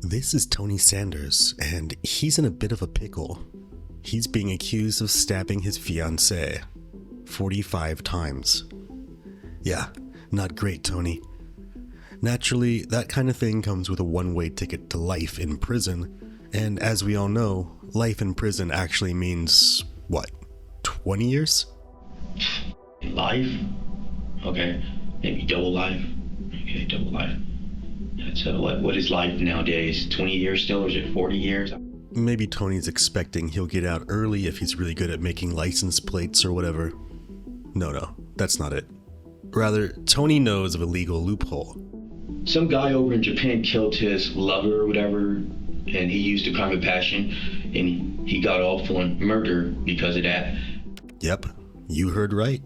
This is Tony Sanders, and he's in a bit of a pickle. He's being accused of stabbing his fiancée 45 times. Yeah, not great, Tony. Naturally, that kind of thing comes with a one-way ticket to life in prison, and as we all know, life in prison actually means, what, 20 years? Life? Okay, maybe double life. Okay, double life. So what is life nowadays? 20 years still, or is it 40 years? Maybe Tony's expecting he'll get out early if he's really good at making license plates or whatever. No, that's not it. Rather, Tony knows of a legal loophole. Some guy over in Japan killed his lover or whatever, and he used a crime of passion, and he got off on murder because of that. Yep, you heard right.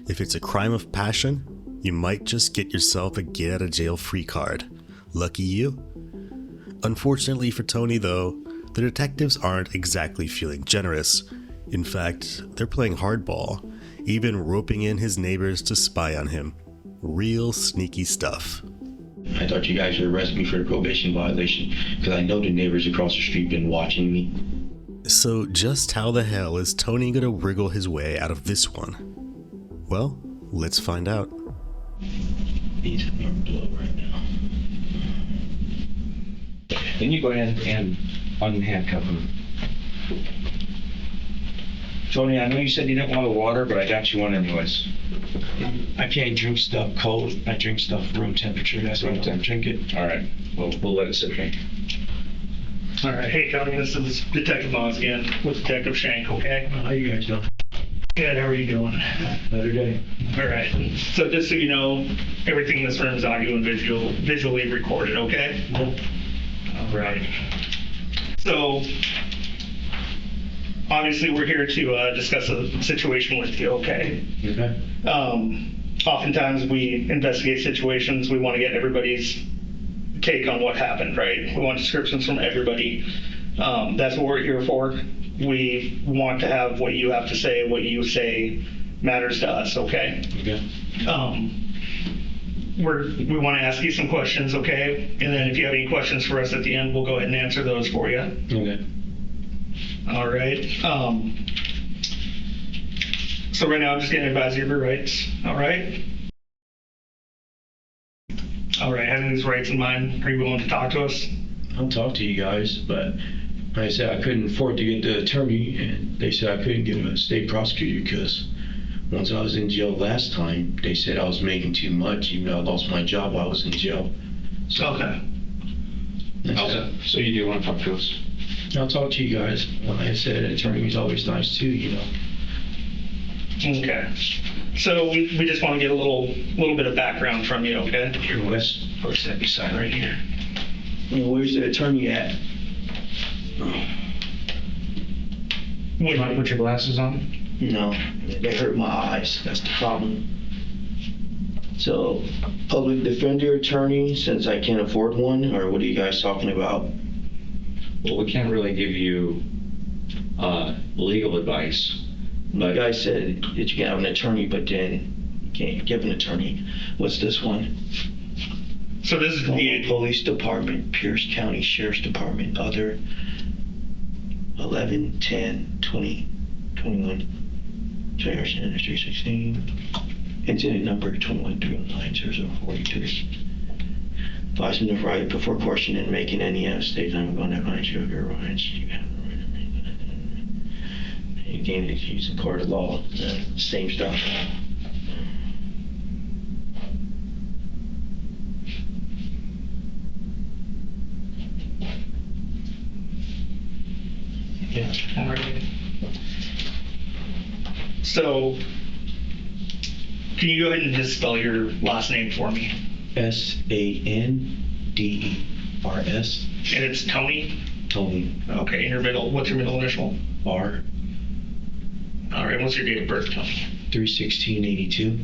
If it's a crime of passion, you might just get yourself a get-out-of-jail-free card. Lucky you. Unfortunately for Tony, though, the detectives aren't exactly feeling generous. In fact, they're playing hardball, even roping in his neighbors to spy on him. Real sneaky stuff. I thought you guys would arrest me for a probation violation, because I know the neighbors across the street been watching me. So just how the hell is Tony gonna wriggle his way out of this one? Well, let's find out. He's in your blow right now. Then you go ahead and unhandcuff him. Tony, I know you said you didn't want the water, but I got you one anyways. I can't drink stuff cold. I drink stuff room temperature. That's why I don't drink it. All right. Well, we'll let it sit there. All right. Hey, Tony, this is Detective Moss again with Detective Shank, okay? How you guys doing? Good, how are you doing? Better day. All right. So just so you know, everything in this room is audio and visually recorded, okay? Nope. All right. So, obviously we're here to discuss a situation with you, okay? Okay. Oftentimes we investigate situations, we want to get everybody's take on what happened, right? We want descriptions from everybody. That's what we're here for. We want to have what you have to say, what you say matters to us, okay? Okay. We want to ask you some questions, okay? And then if you have any questions for us at the end, we'll go ahead and answer those for you. Okay. All right. So right now I'm just getting advisory of your rights, all right? All right, having these rights in mind, are you willing to talk to us? I'll talk to you guys, but like I said, I couldn't afford to get the attorney, and they said I couldn't get a state prosecutor because once I was in jail last time, they said I was making too much. Even though I lost my job while I was in jail. So, Okay. Okay. So you do want to talk to us? I'll talk to you guys. Like I said, an attorney is always nice too, you know. Okay. So we just want to get a little bit of background from you, okay? Here, Wes. Push that beside right here. Where's the attorney at? You want to put your glasses on? No, they hurt my eyes. That's the problem. So, public defender, attorney, since I can't afford one, or what are you guys talking about? Well, we can't really give you legal advice. You guys said that you can have an attorney, but then you can't give an attorney. What's this one? So this is the Police Department, Pierce County Sheriff's Department, other 11, 10, 20, 21, 316, incident number 21-309-0042. Advisement of right before questioning and making any statement I'm going to advise you of your rights. You have the right to make you gain it using court of law. Same stuff. Yeah. All right. So, can you go ahead and just spell your last name for me? Sanders. And it's Tony? Tony. Okay, and what's your middle initial? R. All right, what's your date of birth, Tony? 3/16/82.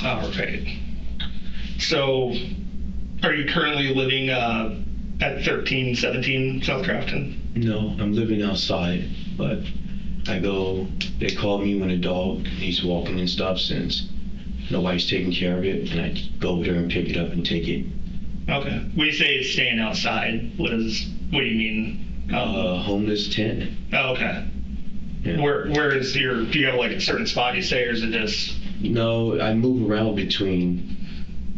All right. So, are you currently living at 1317 South Grafton? No, I'm living outside, but they call me when a dog needs walking and stuff since nobody's taking care of it, and I go over there and pick it up and take it Okay. When you say staying outside, what do you mean? Homeless tent. Oh, okay. Yeah. Where is do you have like a certain spot you stay, or is it just? No, I move around between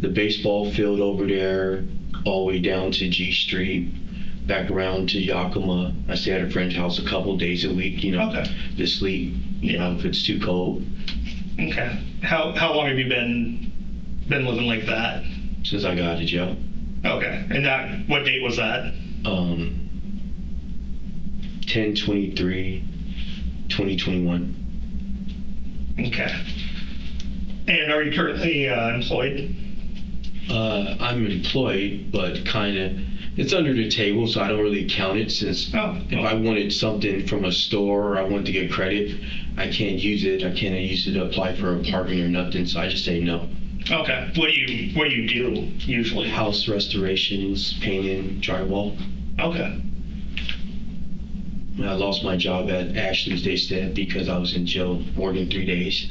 the baseball field over there, all the way down to G Street, back around to Yakima. I stay at a friend's house a couple days a week, Okay. to sleep, if it's too cold. Okay. How long have you been living like that? Since I got out of jail. Okay. And what date was that? 10/23/2021. Okay. And are you currently employed? I'm employed, but kind of, it's under the table, so I don't really count it, since if I wanted something from a store or I wanted to get credit, I can't use it. I can't use it to apply for an apartment or nothing, so I just say no. Okay. What do you do usually? House restorations, painting, drywall. Okay. I lost my job at Ashley's, they said, because I was in jail more than 3 days.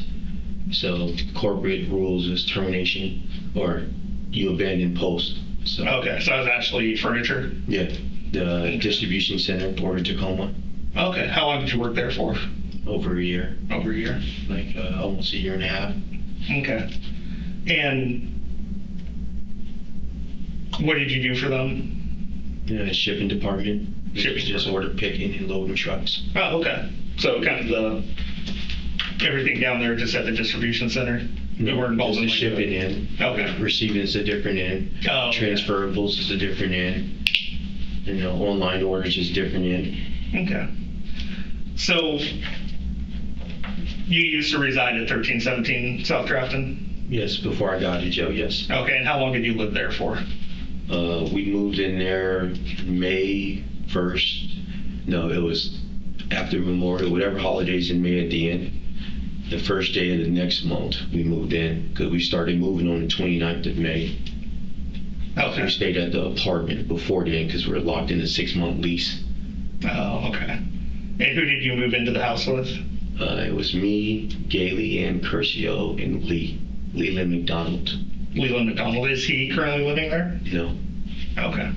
So corporate rules is termination, or you abandon post. So Okay. So it's actually furniture. yeah, the distribution center, Port of Tacoma. Okay. How long did you work there for? Over a year, Over a year. like almost a year and a half. Okay. And what did you do for them? Yeah, shipping department. Shipping Just order picking and loading trucks. Oh, okay. So kind of everything down there just at the distribution center? You weren't involved in Just the shipping in. Okay. Receiving is a different end. Oh, okay. Transferables is a different end. Online orders is different end. Okay. So you used to reside at 1317 South Grafton? Yes, before I got out of jail, yes. Okay, and how long did you live there for? We moved in there May 1st. No, it was after Memorial, whatever holidays in May at the end. The first day of the next month, we moved in, because we started moving on the 29th of May. Okay. We stayed at the apartment before then, because we were locked in a 6-month lease. Oh, okay. And who did you move into the house with? It was me, Gailey, and Curcio, and Leland McDonald. Leland McDonald. Is he currently living there? No. Okay.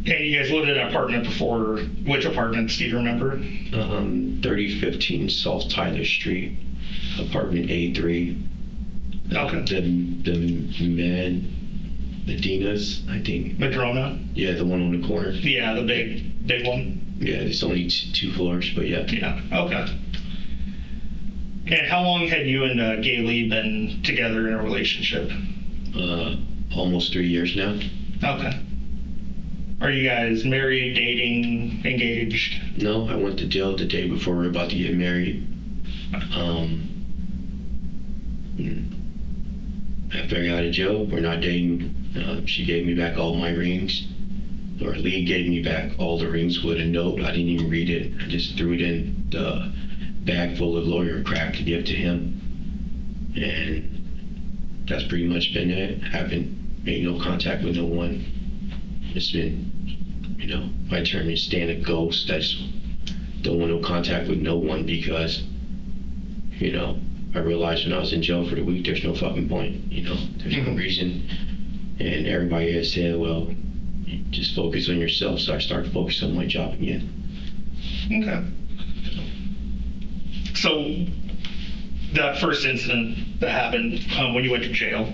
And you guys lived in an apartment before. Which apartments do you remember? 3015 South Tyler Street, apartment A3. Okay. The Medina's, I think. Madrona? Yeah, the one on the corner. Yeah, the big one. Yeah, it's only 2 floors, but yeah. Yeah, okay. And how long had you and Gailey been together in a relationship? Almost 3 years now. Okay. Are you guys married, dating, engaged? No, I went to jail the day before we were about to get married. After I got out of jail, we're not dating. She gave me back all my rings. Or Lee gave me back all the rings with a note. I didn't even read it. I just threw it in the bag full of lawyer crap to give to him. And that's pretty much been it. Haven't made no contact with no one. It's been, my term is staying a ghost. I just don't want no contact with no one because, I realized when I was in jail for the week, there's no fucking point, there's no reason. And everybody has said, well, you just focus on yourself. So I started focusing on my job again. Okay. So that first incident that happened when you went to jail,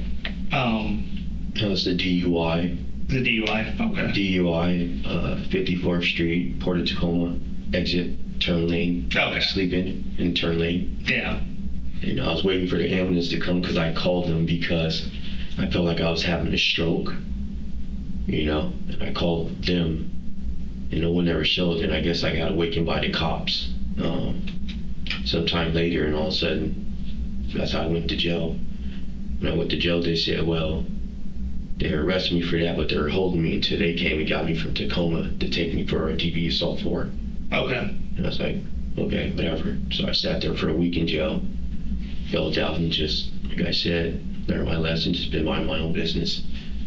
That was the DUI. the DUI, okay. DUI, 54th Street, Port of Tacoma, exit, turn lane. Okay. Sleeping in turn lane. Yeah. And I was waiting for the ambulance to come because I called them because I felt like I was having a stroke. And I called them and no one ever showed. And I guess I got awakened by the cops sometime later, and all of a sudden, that's how I went to jail. When I went to jail, they said, well, they arrested me for that, but they were holding me until they came and got me from Tacoma to take me for a DV assault for it. Okay. And I was like, okay, whatever. So I sat there for a week in jail, filled out, and just, like I said, learned my lesson, just been my own business.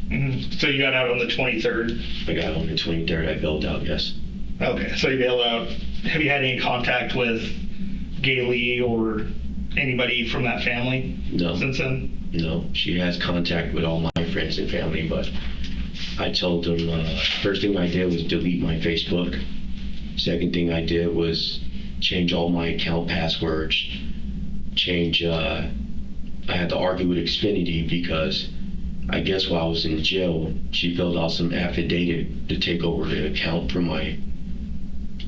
Mm-hmm. So you got out on the 23rd? I got on the 23rd, I bailed out, yes. Okay, so you bailed out. Have you had any contact with Gailey or anybody from that family No. since then? No, she has contact with all my friends and family, but I told them, first thing I did was delete my Facebook. Second thing I did was change all my account passwords. I had to argue with Xfinity because I guess while I was in jail, she filled out some affidavit to take over the account for my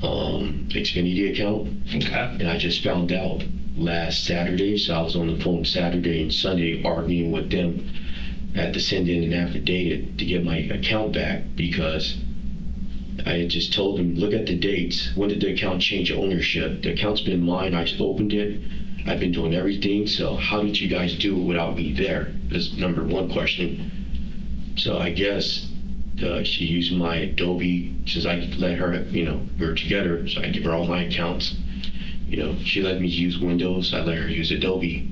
Xfinity account. Okay. And I just found out last Saturday, so I was on the phone Saturday and Sunday arguing with them. I had to send in an affidavit to get my account back because I had just told them, look at the dates. When did the account change ownership? The account's been mine. I opened it. I've been doing everything. So how did you guys do it without me there? That's number one question. So I guess she used my Adobe, since I let her, we were together, so I give her all my accounts. She let me use Windows. I let her use Adobe.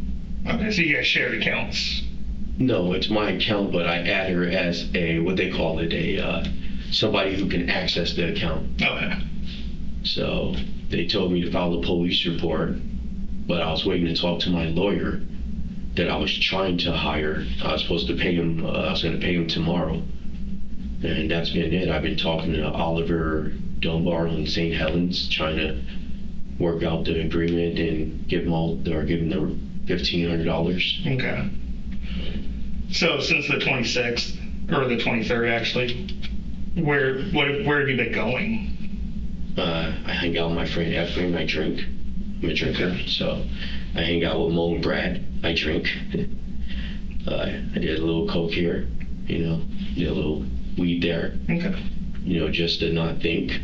Okay, so you guys shared accounts. No, it's my account, but I add her as what they call it, somebody who can access the account. Okay. So they told me to file a police report, but I was waiting to talk to my lawyer that I was trying to hire. I was supposed to pay him, I was going to pay him tomorrow. And that's been it. I've been talking to Oliver Dunbar in St. Helens, trying to work out the agreement and give them the $1,500. Okay. So since the 26th, or the 23rd actually, where have you been going? I hang out with my friend Ephraim. I drink. I'm a drinker, so I hang out with Mo and Brad. I drink. I did a little coke here, did a little weed there. Okay. Just to not think.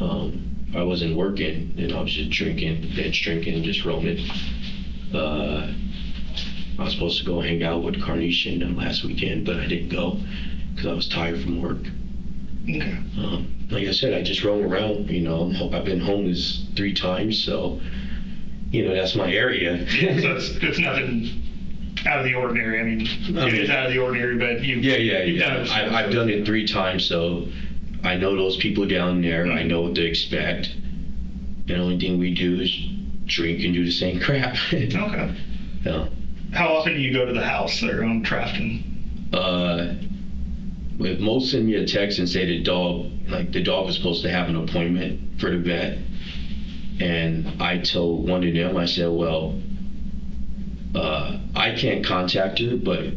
I wasn't working, and I was just drinking, binge drinking, and just roaming. I was supposed to go hang out with Carnation last weekend, but I didn't go because I was tired from work. Okay. Like I said, I just roam around. I've been homeless 3 times, so that's my area. So it's nothing out of the ordinary. I mean, it is out of the ordinary, but you've done it. I've done it 3 times, so I know those people down there. I know what to expect. The only thing we do is drink and do the same crap. Okay. Yeah. How often do you go to the house there on Trafton? With most send me a text and say the dog was supposed to have an appointment for the vet. And I told one of them, I said, well, I can't contact her, but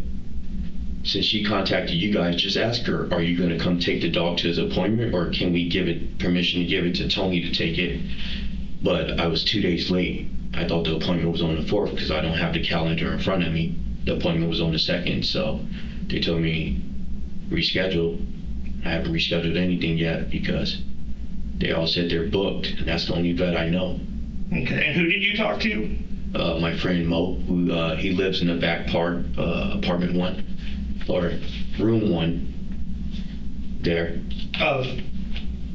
since she contacted you guys, just ask her, are you going to come take the dog to his appointment, or can we give it permission to give it to Tony to take it? But I was 2 days late. I thought the appointment was on the 4th because I don't have the calendar in front of me. The appointment was on the 2nd, so they told me reschedule. I haven't rescheduled anything yet because they all said they're booked, and that's the only vet I know. Okay, and who did you talk to? My friend Mo, who he lives in the back part, apartment 1, or room 1 there. Of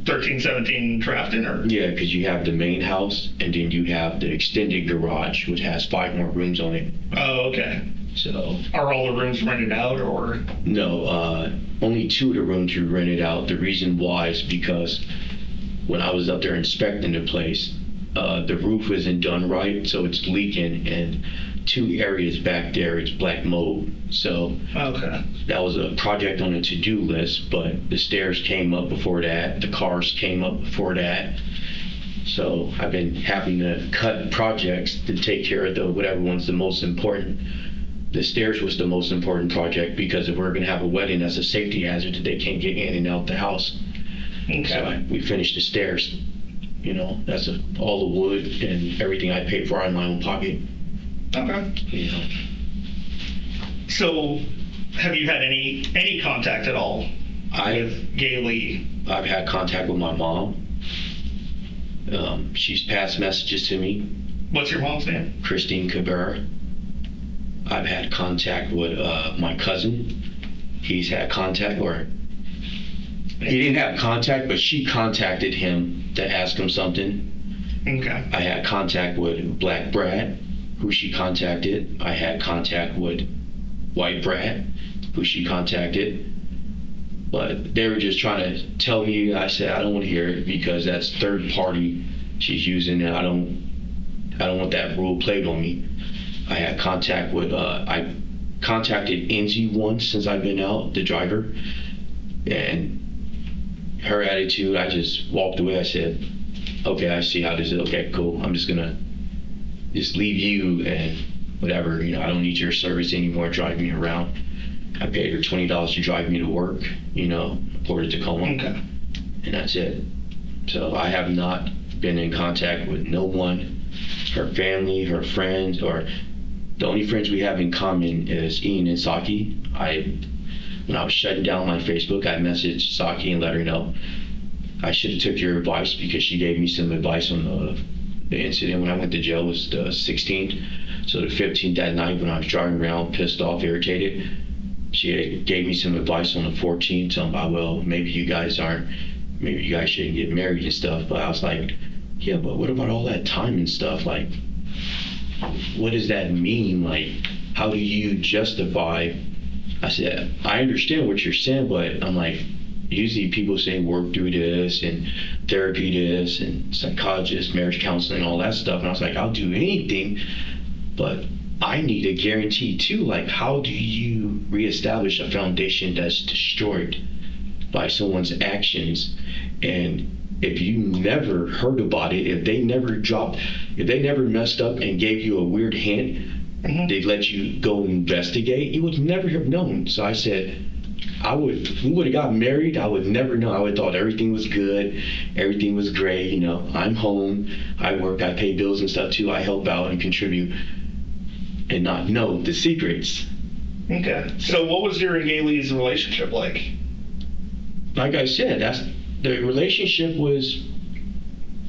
1317 Trafton, or? Yeah, because you have the main house, and then you have the extended garage, which has 5 more rooms on it. Oh, okay. So. Are all the rooms rented out, or? No, only 2 of the rooms were rented out. The reason why is because when I was up there inspecting the place, the roof isn't done right, so it's leaking, and 2 areas back there it's black mold. So okay. That was a project on the to-do list, but the stairs came up before that, the cars came up before that. So I've been having to cut projects to take care of whatever one's the most important. The stairs was the most important project because if we're going to have a wedding, that's a safety hazard that they can't get in and out the house. Okay. So we finished the stairs. That's all the wood and everything I paid for out of my own pocket. Okay. So, have you had any contact at all with Gailey? I've had contact with my mom. She's passed messages to me. What's your mom's name? Christine Cabrera. I've had contact with my cousin. He's had contact, or he didn't have contact, but she contacted him to ask him something. Okay. I had contact with Black Brad, who she contacted. I had contact with White Brad, who she contacted. But they were just trying to tell me. I said I don't want to hear it because that's third party she's using, and I don't want that rule played on me. I had contact with contacted Angie once since I've been out, the driver, and her attitude, I just walked away. I said, okay, I see how this is. Okay, cool. I'm just gonna just leave you and whatever, I don't need your service anymore, drive me around. I paid her $20 to drive me to work, Port of Tacoma. Okay. And that's it. So I have not been in contact with no one, her family, her friends, or the only friends we have in common is Ian and Saki. When I was shutting down my Facebook, I messaged Saki and let her know. I should have took your advice because she gave me some advice on the incident when I went to jail was the 16th. So the 15th that night when I was driving around pissed off, irritated, she gave me some advice on the 14th, telling me, well, maybe you guys shouldn't get married and stuff. But I was like, yeah, but what about all that time and stuff? Like, what does that mean? Like, how do you justify? I said, I understand what you're saying, but I'm like, usually people say work through this and therapy this and psychologist, marriage counseling, all that stuff. And I was like, I'll do anything, but I need a guarantee too. Like, how do you reestablish a foundation that's destroyed by someone's actions? And if you never heard about it, if they never messed up and gave you a weird hint, they let you go investigate, you would never have known. So I said, we would have gotten married, I would never know. I would have thought everything was good, everything was great, I'm home, I work, I pay bills and stuff too, I help out and contribute, and not know the secrets. Okay. So what was your and Gailey's relationship like? Like I said, the relationship was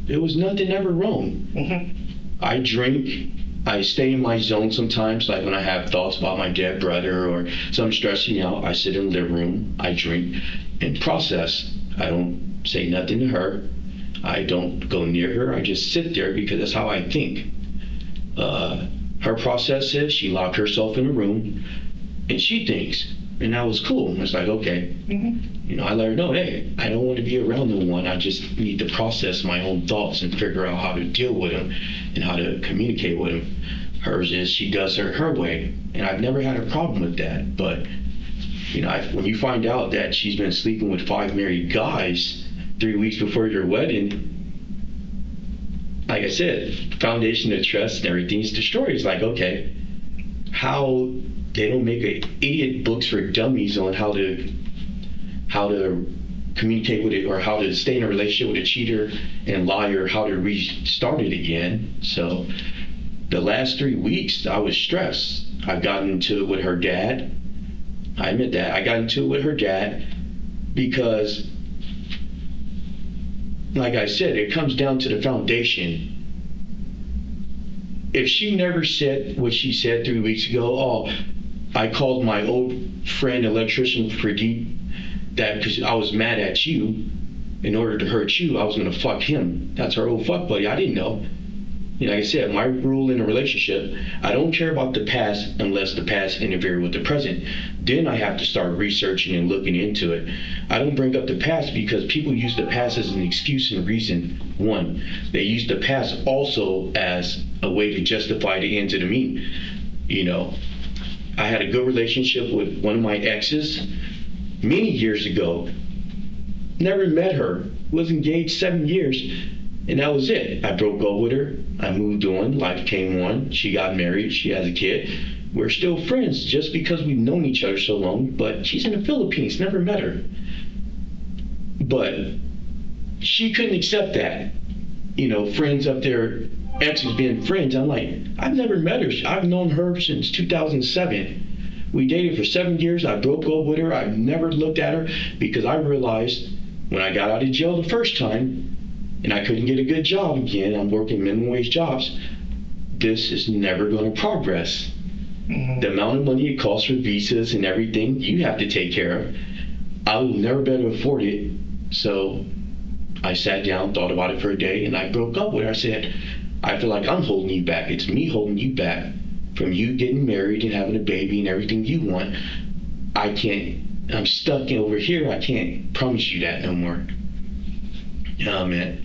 nothing ever wrong. I drink, I stay in my zone sometimes, like when I have thoughts about my dead brother or something stressing me out, I sit in the living room, I drink and process. I don't say nothing to her. I don't go near her. I just sit there because that's how I think. Her process is she locked herself in a room and she thinks, and that was cool. It's like, okay. I let her know, hey, I don't want to be around no one. I just need to process my own thoughts and figure out how to deal with them and how to communicate with them. Hers is she does her way, and I've never had a problem with that. But when you find out that she's been sleeping with 5 married guys 3 weeks before your wedding, like I said, foundation of trust and everything's destroyed. It's like, okay, how they don't make idiot books for dummies on how to communicate with it or how to stay in a relationship with a cheater and liar, how to restart it again. So the last 3 weeks I was stressed. I've gotten into it with her dad. I admit that. I got into it with her dad because, like I said, it comes down to the foundation. If she never said what she said 3 weeks ago, I called my old friend electrician Pradeep that because I was mad at you, in order to hurt you, I was going to fuck him. That's her old fuck buddy. I didn't know. Like I said, my rule in a relationship, I don't care about the past unless the past interferes with the present. Then I have to start researching and looking into it. I don't bring up the past because people use the past as an excuse and reason. One, they use the past also as a way to justify the ends of the mean. I had a good relationship with one of my exes many years ago. Never met her. Was engaged 7 years, and that was it. I broke up with her. I moved on. Life came on. She got married. She has a kid. We're still friends just because we've known each other so long, but she's in the Philippines. Never met her. But she couldn't accept that. Friends up there, exes being friends. I'm like, I've never met her. I've known her since 2007. We dated for 7 years. I broke up with her. I've never looked at her because I realized when I got out of jail the first time and I couldn't get a good job again, I'm working minimum wage jobs, this is never going to progress. The amount of money it costs for visas and everything, you have to take care of. I will never be able to afford it. So I sat down, thought about it for a day, and I broke up with her. I said, I feel like I'm holding you back. It's me holding you back from you getting married and having a baby and everything you want. I'm stuck over here. I can't promise you that no more. Man.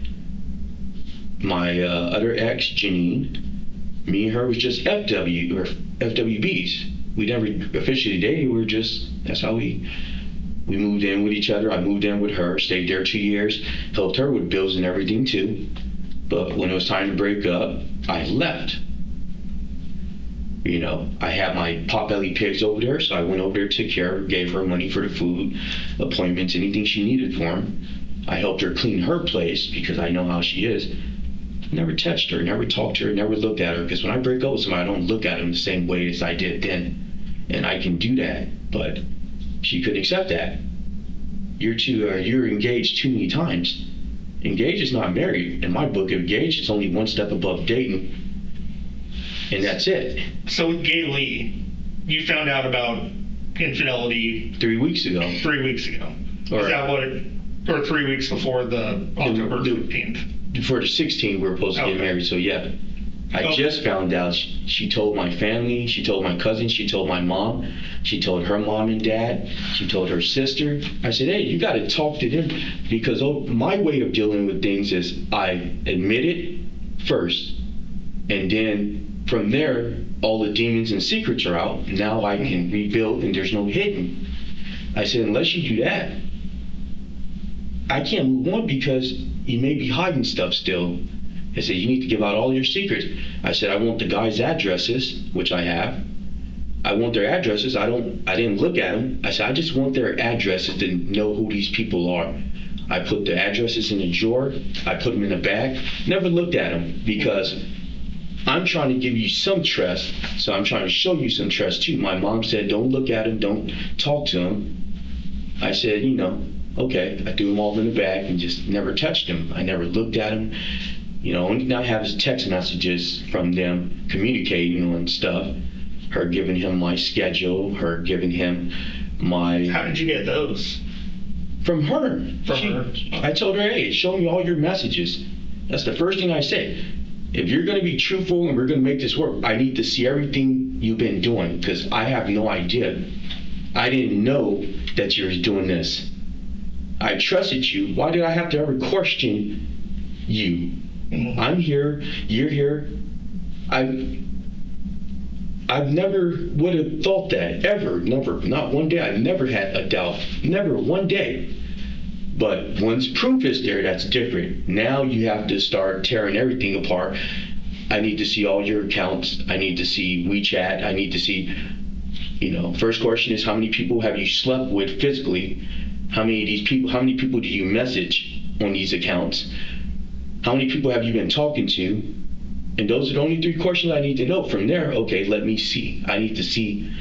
My other ex, Janine, me and her was just FWBs. We never officially dated. We were just, that's how we moved in with each other. I moved in with her, stayed there 2 years, helped her with bills and everything too. But when it was time to break up, I left. You know, I had my potbelly pigs over there, so I went over there, took care of her, gave her money for the food, appointments, anything she needed for him. I helped her clean her place because I know how she is. Never touched her, never talked to her, never looked at her, because when I break up with somebody, I don't look at them the same way as I did then. And I can do that, but she couldn't accept that. You're engaged too many times. Engaged is not married. In my book, engaged is only one step above dating, and that's it. So with Gay Lee, you found out about infidelity 3 weeks ago. 3 weeks ago. Or- Is that what or 3 weeks before the October 15th? For the 16th, we were supposed to get married, so yeah. I just found out she told my family, she told my cousins, she told my mom, she told her mom and dad, she told her sister. I said, hey, you got to talk to them, because my way of dealing with things is I admit it first, and then from there, all the demons and secrets are out. Now I can rebuild, and there's no hidden. I said, unless you do that, I can't move on, because you may be hiding stuff still. I said, you need to give out all your secrets. I said, I want the guys' addresses, which I have. I want their addresses. I didn't look at them. I said, I just want their addresses to know who these people are. I put the addresses in a drawer. I put them in a bag. Never looked at them, because I'm trying to give you some trust. So I'm trying to show you some trust too. My mom said, don't look at them. Don't talk to them. I said, okay. I threw them all in the bag and just never touched them. I never looked at them. Only thing I have is text messages from them communicating on stuff. Her giving him my schedule, her giving him my... How did you get those? From her. From her? I told her, hey, show me all your messages. That's the first thing I say. If you're going to be truthful and we're going to make this work, I need to see everything you've been doing, because I have no idea. I didn't know that you were doing this. I trusted you. Why did I have to ever question you? I'm here, you're here. I've never would have thought that, ever, never, not one day. I've never had a doubt, never one day. But once proof is there, that's different. Now you have to start tearing everything apart. I need to see all your accounts. I need to see WeChat. I need to see, first question is, how many people have you slept with physically? How many people do you message on these accounts? How many people have you been talking to? And those are the only 3 questions I need to know. From there, okay, let me see. I need to see,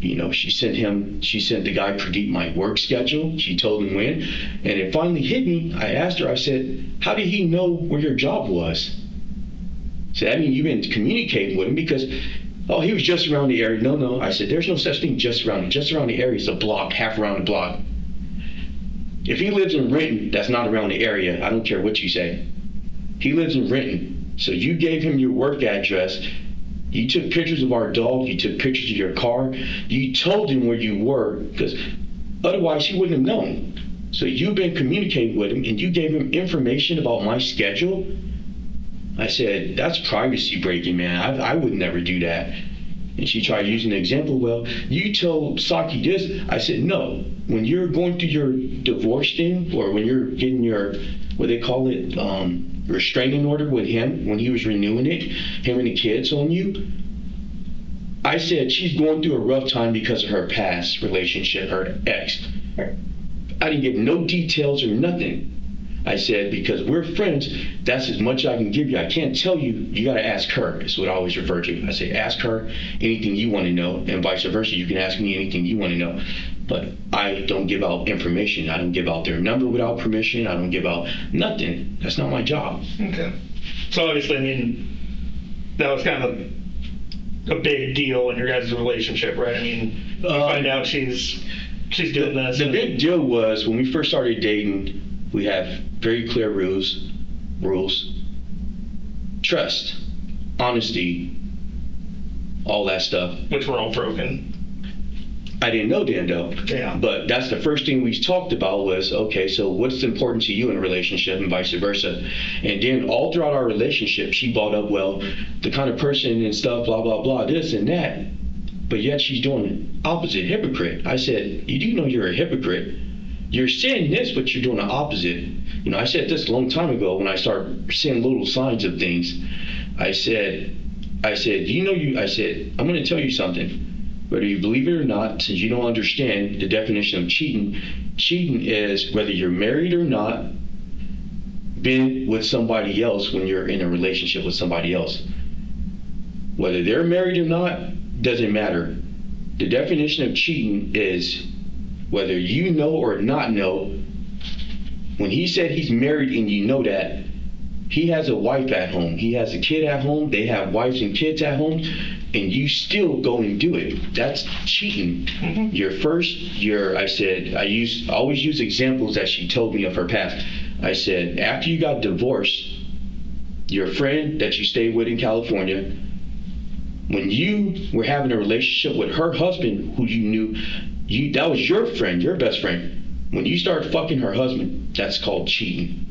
she sent the guy Pradeep my work schedule. She told him when. And it finally hit me. I asked her, I said, how did he know where your job was? So that means you've been communicating with him, because, he was just around the area. No. I said, there's no such thing just around the area is a block, half around the block. If he lives in Renton, that's not around the area. I don't care what you say. He lives in Renton. So you gave him your work address. You took pictures of our dog. You took pictures of your car. You told him where you were, because otherwise he wouldn't have known. So you've been communicating with him, and you gave him information about my schedule. I said, that's privacy breaking, man. I would never do that. And she tried using an example. Well, you told Saki this. I said, no. When you're going through your divorce thing, or when you're getting your, what they call it, restraining order with him, when he was renewing it, him and the kids on you, I said, she's going through a rough time because of her past relationship, her ex. I didn't get no details or nothing. I said, because we're friends, that's as much I can give you. I can't tell you, you got to ask her. That's what I always refer to. I say, ask her anything you want to know, and vice versa. You can ask me anything you want to know. But I don't give out information. I don't give out their number without permission. I don't give out nothing. That's not my job. Okay. So obviously, that was kind of a big deal in your guys' relationship, right? You find out she's doing this. The big deal was when we first started dating, we have very clear rules, trust, honesty, all that stuff. Which were all broken. I didn't know then, though. Yeah. But that's the first thing we talked about was, okay, so what's important to you in a relationship, and vice versa. And then all throughout our relationship, she brought up, well, the kind of person and stuff, blah, blah, blah, this and that. but yet she's doing the opposite. Hypocrite. I said, you do know you're a hypocrite. You're saying this, but you're doing the opposite. You know, I said this a long time ago when I started seeing little signs of things. I said, I said, I'm going to tell you something. Whether you believe it or not, since you don't understand the definition of cheating, cheating is whether you're married or not, been with somebody else when you're in a relationship with somebody else. Whether they're married or not, doesn't matter. The definition of cheating is whether you know or not know. When he said he's married and you know that, he has a wife at home, he has a kid at home, they have wives and kids at home, and you still go and do it. That's cheating. I said, I always use examples that she told me of her past. I said, after you got divorced, your friend that you stayed with in California, when you were having a relationship with her husband, who you knew, that was your friend, your best friend. When you start fucking her husband, that's called cheating.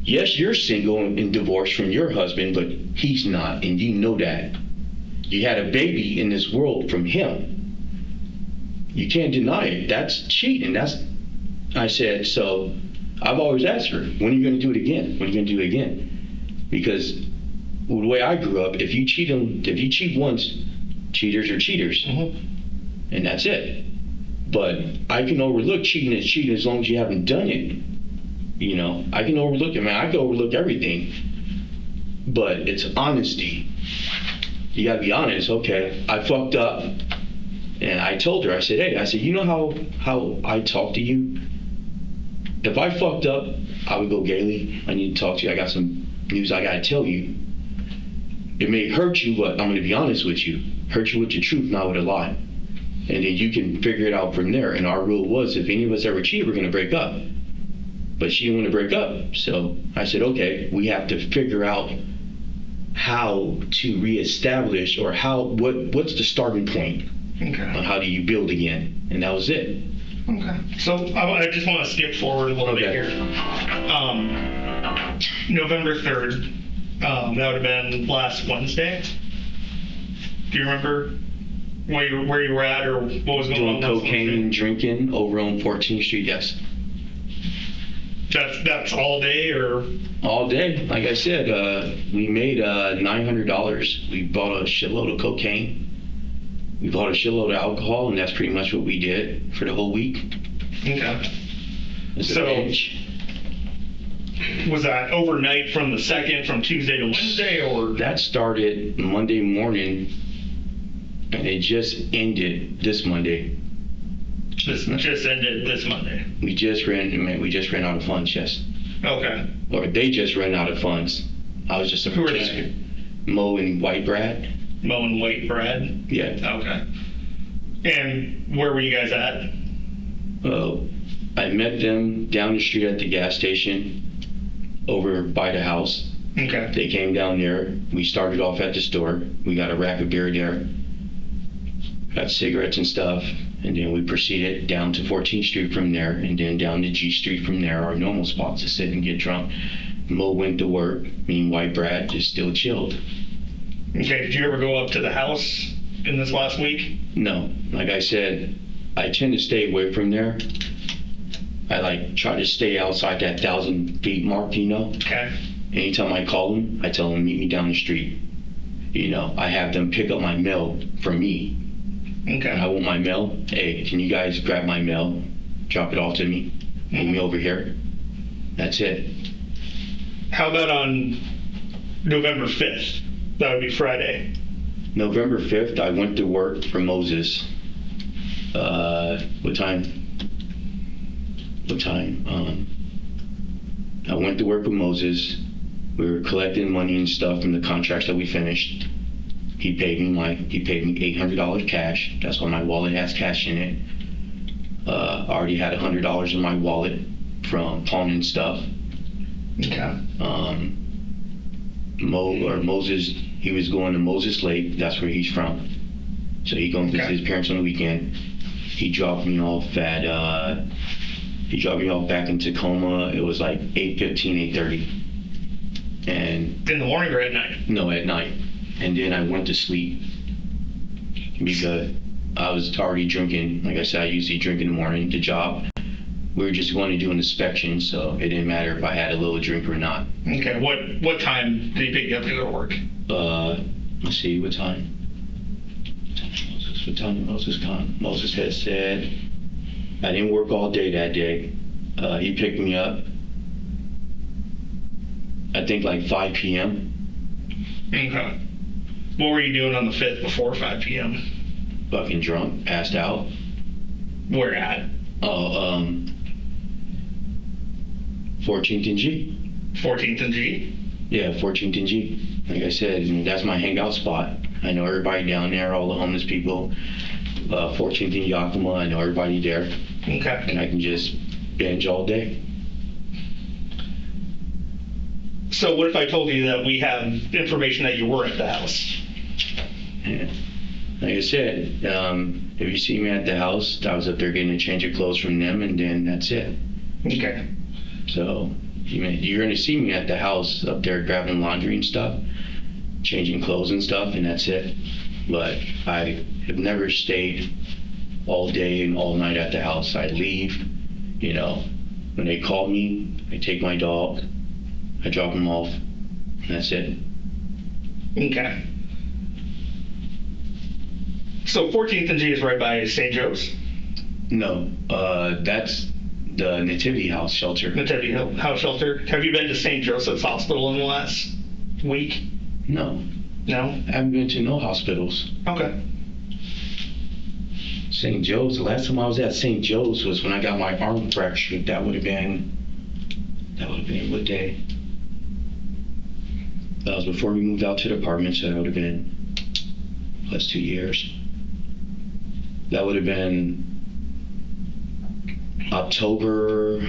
Yes, you're single and divorced from your husband, but he's not, and you know that. You had a baby in this world from him. You can't deny it. That's cheating. I said, so I've always asked her, when are you going to do it again? When are you going to do it again? Because the way I grew up, if you cheat once, cheaters are cheaters. Mm-hmm. And that's it. But I can overlook cheating as cheating as long as you haven't done it. You know, I can overlook it, man. I can overlook everything. But it's honesty. You gotta be honest. Okay, I fucked up. And I told her, I said, hey, you know how I talk to you? If I fucked up, I would go, Gailey, I need to talk to you. I got some news I gotta tell you. It may hurt you, but I'm gonna be honest with you. Hurt you with the truth, not with a lie. And then you can figure it out from there. And our rule was, if any of us ever cheat, we're gonna break up. But she didn't want to break up. So I said, okay, we have to figure out how to reestablish, or what's the starting point on how do you build again. And that was it. Okay. So I just want to skip forward a little bit here. November 3rd, that would have been last Wednesday. Do you remember where you were at or what was going on? Doing cocaine and drinking over on 14th Street, yes. That's all day or? All day. Like I said, we made $900. We bought a shitload of cocaine. We bought a shitload of alcohol, and that's pretty much what we did for the whole week. Okay. So, was that overnight from the 2nd, from Tuesday to Wednesday, or? That started Monday morning, and it just ended this Monday. Just ended this Monday. We just ran out of funds, yes. Okay. Or they just ran out of funds. I was just a participant. Mo and White Brad. Mo and White Brad? Yeah. Okay. And where were you guys at? I met them down the street at the gas station over by the house. Okay. They came down there. We started off at the store. We got a rack of beer there. Got cigarettes and stuff. And then we proceeded down to 14th Street from there, and then down to G Street from there, our normal spots to sit and get drunk. Mo went to work. Me and White Brad just still chilled. Okay, did you ever go up to the house in this last week? No. Like I said, I tend to stay away from there. I try to stay outside that 1,000 feet mark, you know? Okay. Anytime I call them, I tell them meet me down the street. You know, I have them pick up my mail for me. Okay. I want my mail. Hey, can you guys grab my mail, drop it off to me, meet me over here? That's it. How about on November 5th? That would be Friday. November 5th, I went to work for Moses. What time? I went to work with Moses. We were collecting money and stuff from the contracts that we finished. He paid me $800 cash. That's why my wallet has cash in it. I already had $100 in my wallet from pawning stuff. Okay. Moses, he was going to Moses Lake. That's where he's from. So he going to visit his parents on the weekend. He dropped me off back in Tacoma. It was like 8:15, 8:30. And in the morning or at night? No, at night. And then I went to sleep because I was already drinking. Like I said, I usually drink in the morning, the job. We were just going to do an inspection, so it didn't matter if I had a little drink or not. Okay, what time did he pick you up to go to work? Let's see, what time? What time did Moses come? Moses had said, I didn't work all day that day. He picked me up, I think like 5 p.m. Okay. What were you doing on the 5th before 5 p.m.? Fucking drunk, passed out. Where at? 14th and G. 14th and G? Yeah, 14th and G. Like I said, that's my hangout spot. I know everybody down there, all the homeless people. 14th and Yakima, I know everybody there. Okay. And I can just binge all day. So what if I told you that we have information that you were at the house? Yeah. Like I said, if you see me at the house, I was up there getting a change of clothes from them, and then that's it. Okay. So you're going to see me at the house up there grabbing laundry and stuff, changing clothes and stuff, and that's it. But I have never stayed all day and all night at the house. I leave, when they call me, I take my dog, I drop him off, and that's it. Okay. So 14th and G is right by St. Joe's? No, that's the Nativity House shelter. Nativity House Shelter. Have you been to St. Joseph's Hospital in the last week? No, No? I haven't been to no hospitals. Okay. St. Joe's, the last time I was at St. Joe's was when I got my arm fractured. That would have been what day? That was before we moved out to the apartment, so that would have been plus 2 years. That would have been October,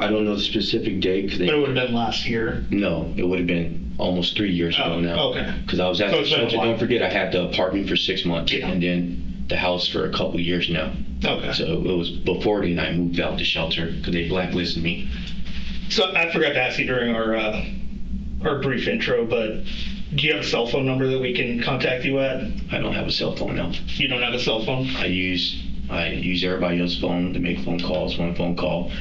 I don't know the specific date. But it would have been last year. No, it would have been almost 3 years ago now. Okay. Because I was at So the it's been a shelter. while. Don't forget, I had the apartment for 6 months, Yeah. and then the house for a couple years now. Okay. So it was before then I moved out the shelter because they blacklisted me. So I forgot to ask you during our brief intro, but do you have a cell phone number that we can contact you at? I don't have a cell phone now. You don't have a cell phone? I use everybody else's phone to make phone calls, one phone call.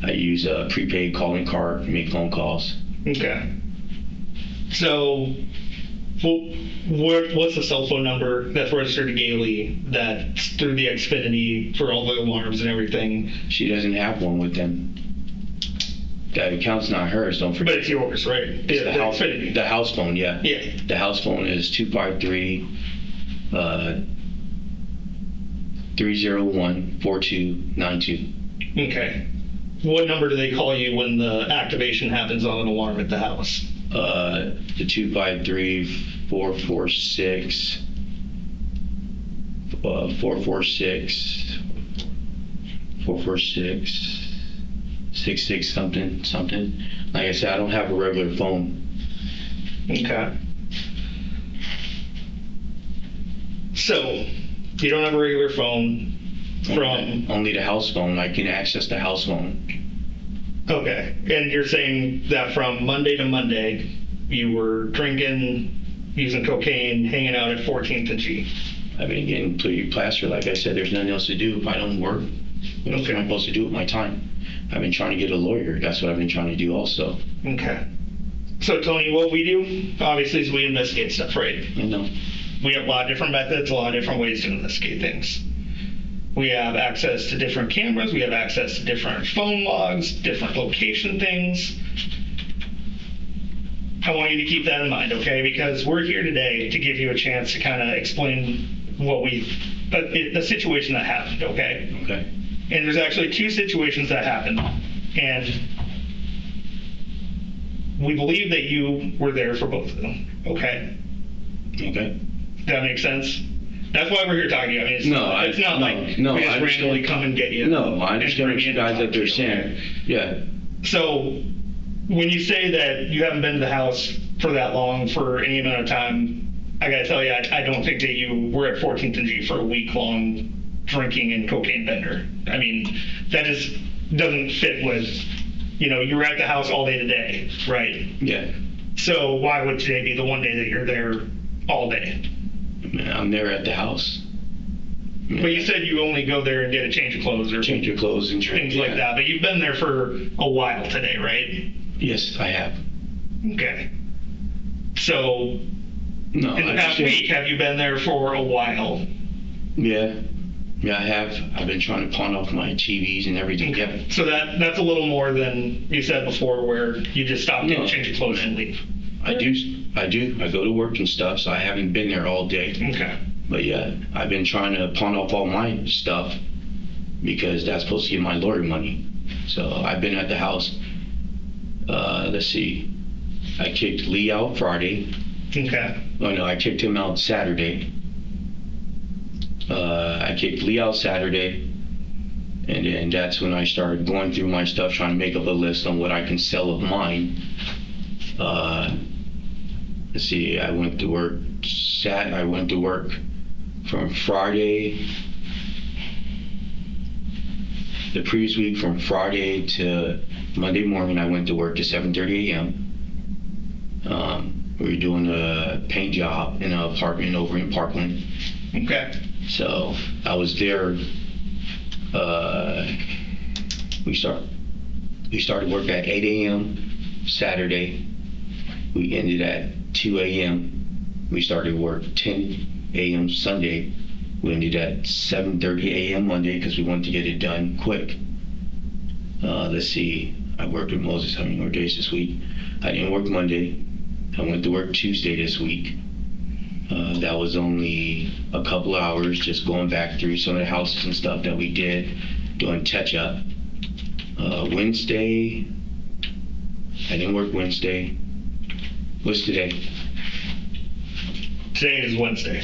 I use a prepaid calling card to make phone calls. Okay. So, what's the cell phone number that's registered to Gailey that's through the Xfinity for all the alarms and everything? She doesn't have one with them. That account's not hers, don't But forget. it's yours, right? It's the house, Xfinity. the house phone, yeah. Yeah. The house phone is 253 301 4292. Okay. What number do they call you when the activation happens on an alarm at the house? The 253 446 446 446 66 something. Like I said, I don't have a regular phone. Okay. So, you don't have a regular phone from... Only the house phone. I can access the house phone. Okay. And you're saying that from Monday to Monday, you were drinking, using cocaine, hanging out at 14th and G. I've been getting pretty plastered. Like I said, there's nothing else to do if I don't work. What else am I supposed to do with my time? I've been trying to get a lawyer. That's what I've been trying to do also. Okay. So, Tony, what we do, obviously, is we investigate stuff, right? We have a lot of different methods, a lot of different ways to investigate things. We have access to different cameras. We have access to different phone logs, different location things. I want you to keep that in mind, okay? Because we're here today to give you a chance to kind of explain the situation that happened, okay? Okay. And there's actually two situations that happened. And we believe that you were there for both of them, okay? Okay. Does that make sense? That's why we're here talking to you. I mean, it's No, not like we I just understand. randomly come and get you. No, I and understand bring what you in and guys talk that to they're you, saying. okay? Yeah. So when you say that you haven't been to the house for that long, for any amount of time, I gotta tell you, I don't think that you were at 14th and G for a week-long drinking and cocaine bender. I mean, that just doesn't fit with, you were at the house all day today, right? Yeah. So why would today be the one day that you're there all day? I'm there at the house. But you said you only go there and get a change of clothes or Change your clothes and drink. things like that. But you've been there for a while today, right? Yes, I have. Okay. So No, in the I past understand. week, have you been there for a while? Yeah, I have. I've been trying to pawn off my TVs and everything. Yeah. So that's a little more than you said before, where you just stop, get No. change your clothes and leave. I do. I go to work and stuff, so I haven't been there all day. Okay. But yeah, I've been trying to pawn off all my stuff because that's supposed to get my lawyer money. So I've been at the house. Let's see. I kicked Lee out Friday. Okay. Oh no, I kicked him out Saturday. I kicked Lee out Saturday. And then that's when I started going through my stuff, trying to make up a list on what I can sell of mine. Let's see, I went to work from Friday, the previous week, from Friday to Monday morning. I went to work at 7:30 a.m. We were doing a paint job in an apartment over in Parkland. Okay. So I was there. We started work at 8 a.m. Saturday. We ended at 2 a.m. We started work 10 a.m. Sunday. We ended at 7:30 a.m. Monday because we wanted to get it done quick. Let's see. I worked with Moses how many more days this week? I didn't work Monday. I went to work Tuesday this week. That was only a couple hours, just going back through some of the houses and stuff that we did, doing touch-up. Wednesday, I didn't work Wednesday. What's today? Today is Wednesday.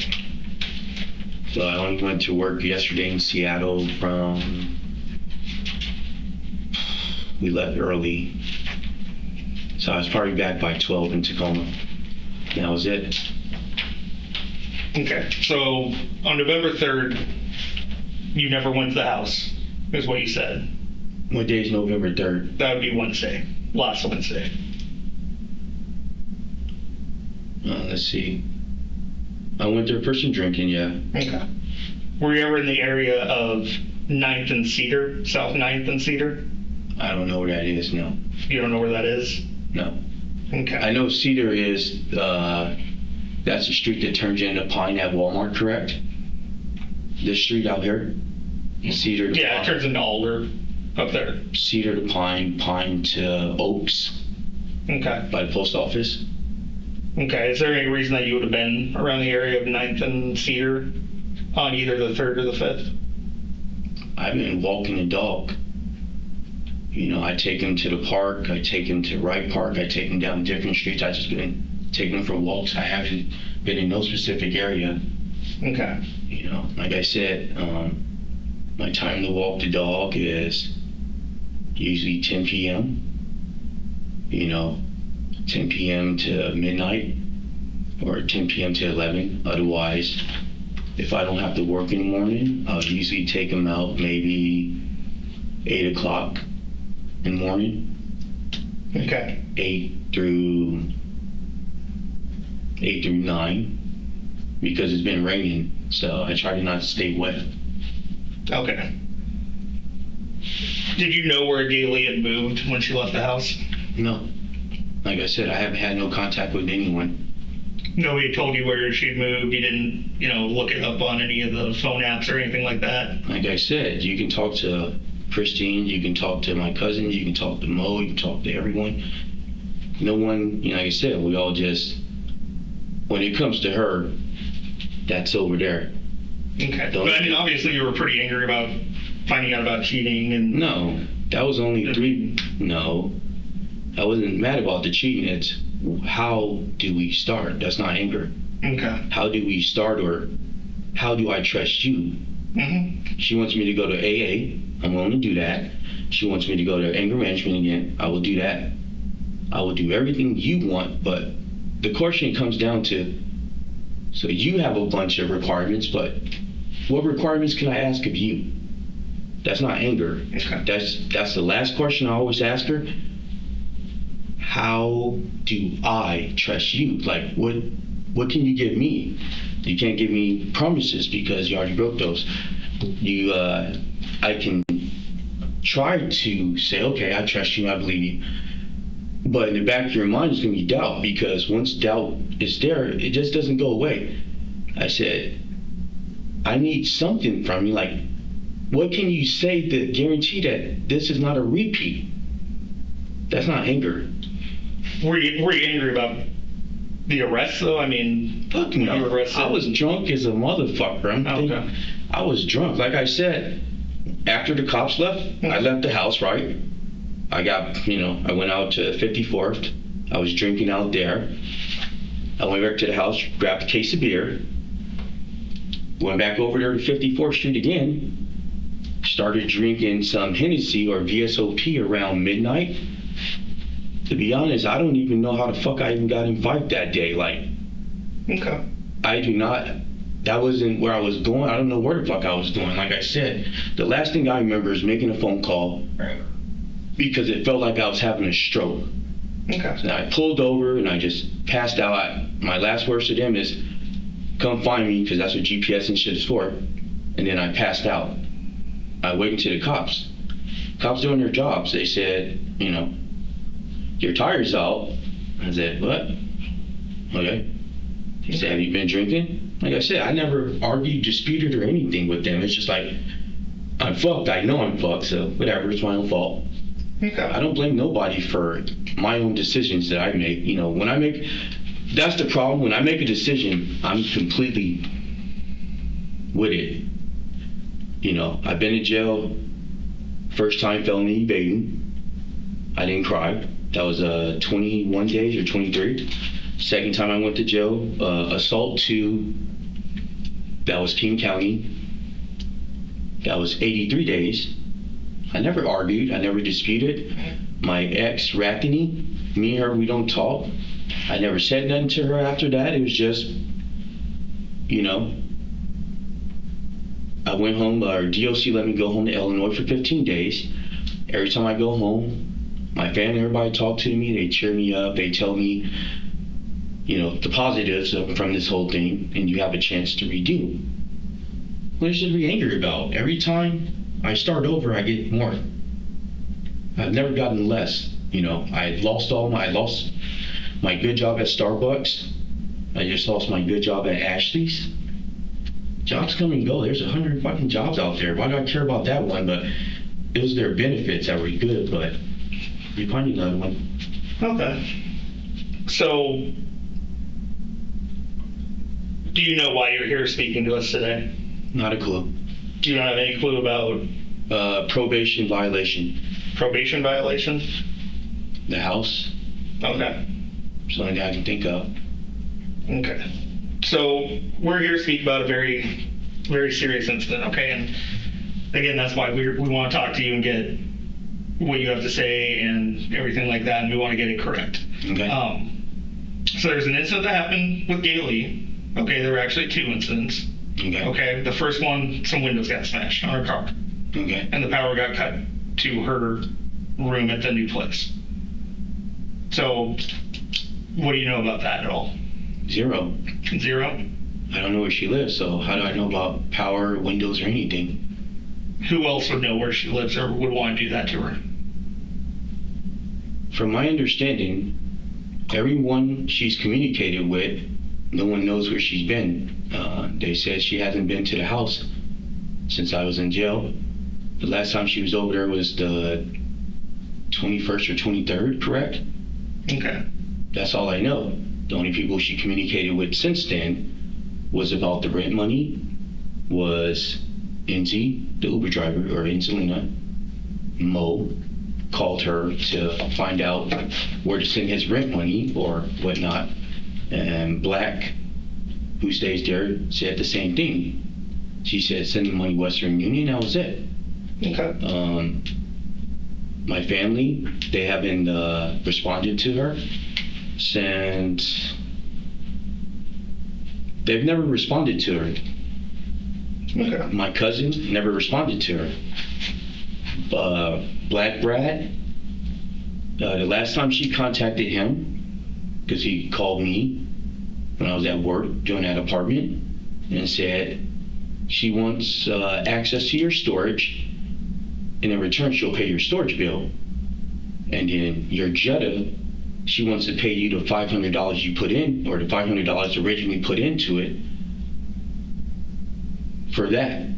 So I only went to work yesterday in Seattle we left early. So I was probably back by 12 in Tacoma. That was it. Okay. So on November 3rd, you never went to the house, is what you said. What day is November 3rd? That would be Wednesday. Last Wednesday. Let's see. I went there for some drinking, yeah. Okay. Were you ever in the area of 9th and Cedar? South 9th and Cedar? I don't know where that is, no. You don't know where that is? No. Okay. I know Cedar is, that's the street that turns into Pine at Walmart, correct? This street out here? Cedar to Yeah, Pine. it turns into Alder up there. Cedar to Pine, Pine to Oaks Okay. by the post office. Okay. Is there any reason that you would have been around the area of 9th and Cedar on either the 3rd or the 5th? I've been walking the dog. You know, I take him to the park, I take him to Wright Park, I take him down different streets. I just been taking him for walks. I haven't been in no specific area. Okay. You know, like I said, my time to walk the dog is usually 10 p.m. You know, 10 p.m. to midnight or 10 p.m. to 11. Otherwise, if I don't have to work in the morning, I'll usually take him out maybe 8 o'clock in the morning. Okay. 8 through 9 because it's been raining, so I try to not stay wet. Okay. Did you know where Gailey had moved when she left the house? No, like I said, I haven't had no contact with anyone. Nobody told you where she moved. You didn't, look it up on any of the phone apps or anything like that? Like I said, you can talk to Christine, you can talk to my cousin, you can talk to Mo, you can talk to everyone. No one, like I said, we all just, when it comes to her, that's over there. Okay. Don't- But I mean, obviously you were pretty angry about finding out about cheating and... No, that was only 3. No, I wasn't mad about the cheating. It's how do we start? That's not anger. Okay. How do we start, or how do I trust you? Mm-hmm. She wants me to go to AA. I'm willing to do that. She wants me to go to anger management again. I will do that. I will do everything you want, but the question comes down to, so you have a bunch of requirements, but what requirements can I ask of you? That's not anger. Okay. That's the last question I always ask her. How do I trust you? Like, what can you give me? You can't give me promises because you already broke those. I can try to say, okay, I trust you, I believe you. But in the back of your mind is going to be doubt, because once doubt is there, it just doesn't go away. I said, I need something from you. Like, what can you say to guarantee that this is not a repeat? That's not anger. Were you angry about the arrest, though? I mean, Fuck you were no. arrested. I was drunk as a motherfucker. Okay. I was drunk. Like I said, after the cops left, I left the house, right? I got, I went out to 54th. I was drinking out there. I went back to the house, grabbed a case of beer, went back over there to 54th Street again, started drinking some Hennessy or VSOP around midnight. To be honest, I don't even know how the fuck I even got invited that day. Like, Okay. I do not, that wasn't where I was going. I don't know where the fuck I was going. Like I said, the last thing I remember is making a phone call because it felt like I was having a stroke. Okay. And I pulled over and I just passed out. My last words to them is, come find me, because that's what GPS and shit is for. And then I passed out. I waited to the cops. Cops doing their jobs. They said, your tire's out. I said, what? Okay. He said, have you been drinking? Like I said, I never argued, disputed, or anything with them. It's just like, I'm fucked. I know I'm fucked, so whatever. It's my own fault. Okay. I don't blame nobody for my own decisions that I make. That's the problem. When I make a decision, I'm completely with it. I've been in jail. First time felony evading. I didn't cry. That was 21 days or 23. Second time I went to jail, assault 2. That was King County. That was 83 days. I never argued. I never disputed. My ex, Rathany, me and her, we don't talk. I never said nothing to her after that. It was just, I went home. Our DOC let me go home to Illinois for 15 days. Every time I go home, my family, everybody talk to me. They cheer me up. They tell me, the positives from this whole thing, and you have a chance to redo. What should I be angry about? Every time I start over, I get more. I've never gotten less. I lost my good job at Starbucks. I just lost my good job at Ashley's. Jobs come and go. There's 100 fucking jobs out there. Why do I care about that one? But it was their benefits that were good, but you find another one. Okay. So, do you know why you're here speaking to us today? Not a clue. Do you not have any clue about Probation violation. probation violation? The house. Okay. Something that I can think of. Okay. So we're here to speak about a very, very serious incident, okay? And again, that's why we want to talk to you and get what you have to say and everything like that, and we want to get it correct. Okay. So there's an incident that happened with Gailey. Okay, there were actually 2 incidents. Okay. Okay, the first one, some windows got smashed on her car, Okay. and the power got cut to her room at the new place. So, what do you know about that at all? 0. 0? I don't know where she lives, so how do I know about power, windows, or anything? Who else would know where she lives or would want to do that to her? From my understanding, everyone she's communicated with, no one knows where she's been. They said she hasn't been to the house since I was in jail. The last time she was over there was the 21st or 23rd, correct? Okay. That's all I know. The only people she communicated with since then was about the rent money, was Enzy, the Uber driver, or Angelina. Mo called her to find out where to send his rent money or whatnot. And Black, who stays there, said the same thing. She said, send the money Western Union, that was it. Okay. My family, they haven't responded to her since, they've never responded to her. Okay. My cousin never responded to her. Black Brad, the last time she contacted him, because he called me when I was at work doing that apartment, and said she wants access to your storage, and in return she'll pay your storage bill. And then your Jetta, she wants to pay you the $500 you put in, or the $500 originally put into it for that.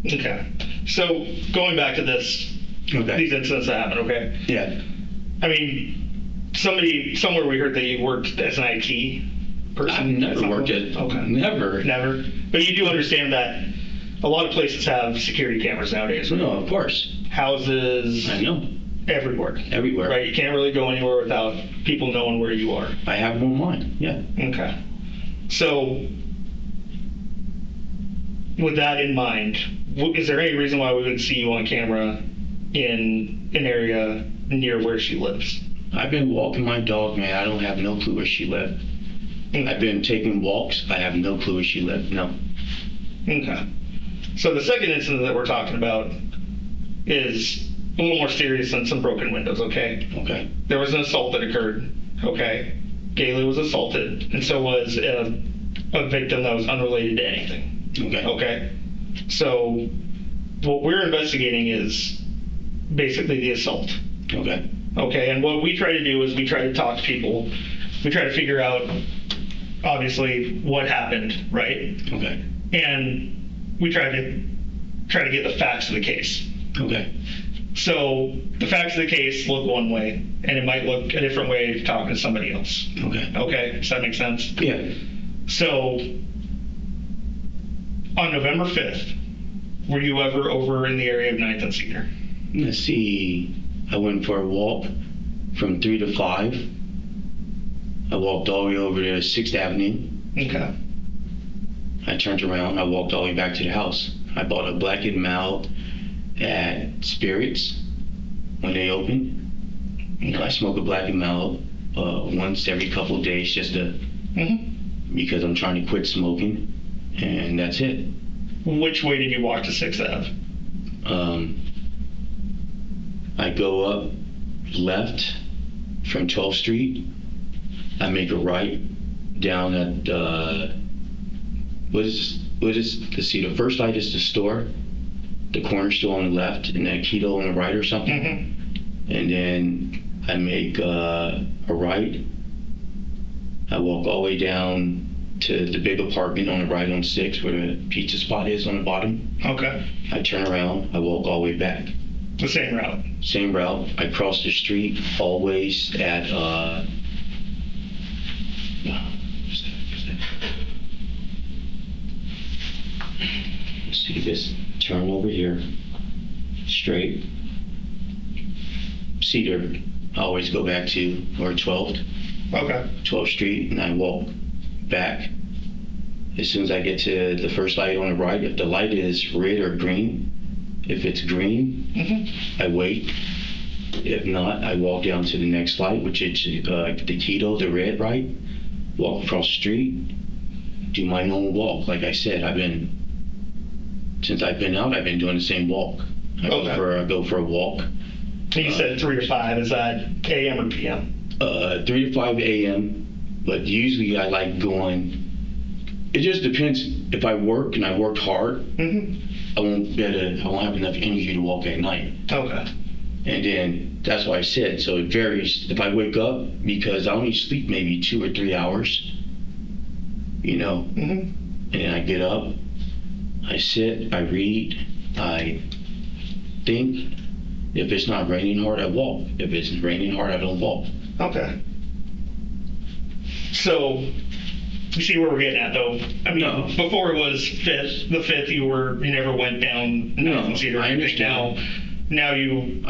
Okay. So going back to this, Okay. these incidents that happened, okay? Yeah. I mean, somewhere we heard that you worked as an IT person. I've never worked at. Okay. Never. Never. But you do understand that a lot of places have security cameras nowadays. Right? No, of course. Houses. I know. Everywhere. Everywhere. Right. You can't really go anywhere without people knowing where you are. I have them on mine. Yeah. Okay. So, with that in mind, is there any reason why we would see you on camera in an area near where she lives? I've been walking my dog, man. I don't have no clue where she lived. I've been taking walks. I have no clue where she lived. No. Okay. So the second incident that we're talking about is a little more serious than some broken windows, okay? Okay. There was an assault that occurred, okay? Gailey was assaulted, and so was a victim that was unrelated to anything. Okay. Okay? So what we're investigating is basically the assault. Okay. Okay, and what we try to do is we try to talk to people. We try to figure out, obviously, what happened, right? Okay. And we try to get the facts of the case. Okay. So the facts of the case look one way, and it might look a different way if you're talking to somebody else. Okay. Okay, does that make sense? Yeah. So on November 5th, were you ever over in the area of 9th and Cedar? Let's see. I went for a walk from 3 to 5. I walked all the way over to 6th Avenue. Okay. I turned around. I walked all the way back to the house. I bought a Black and Mild at Spirits when they opened. You know, I smoke a Black and Mild once every couple of days just to because I'm trying to quit smoking, and that's it. Which way did you walk to 6th Ave? I go up left from 12th Street. I make a right down at let's see, the first light is the store, the corner store on the left, and then Keto on the right or something. And then I make a right. I walk all the way down to the big apartment on the right on 6th where the pizza spot is on the bottom. Okay. I turn around. I walk all the way back. The same route. Same route. I cross the street always at let's see this. Turn over here. Straight. Cedar. I always go back to or 12th. Okay. 12th Street, and I walk back. As soon as I get to the first light on the right, if the light is red or green, if it's green, I wait. If not, I walk down to the next light, which is the Keto, the red light. Walk across the street, do my normal walk. Like I said, since I've been out, I've been doing the same walk. I go for a walk. You said 3 to 5. Is that AM or PM? 3 to 5 a.m. But usually I like going. It just depends. If I work and I worked hard, I won't have enough energy to walk at night. Okay. And then that's why I said, so it varies. If I wake up, because I only sleep maybe 2 or 3 hours, you know, and then I get up, I sit, I read, I think. If it's not raining hard, I walk. If it's raining hard, I don't walk. Okay. So, you see where we're getting at, though? I mean, No. before it was 5th, the 5th you never went down. No, Cedar. I understand. Now you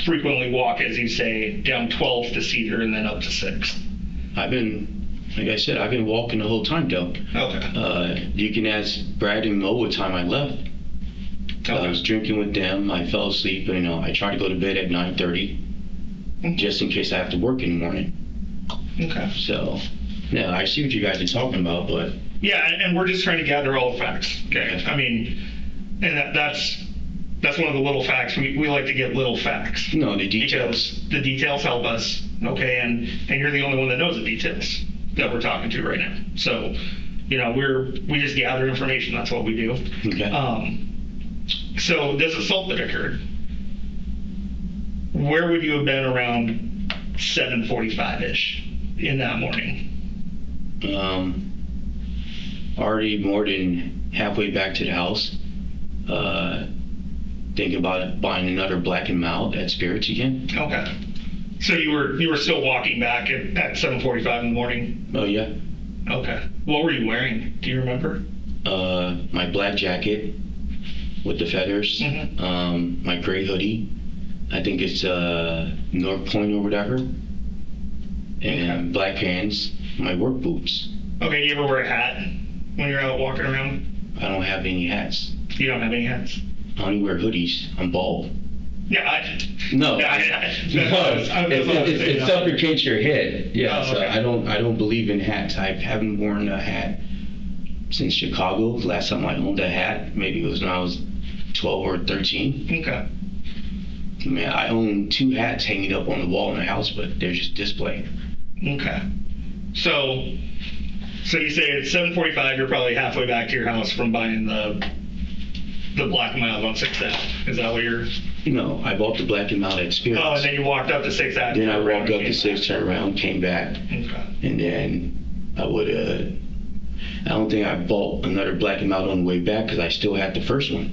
frequently walk, as you say, down 12th to Cedar and then up to 6th. Like I said, I've been walking the whole time, though. Okay. You can ask Brad and Mo what time I left. Okay. I was drinking with them. I fell asleep. You know, I try to go to bed at 9:30, just in case I have to work in the morning. Okay. So, yeah, I see what you guys are talking about, but Yeah, and we're just trying to gather all the facts. Okay. I mean, and that's one of the little facts. We like to get little facts. no, the details. Because the details help us. Okay, and you're the only one that knows the details that we're talking to right now. So You know, we just gather information. That's what we do. Okay. So this assault that occurred, where would you have been around 7:45-ish in that morning? Already more than halfway back to the house. Thinking about buying another Black and Mild at Spirits again. Okay. So you were still walking back at 7:45 in the morning? Oh yeah. Okay. What were you wearing? Do you remember? My black jacket with the feathers. Mhm. My gray hoodie. I think it's North Point or whatever. And Okay. black pants. My work boots. Okay. Do you ever wear a hat when you're out walking around? I don't have any hats. You don't have any hats? I only wear hoodies. I'm bald. Yeah. No. It It suffocates your head. Yeah. Oh, So okay. I don't believe in hats. I haven't worn a hat since Chicago. The last time I owned a hat, maybe it was when I was 12 or 13. Okay. Man, I own 2 hats hanging up on the wall in the house, but they're just display. Okay. So you say at 7:45, you're probably halfway back to your house from buying the Black and Mild on 6th Ave. Is that what you're? No, I bought the Black and Mild at Spirits. Oh, and then you walked up to 6th Ave. Then I walked up to 6, turned around, came back, Okay. and then I don't think I bought another Black and Mild on the way back because I still had the first one.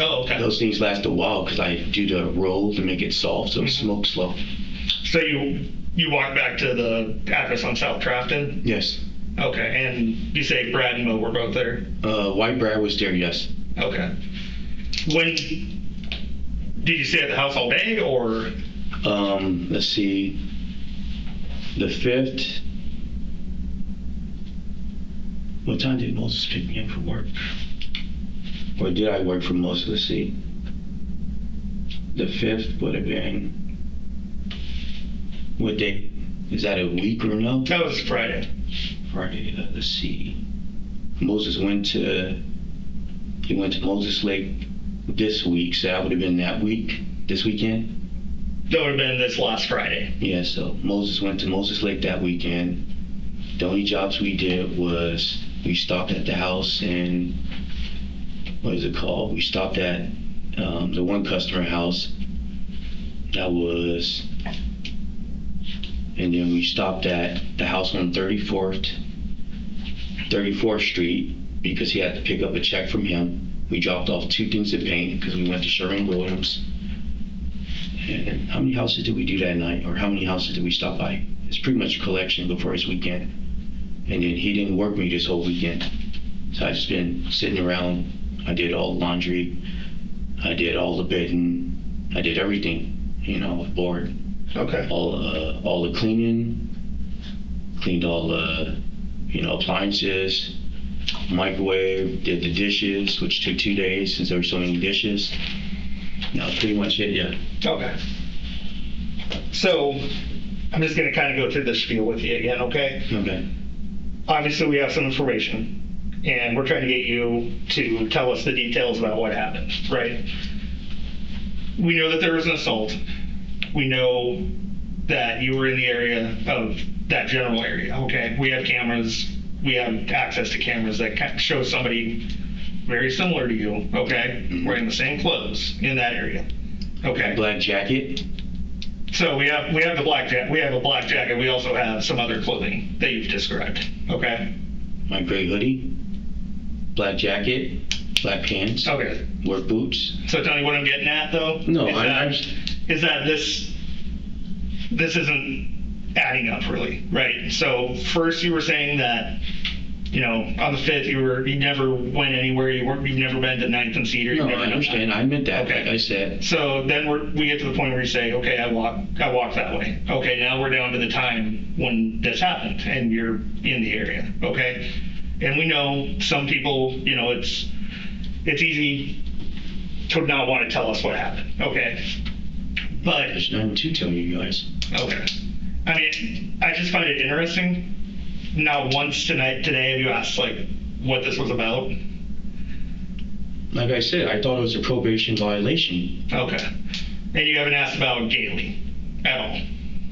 Oh, okay. Those things last a while because I do the roll to make it soft so it smokes slow. So you walked back to the address on South Trafton? Yes. Okay, and you say Brad and Mo were both there? White Brad was there, yes. Okay. When did you stay at the house all day, or? Let's see. The 5th. What time did Moses pick me up for work? Or did I work for Moses? Let's see. The 5th would have been. What day? Is that a week or no? That was Friday. Friday. Let's see. Moses went to Moses Lake this week, so that would have been that week, this weekend. That would have been this last Friday. Yeah, so Moses went to Moses Lake that weekend. The only jobs we did was we stopped at the house and what is it called? We stopped at the one customer house. That was, and then we stopped at the house on 34th Street because he had to pick up a check from him. We dropped off 2 things of paint because we went to Sherwin-Williams. And how many houses did we do that night? Or how many houses did we stop by? It's pretty much a collection before his weekend. And then he didn't work me this whole weekend. So I just been sitting around. I did all the laundry. I did all the bedding. I did everything, board. Okay. All the cleaning. Cleaned all the, appliances. Microwave, did the dishes, which took 2 days since there were so many dishes. That's pretty much it, yeah. Okay. So I'm just going to kind of go through this spiel with you again, okay? Okay. Obviously, we have some information, and we're trying to get you to tell us the details about what happened, right? We know that there was an assault. We know that you were in the area of that general area, okay? We have cameras. We have access to cameras that show somebody very similar to you, okay? Mm-hmm. Wearing the same clothes in that area, okay? Black jacket. So we have the black jacket. We have a black jacket. We also have some other clothing that you've described, okay? My gray hoodie. Black jacket. Black pants. Okay. Work boots. So tell me what I'm getting at, though. No, is that this isn't adding up really, right? So first you were saying that, on the 5th you never went anywhere. You've never been to 9th and Cedar. No, I understand. I meant that, Okay. like I said. So then we get to the point where you say, okay, I walked that way. Okay, now we're down to the time when this happened and you're in the area, okay? And we know some people, it's easy to not want to tell us what happened, okay? But There's nothing to tell you guys. okay. I mean, I just find it interesting. Not once today have you asked, what this was about? Like I said, I thought it was a probation violation. Okay. And you haven't asked about Gailey at all?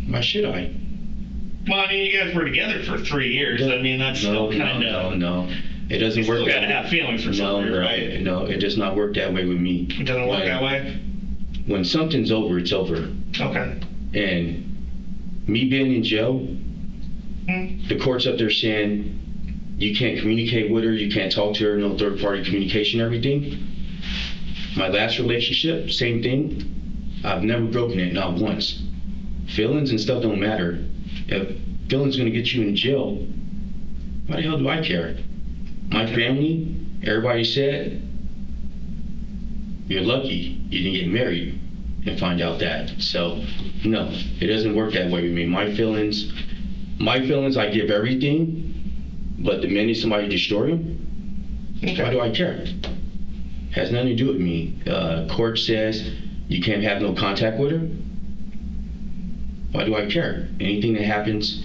Why should I? Well, I mean, you guys were together for 3 years. I mean, that's No, still kind of. no. It doesn't You work still that gotta way. have feelings for somebody, right? No, it does not work that way with me. It doesn't work that way? When something's over, it's over. Okay. And me being in jail, the court's up there saying you can't communicate with her, you can't talk to her, no third party communication, everything. My last relationship, same thing. I've never broken it, not once. Feelings and stuff don't matter. If feelings gonna get you in jail, why the hell do I care? My family, everybody said, you're lucky you didn't get married and find out that. So, no, it doesn't work that way with me. My feelings, I give everything, but the minute somebody destroy them, why do I care? Has nothing to do with me. Court says you can't have no contact with her. Why do I care? Anything that happens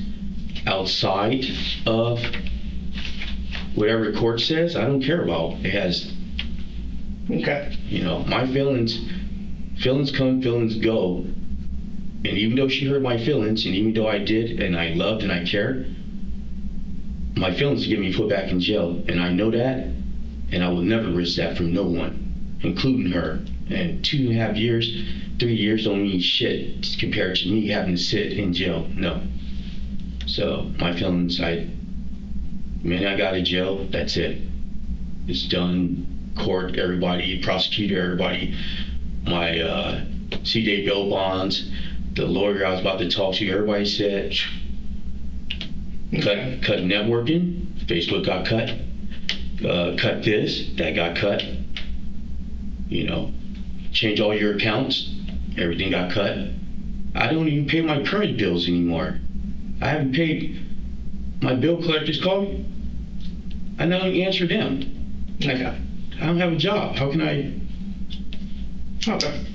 outside of whatever the court says, I don't care about. It has, Okay. my feelings come, feelings go. And even though she hurt my feelings, and even though I did, and I loved and I cared, my feelings get me put back in jail. And I know that, and I will never risk that from no one, including her. And 2.5 years, 3 years don't mean shit compared to me having to sit in jail. No. So my feelings, I got out of jail, that's it. It's done. Court, everybody, prosecutor, everybody, my C-Day bail bonds, the lawyer I was about to talk to, everybody said, cut networking, Facebook got cut, cut this, that got cut, change all your accounts, everything got cut. I don't even pay my current bills anymore. I haven't paid, my bill collectors call me, I don't even answer them. Okay. I don't have a job. How can I? Okay.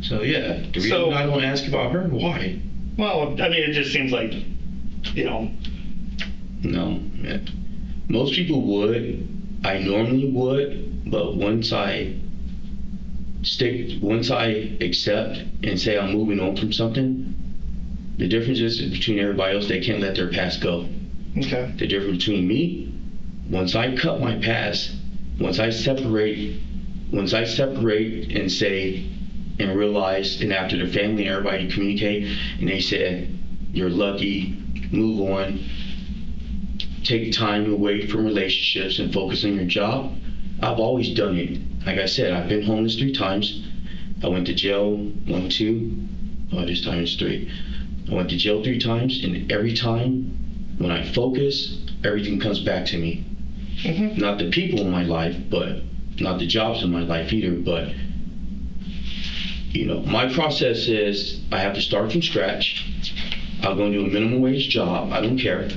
So yeah, the reason I don't ask about her, why? Well, I mean, it just seems like, No. Yeah. Most people would. I normally would, but once I accept and say I'm moving on from something, the difference is between everybody else, they can't let their past go. Okay. The difference between me, once I cut my past, once I separate and say and realize, and after the family and everybody communicate, and they said, you're lucky, move on, take time away from relationships and focus on your job, I've always done it. Like I said, I've been homeless 3 times. I went to jail 1, 2, this time it's 3. I went to jail 3 times, and every time when I focus, everything comes back to me. Mm-hmm. Not the people in my life, but not the jobs in my life either, but my process is I have to start from scratch. I'll go do a minimum wage job, I don't care.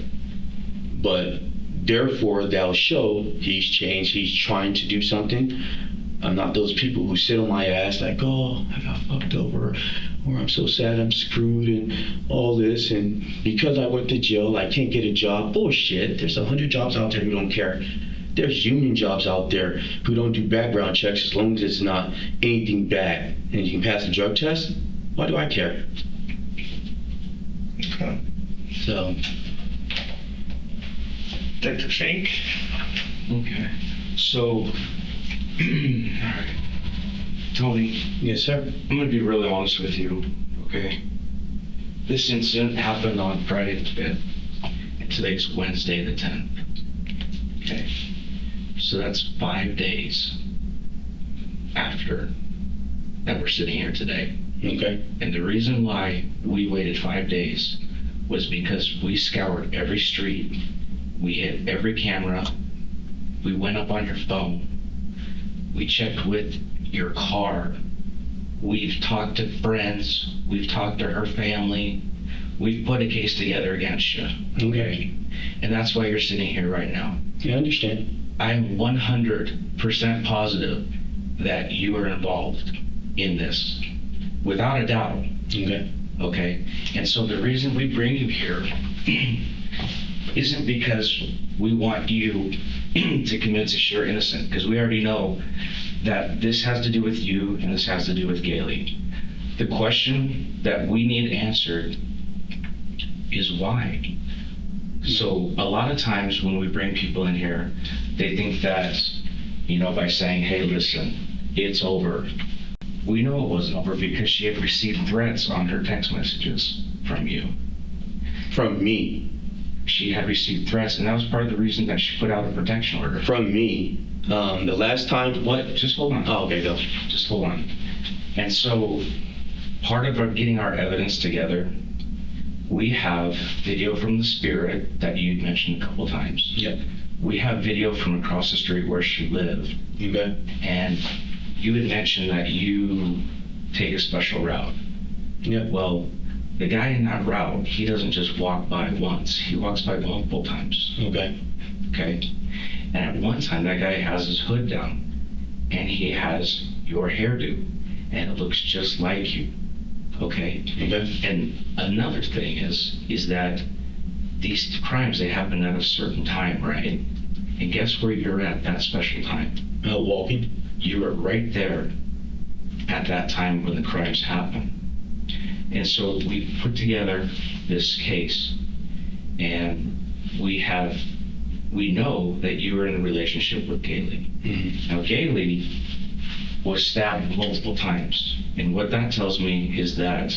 But therefore they'll show he's changed, he's trying to do something. I'm not those people who sit on my ass like, oh, I got fucked over, or I'm so sad I'm screwed and all this, and because I went to jail I can't get a job. Bullshit. There's 100 jobs out there who don't care. There's union jobs out there who don't do background checks as long as it's not anything bad and you can pass the drug test. Why do I care? Okay. So Dr. Shank? Okay. So, alright. Tony, yes, sir. I'm going to be really honest with you, okay? This incident happened on Friday the 5th, and today's Wednesday the 10th. Okay. So that's 5 days after that we're sitting here today. Okay. And the reason why we waited 5 days was because we scoured every street, we hit every camera, we went up on your phone, we checked with your car, we've talked to friends, we've talked to her family, we've put a case together against you. Okay. And that's why you're sitting here right now. Yeah, I understand. I'm 100% positive that you are involved in this, without a doubt. Okay. Okay? And so the reason we bring you here isn't because we want you to convince us you're innocent, because we already know that this has to do with you and this has to do with Gailey. The question that we need answered is why. So a lot of times when we bring people in here, they think that, by saying, hey, listen, it's over. We know it wasn't over because she had received threats on her text messages from you. From me. She had received threats, and that was part of the reason that she put out a protection order. From me. The last time, what? Just hold on. Oh, okay, go. Just hold on. And so part of getting our evidence together, we have video from the spirit that you mentioned a couple times. Yep. We have video from across the street where she lived. Okay. And you had mentioned that you take a special route. Yeah. Well, the guy in that route, he doesn't just walk by once. He walks by multiple times. Okay. Okay? And at one time, that guy has his hood down. And he has your hairdo. And it looks just like you. Okay? Okay. And another thing is that these crimes, they happen at a certain time, right? And guess where you're at that special time? Walking. You were right there at that time when the crimes happened. And so we put together this case, and we know that you were in a relationship with Gailey. Mm-hmm. Now, Gailey was stabbed multiple times. And what that tells me is that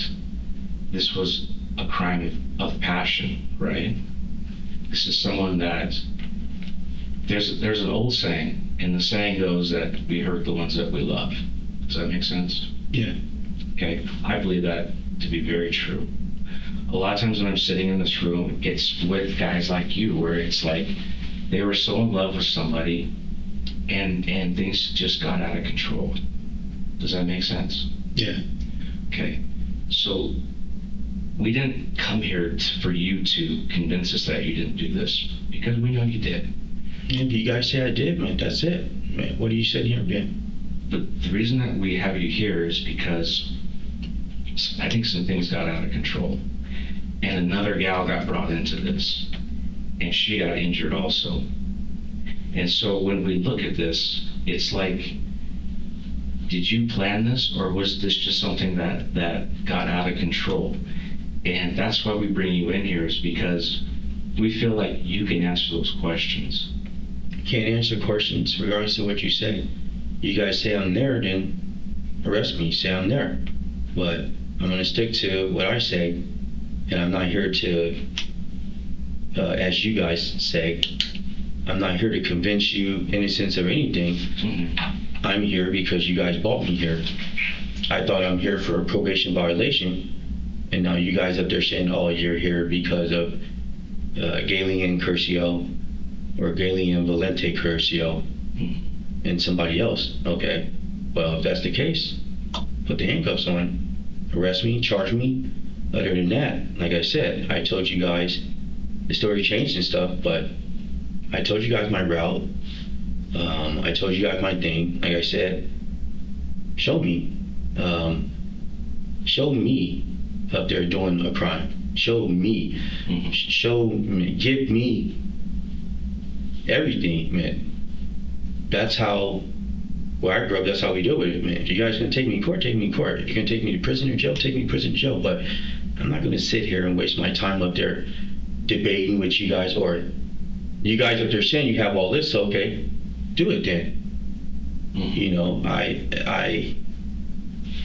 this was a crime of passion, right? This is someone that, there's an old saying, and the saying goes that we hurt the ones that we love. Does that make sense? Yeah. Okay, I believe that to be very true. A lot of times when I'm sitting in this room, it's with guys like you, where it's like they were so in love with somebody and things just got out of control. Does that make sense? Yeah. Okay, so we didn't come here for you to convince us that you didn't do this, because we know you did. If you guys say I did, man, that's it. Man, what do you say here, man? But the reason that we have you here is because I think some things got out of control. And another gal got brought into this, and she got injured also. And so when we look at this, it's like, did you plan this, or was this just something that got out of control? And that's why we bring you in here, is because we feel like you can answer those questions. Can't answer questions regardless of what you say. You guys say I'm there, then arrest me. Say I'm there. But I'm going to stick to what I say, and I'm not here to, as you guys say, I'm not here to convince you innocence of anything. Mm-hmm. I'm here because you guys brought me here. I thought I'm here for a probation violation, and now you guys up there saying, oh, you're here because of Gailey and Curcio, or Gailey and Valente Curcio, and somebody else. Okay, well, if that's the case, put the handcuffs on, arrest me, charge me. Other than that, like I said, I told you guys, the story changed and stuff, but I told you guys my route. I told you guys my thing. Like I said, show me up there doing a crime. Show me. Mm-hmm. Show me. Give me everything, man. That's how, where I grew up, that's how we do it, man. If you guys gonna take me to court, take me to court. If you're gonna take me to prison or jail, take me to prison or jail. But I'm not gonna sit here and waste my time up there debating with you guys, or you guys up there saying you have all this, okay, do it then. Mm-hmm.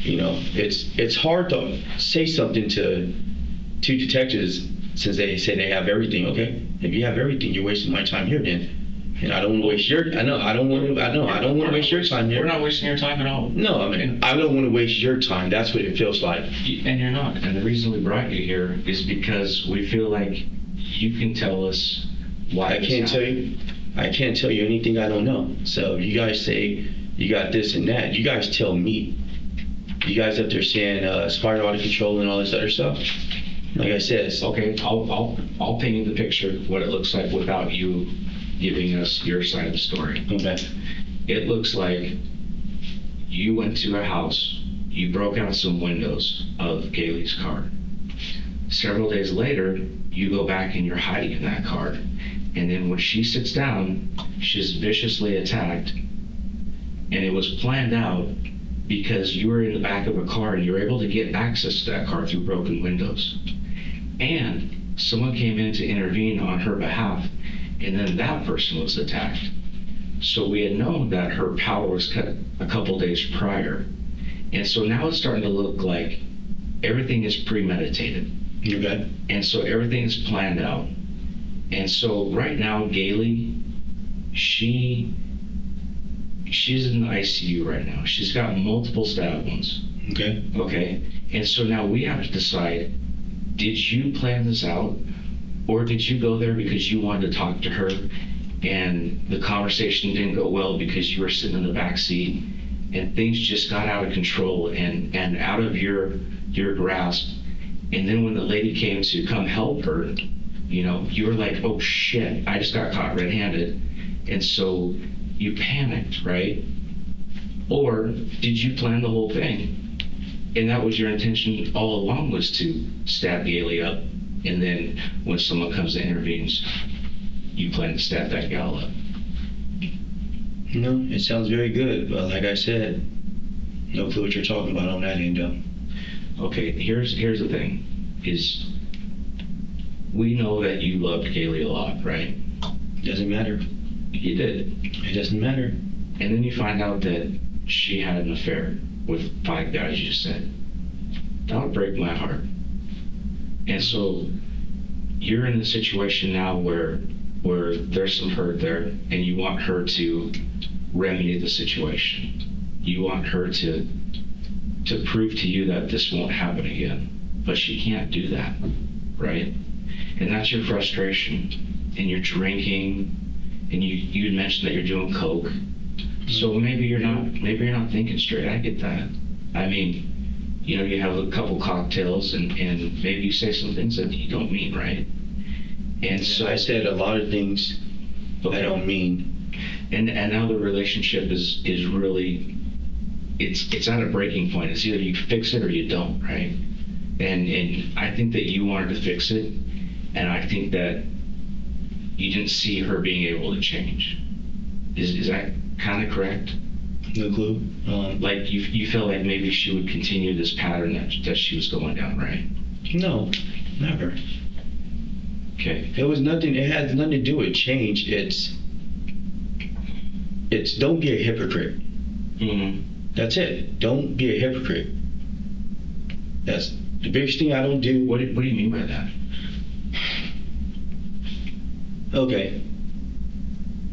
You know, it's hard to say something to two detectives since they say they have everything, okay? If you have everything, you're wasting my time here then. And I don't want to waste your, I don't want to waste your time here. We're not wasting your time at all. No, I mean, I don't want to waste your time. That's what it feels like. And you're not. And the reason we brought you here is because we feel like you can tell us why I can't tell you anything I don't know. So you guys say you got this and that. You guys tell me. You guys up there saying spiral out of control and all this other stuff. Like I said, okay, I'll paint you the picture what it looks like without you giving us your side of the story. okay. It looks like you went to a house, you broke out some windows of Gailey's car. Several days later, you go back and you're hiding in that car. And then when she sits down, she's viciously attacked. And it was planned out because you were in the back of a car and you were able to get access to that car through broken windows. And someone came in to intervene on her behalf, and then that person was attacked. So we had known that her power was cut a couple days prior. And so now it's starting to look like everything is premeditated. Okay. And so everything is planned out. And so right now, Gailey, she's in the ICU right now. She's got multiple stab wounds. Okay. Okay. And so now we have to decide, did you plan this out? Or did you go there because you wanted to talk to her and the conversation didn't go well because you were sitting in the back seat and things just got out of control and out of your grasp? And then when the lady came to come help her, you were like, oh shit, I just got caught red-handed. And so you panicked, right? Or did you plan the whole thing? And that was your intention all along, was to stab Gailey up. And then when someone comes and intervenes, you plan to stab that gal up. No, it sounds very good, but like I said, no clue what you're talking about on that end, though. Okay, here's the thing, is we know that you loved Gailey a lot, right? Doesn't matter. You did. It doesn't matter. And then you find out that she had an affair with 5 guys, you said. That would break my heart. And so you're in the situation now where there's some hurt there, and you want her to remedy the situation. You want her to prove to you that this won't happen again. But she can't do that, right? And that's your frustration. And you're drinking, and you had mentioned that you're doing coke. So maybe you're not thinking straight. I get that. I mean, you have a couple cocktails and maybe you say some things that you don't mean, right? And so I said a lot of things I don't mean. And now the relationship is really, it's at a breaking point. It's either you fix it or you don't, right? And I think that you wanted to fix it, and I think that you didn't see her being able to change. Is that kind of correct? No clue. Like you felt like maybe she would continue this pattern that she was going down, right? No, never. Okay. It was nothing. It has nothing to do with change. It's don't be a hypocrite. Mm-hmm. That's it. Don't be a hypocrite. That's the biggest thing I don't do. What do you mean by that? Okay.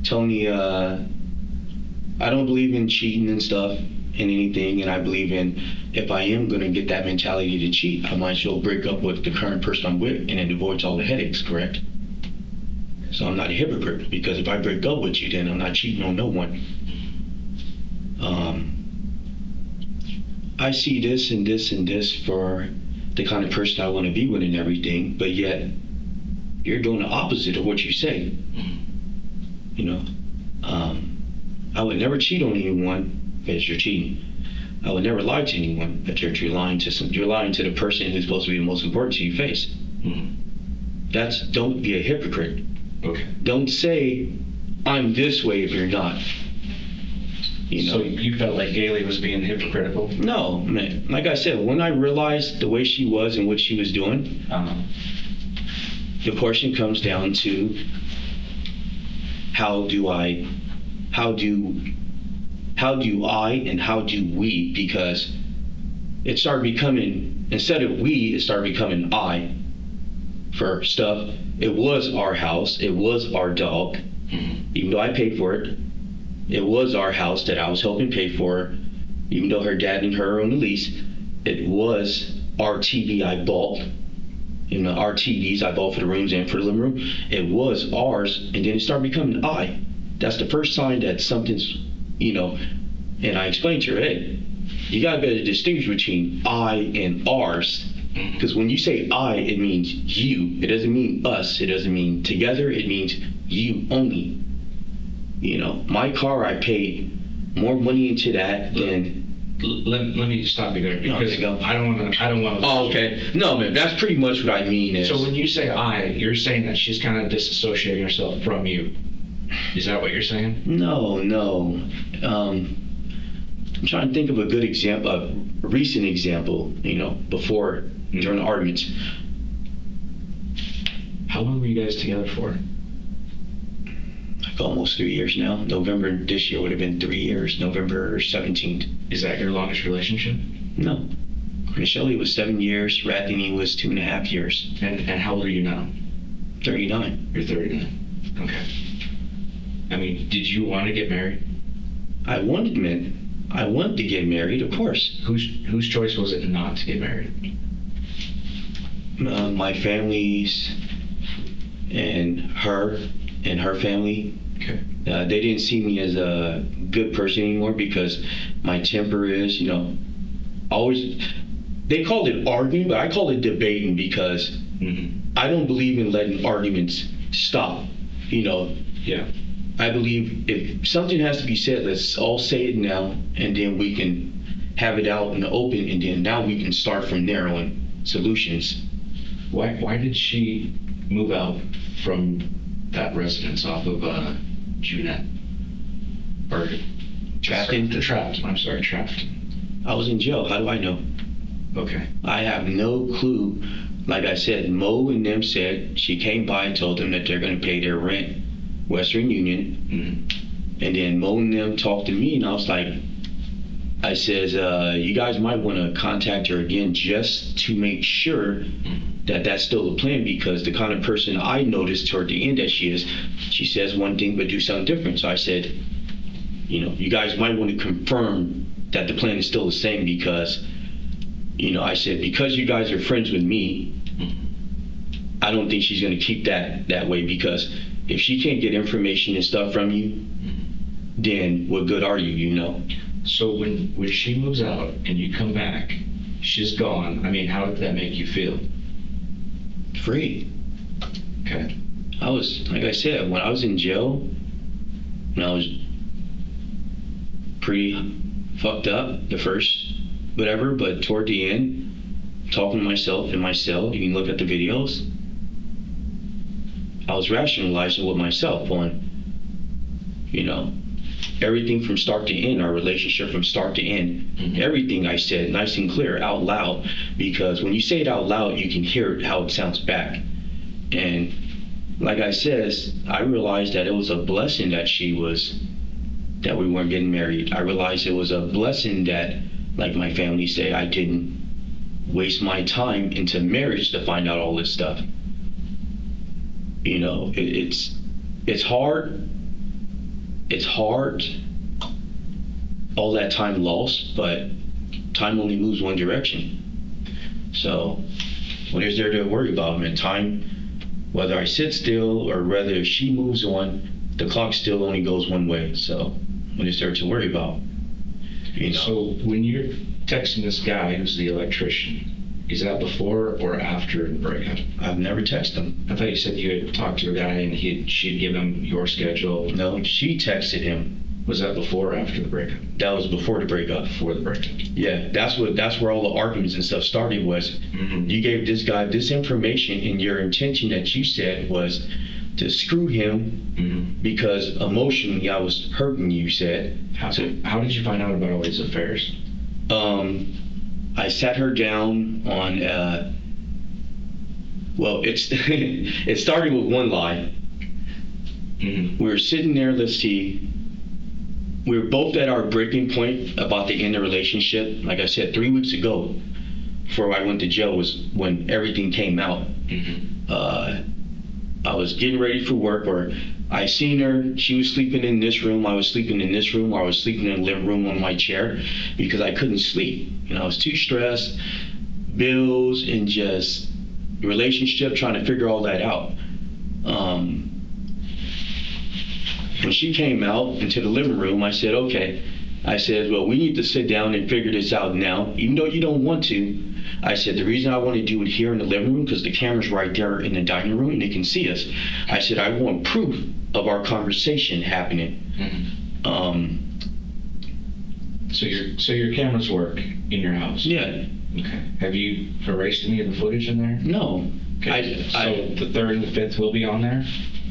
Tony, I don't believe in cheating and stuff and anything, and I believe in, if I am going to get that mentality to cheat, I might as well break up with the current person I'm with, and it avoids all the headaches, correct? So I'm not a hypocrite, because if I break up with you, then I'm not cheating on no one. I see this and this and this for the kind of person I want to be with and everything, but yet you're doing the opposite of what you say. I would never cheat on anyone because you're cheating. I would never lie to anyone that you're lying to. You're lying to the person who's supposed to be the most important to your face. Mm-hmm. Don't be a hypocrite. Okay. Don't say I'm this way if you're not. So you felt like Gailey was being hypocritical? No, man. Like I said, when I realized the way she was and what she was doing, the portion comes down to how do I and how do we, because it started becoming, instead of we, it started becoming I for stuff. It was our house, it was our dog, even though I paid for it. It was our house that I was helping pay for, even though her dad and her on the lease. It was our TV I bought, our TVs I bought for the rooms and for the living room. It was ours, and then it started becoming I. That's the first sign that something's, and I explained to her, hey, you gotta be able to distinguish between I and ours. Because when you say I, it means you. It doesn't mean us. It doesn't mean together. It means you only. My car, I paid more money into that than. Let me stop you there, because I don't want to. Oh, okay. No, man, that's pretty much what I mean. Is, so when you say I, you're saying that she's kind of disassociating herself from you. Is that what you're saying? No. I'm trying to think of a good example, a recent example, before, during the arguments. How long were you guys together for? Like almost 3 years now. November this year would have been 3 years. November 17th. Is that your longest relationship? No. Michelle was 7 years. Rathany was 2.5 years. And how old are you now? 39. You're 39. Okay. I mean, did you want to get married? I wanted to get married, of course. Whose choice was it not to get married? My family's and her family. Okay. They didn't see me as a good person anymore because my temper is, always. They called it arguing, but I call it debating because I don't believe in letting arguments stop. Yeah. I believe if something has to be said, let's all say it now, and then we can have it out in the open, and then now we can start from there on solutions. Why did she move out from that residence off of Junette? Or Trapped. I'm sorry, trapped. I was in jail. How do I know? Okay. I have no clue. Like I said, Mo and them said she came by and told them that they're going to pay their rent, Western Union. And then Mo and them talked to me, and I was like, I says, you guys might want to contact her again just to make sure that that's still the plan, because the kind of person I noticed toward the end that she is, she says one thing but do something different. So I said, you guys might want to confirm that the plan is still the same, because, I said, because you guys are friends with me, I don't think she's going to keep that way, because if she can't get information and stuff from you, then what good are you, So when she moves out and you come back, she's gone. I mean, how did that make you feel? Free. Okay. I was, like I said, when I was in jail, I was pretty fucked up the first whatever, but toward the end, talking to myself in my cell, you can look at the videos, I was rationalizing with myself on, everything from start to end, our relationship from start to end, everything I said nice and clear out loud, because when you say it out loud, you can hear how it sounds back. And like I says, I realized that it was a blessing that that we weren't getting married. I realized it was a blessing that, like my family say, I didn't waste my time into marriage to find out all this stuff. It's hard. It's hard, all that time lost, but time only moves one direction. So what is there to worry about? Time, whether I sit still or whether she moves on, the clock still only goes one way. So what is there to worry about? So when you're texting this guy who's the electrician, is that before or after the breakup? I've never texted him. I thought you said you had talked to a guy and she'd give him your schedule. No, she texted him. Was that before or after the breakup? That was before the breakup. Before the breakup. Yeah, that's where all the arguments and stuff started was, you gave this guy this information, and your intention that you said was to screw him because emotionally I was hurting you, said. How did you find out about all these affairs? I sat her down on, it started with one lie. We were sitting there, let's see, we were both at our breaking point about the end of the relationship. Like I said, 3 weeks ago, before I went to jail, was when everything came out. I was getting ready for work, or I seen her, she was sleeping in this room, I was sleeping in this room, or I was sleeping in the living room on my chair because I couldn't sleep. I was too stressed, bills, and just relationship, trying to figure all that out. When she came out into the living room, I said, okay. I said, well, we need to sit down and figure this out now, even though you don't want to. I said, the reason I want to do it here in the living room, because the camera's right there in the dining room and they can see us. I said, I want proof of our conversation happening. So your cameras work in your house? Yeah. Okay. Have you erased any of the footage in there? No. Okay. So the 3rd and the 5th will be on there?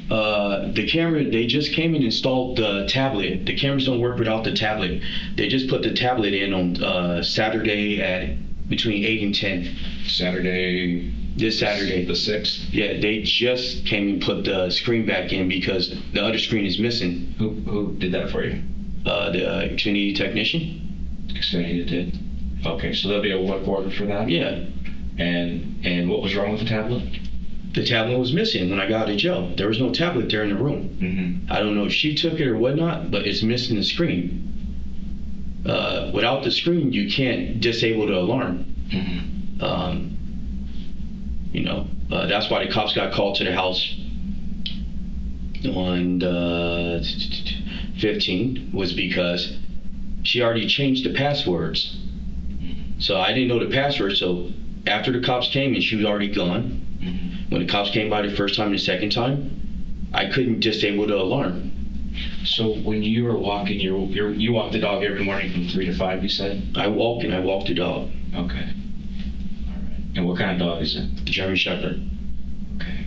The camera, they just came and installed the tablet. The cameras don't work without the tablet. They just put the tablet in on Saturday at between 8 and 10. Saturday This Saturday. The 6th? Yeah, they just came and put the screen back in because the other screen is missing. Who did that for you? The Xfinity technician. Xfinity did. Okay, so there'll be a work order for that? Yeah. And what was wrong with the tablet? The tablet was missing when I got out of jail. There was no tablet there in the room. Mm-hmm. I don't know if she took it or whatnot, but it's missing the screen. Without the screen, you can't disable the alarm. Mm-hmm. That's why the cops got called to the house on the 15th, was because she already changed the passwords. So I didn't know the password, so after the cops came and she was already gone, when the cops came by the first time and the second time, I couldn't disable the alarm. So when you were walking, you walk the dog every morning from 3 to 5, you said? I walk the dog. Okay. All right. And what kind of dog is it? German Shepherd. Okay.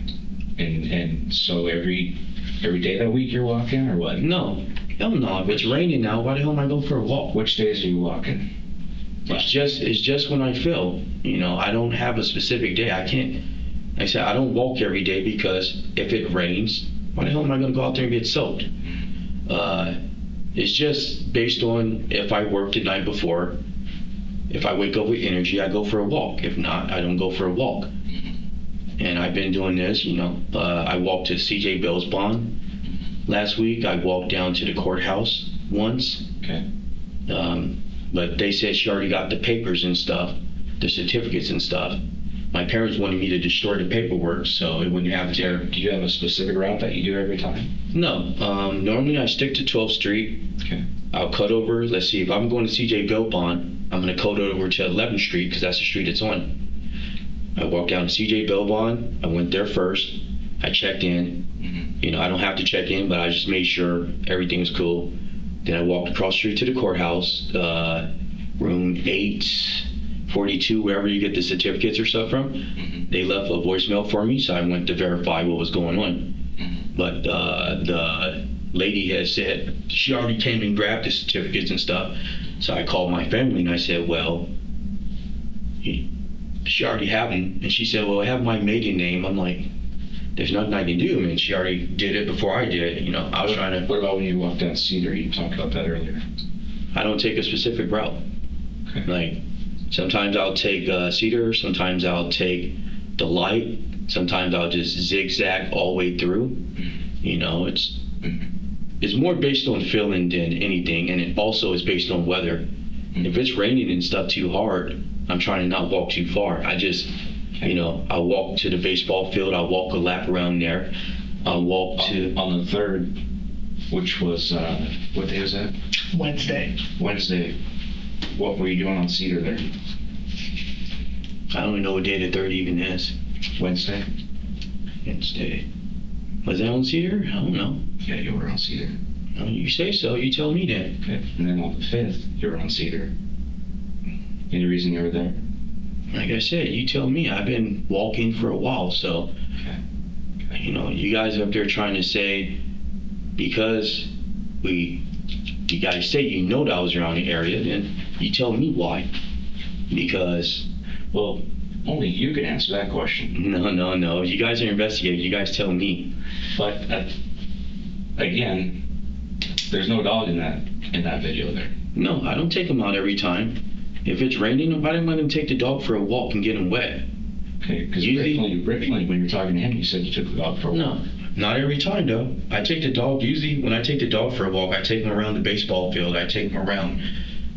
And so every day that week you're walking, or what? No. Hell no. If it's raining now, why the hell am I going for a walk? Which days are you walking? It's just when I feel. I don't have a specific day. I can't. Like I said, I don't walk every day because if it rains, why the hell am I going to go out there and get soaked? It's just based on if I worked the night before. If I wake up with energy, I go for a walk. If not, I don't go for a walk. And I've been doing this, I walked to CJ Bell's bond last week. I walked down to the courthouse once. Okay. But they said she already got the papers and stuff, the certificates and stuff. My parents wanted me to destroy the paperwork so it wouldn't have to. Do you have a specific route that you do every time? No. Normally I stick to 12th Street. Okay. I'll cut over. Let's see, if I'm going to CJ Bell bond, I'm going to cut over to 11th Street because that's the street it's on. I walked down to CJ Bell bond. I went there first. I checked in. Mm-hmm. I don't have to check in, but I just made sure everything was cool. Then I walked across the street to the courthouse, room 842, wherever you get the certificates or stuff from. Mm-hmm. They left a voicemail for me, so I went to verify what was going on. Mm-hmm. But the lady had said she already came and grabbed the certificates and stuff. So I called my family and I said, well, she already have them. And she said, well, I have my maiden name. I'm like, there's nothing I can do. I mean, she already did it before I did it. I was trying to. What about when you walked down Cedar? You talked about that earlier. I don't take a specific route. Okay. Like, sometimes I'll take Cedar, sometimes I'll take the light, sometimes I'll just zigzag all the way through. It's more based on feeling than anything, and it also is based on weather. If it's raining and stuff too hard, I'm trying to not walk too far. I just, I'll walk to the baseball field, I'll walk a lap around there, I'll walk to... On the 3rd, which was, what day was that? Wednesday. Wednesday. What were you doing on Cedar there? I don't even know what day the 3rd even is. Wednesday? Wednesday. Was that on Cedar? I don't know. Yeah, you were on Cedar. You say so, you tell me then. Okay. And then on the 5th, you were on Cedar. Any reason you were there? Like I said, you tell me. I've been walking for a while, so... Okay. You guys up there trying to say, because you guys say you know that I was around the area, then you tell me why. Because... Well, only you can answer that question. No. You guys are investigating. You guys tell me. But, again, there's no dog in that video there. No, I don't take them out every time. If it's raining, why didn't I let him take the dog for a walk and get him wet? Okay, because Usually- originally when you were talking to him, you said you took the dog for a walk. No, not every time though. I take the dog, usually when I take the dog for a walk, I take him around the baseball field. I take him around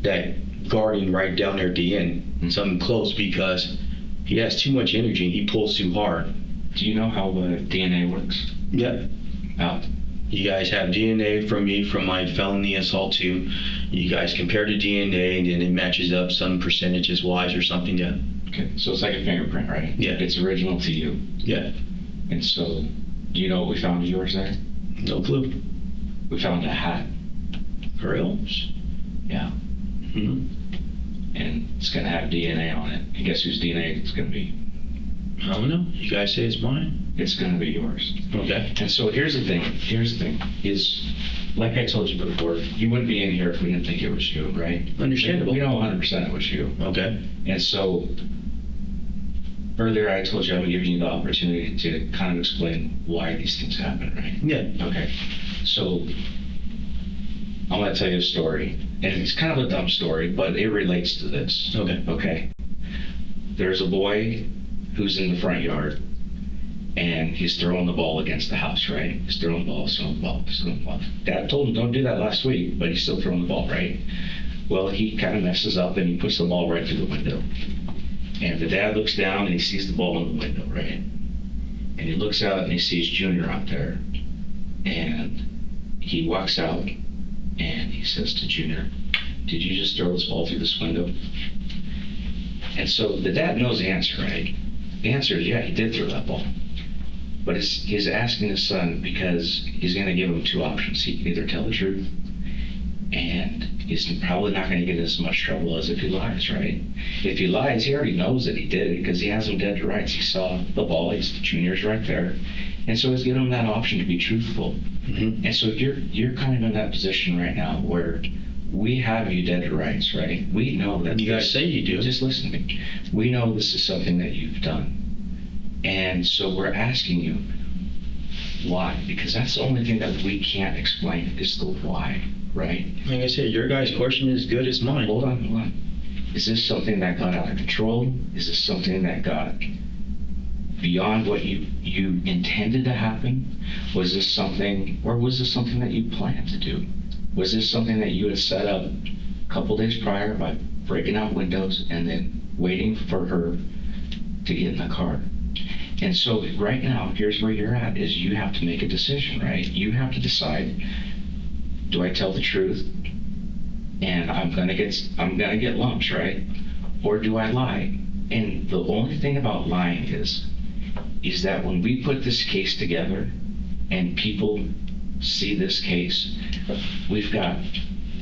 that garden right down there at the end, something close, because he has too much energy and he pulls too hard. Do you know how DNA works? Yep. How? You guys have DNA from me from my felony assault too. You guys compare the DNA and then it matches up some percentages wise or something. Yeah. Okay, so it's like a fingerprint, right? Yeah. It's original to you. Yeah. And so, do you know what we found of yours there? No clue. We found a hat. For real? Yeah. Hmm. And it's gonna have DNA on it. And guess whose DNA it's gonna be? I don't know. You guys say it's mine. It's gonna be yours. Okay. And so here's the thing, is, like I told you before, you wouldn't be in here if we didn't think it was you, right? Understandable. We know 100% it was you. Okay. And so, earlier I told you I'm giving you the opportunity to kind of explain why these things happen, right? Yeah. Okay. So I'm going to tell you a story. And it's kind of a dumb story, but it relates to this. Okay. Okay. There's a boy who's in the front yard, and he's throwing the ball against the house, right? He's throwing the ball, throwing the ball, throwing the ball. Dad told him don't do that last week, but he's still throwing the ball, right? Well, he kind of messes up and he puts the ball right through the window. And the dad looks down and he sees the ball in the window, right? And he looks out and he sees Junior out there. And he walks out and he says to Junior, "Did you just throw this ball through this window?" And so the dad knows the answer, right? The answer is, yeah, he did throw that ball. But he's asking his son because he's going to give him two options. He can either tell the truth, and he's probably not going to get in as much trouble as if he lies, right? If he lies, he already knows that he did it because he has him dead to rights. He saw the ball, Junior's right there. And so he's giving him that option to be truthful. Mm-hmm. And so you're kind of in that position right now where we have you dead to rights, right? We know that. You guys say you do. Just listen to me. We know this is something that you've done. And so we're asking you why, because that's the only thing that we can't explain is the why, right? Like I said, your guys' question is as good as mine. Hold on. Is this something that got out of control? Is this something that got beyond what you intended to happen? Was this something that you planned to do? Was this something that you had set up a couple days prior by breaking out windows and then waiting for her to get in the car? And so right now, here's where you're at, is you have to make a decision, right? You have to decide, do I tell the truth and I'm gonna get lumps, right? Or do I lie? And the only thing about lying is that when we put this case together and people see this case, we've got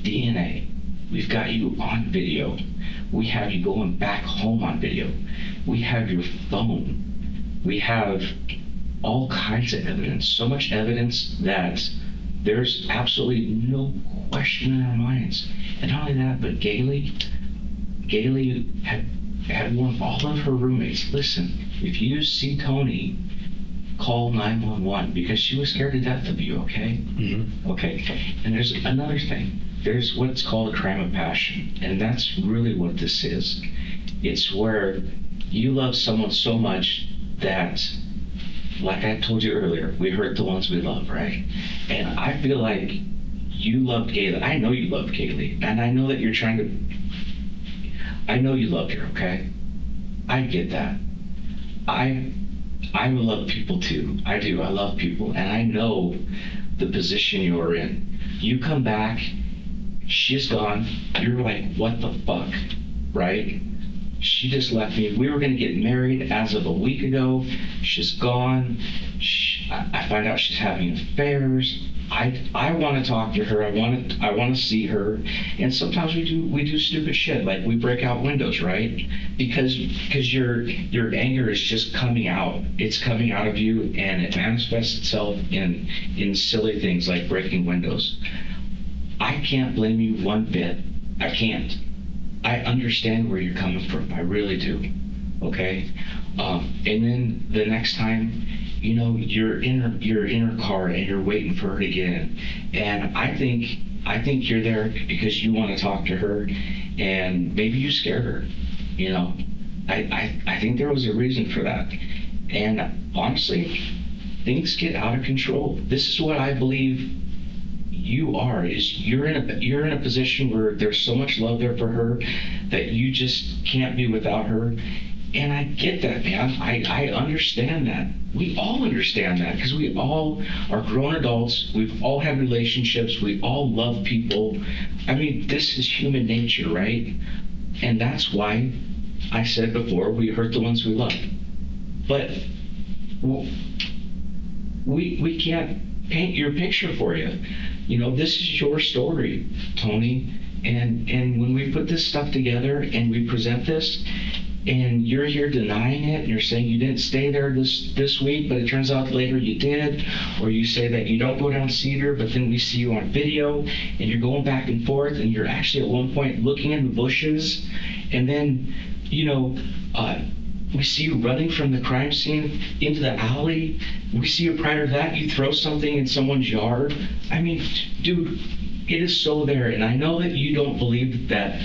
DNA, we've got you on video, we have you going back home on video, we have your phone, we have all kinds of evidence, so much evidence that there's absolutely no question in our minds. And not only that, but Gailey had warned all of her roommates, listen, if you see Tony, call 911 because she was scared to death of you, okay? Mm-hmm. Okay, and there's another thing. There's what's called a crime of passion, and that's really what this is. It's where you love someone so much that, like I told you earlier, we hurt the ones we love, right? And I feel like you loved Gailey. I know you loved Gailey, and I know that you're trying to, I know you loved her, okay? I get that. I love people too. I do. I love people, and I know the position you're in. You come back, she's gone. You're like, what the fuck, right? She just left me. We were going to get married as of a week ago. She's gone. I find out she's having affairs. I want to talk to her. I want to see her. And sometimes we do stupid shit, like we break out windows, right? Because your anger is just coming out. It's coming out of you, and it manifests itself in silly things like breaking windows. I can't blame you one bit. I can't. I understand where you're coming from. I really do. Okay? And then the next time, you're in her car and you're waiting for her to get in. And I think you're there because you want to talk to her, and maybe you scared her. I think there was a reason for that. And honestly, things get out of control. This is what I believe you are, is you're in a position where there's so much love there for her that you just can't be without her. And I get that, man. I understand that. We all understand that because we all are grown adults. We've all had relationships. We all love people. I mean, this is human nature, right? And that's why I said before, we hurt the ones we love. But we can't paint your picture for you. This is your story, Tony. And when we put this stuff together and we present this, and you're here denying it, and you're saying you didn't stay there this week, but it turns out later you did, or you say that you don't go down Cedar, but then we see you on video, and you're going back and forth, and you're actually at one point looking in the bushes, and then, We see you running from the crime scene into the alley. We see you prior to that, you throw something in someone's yard. I mean, dude, it is so there. And I know that you don't believe that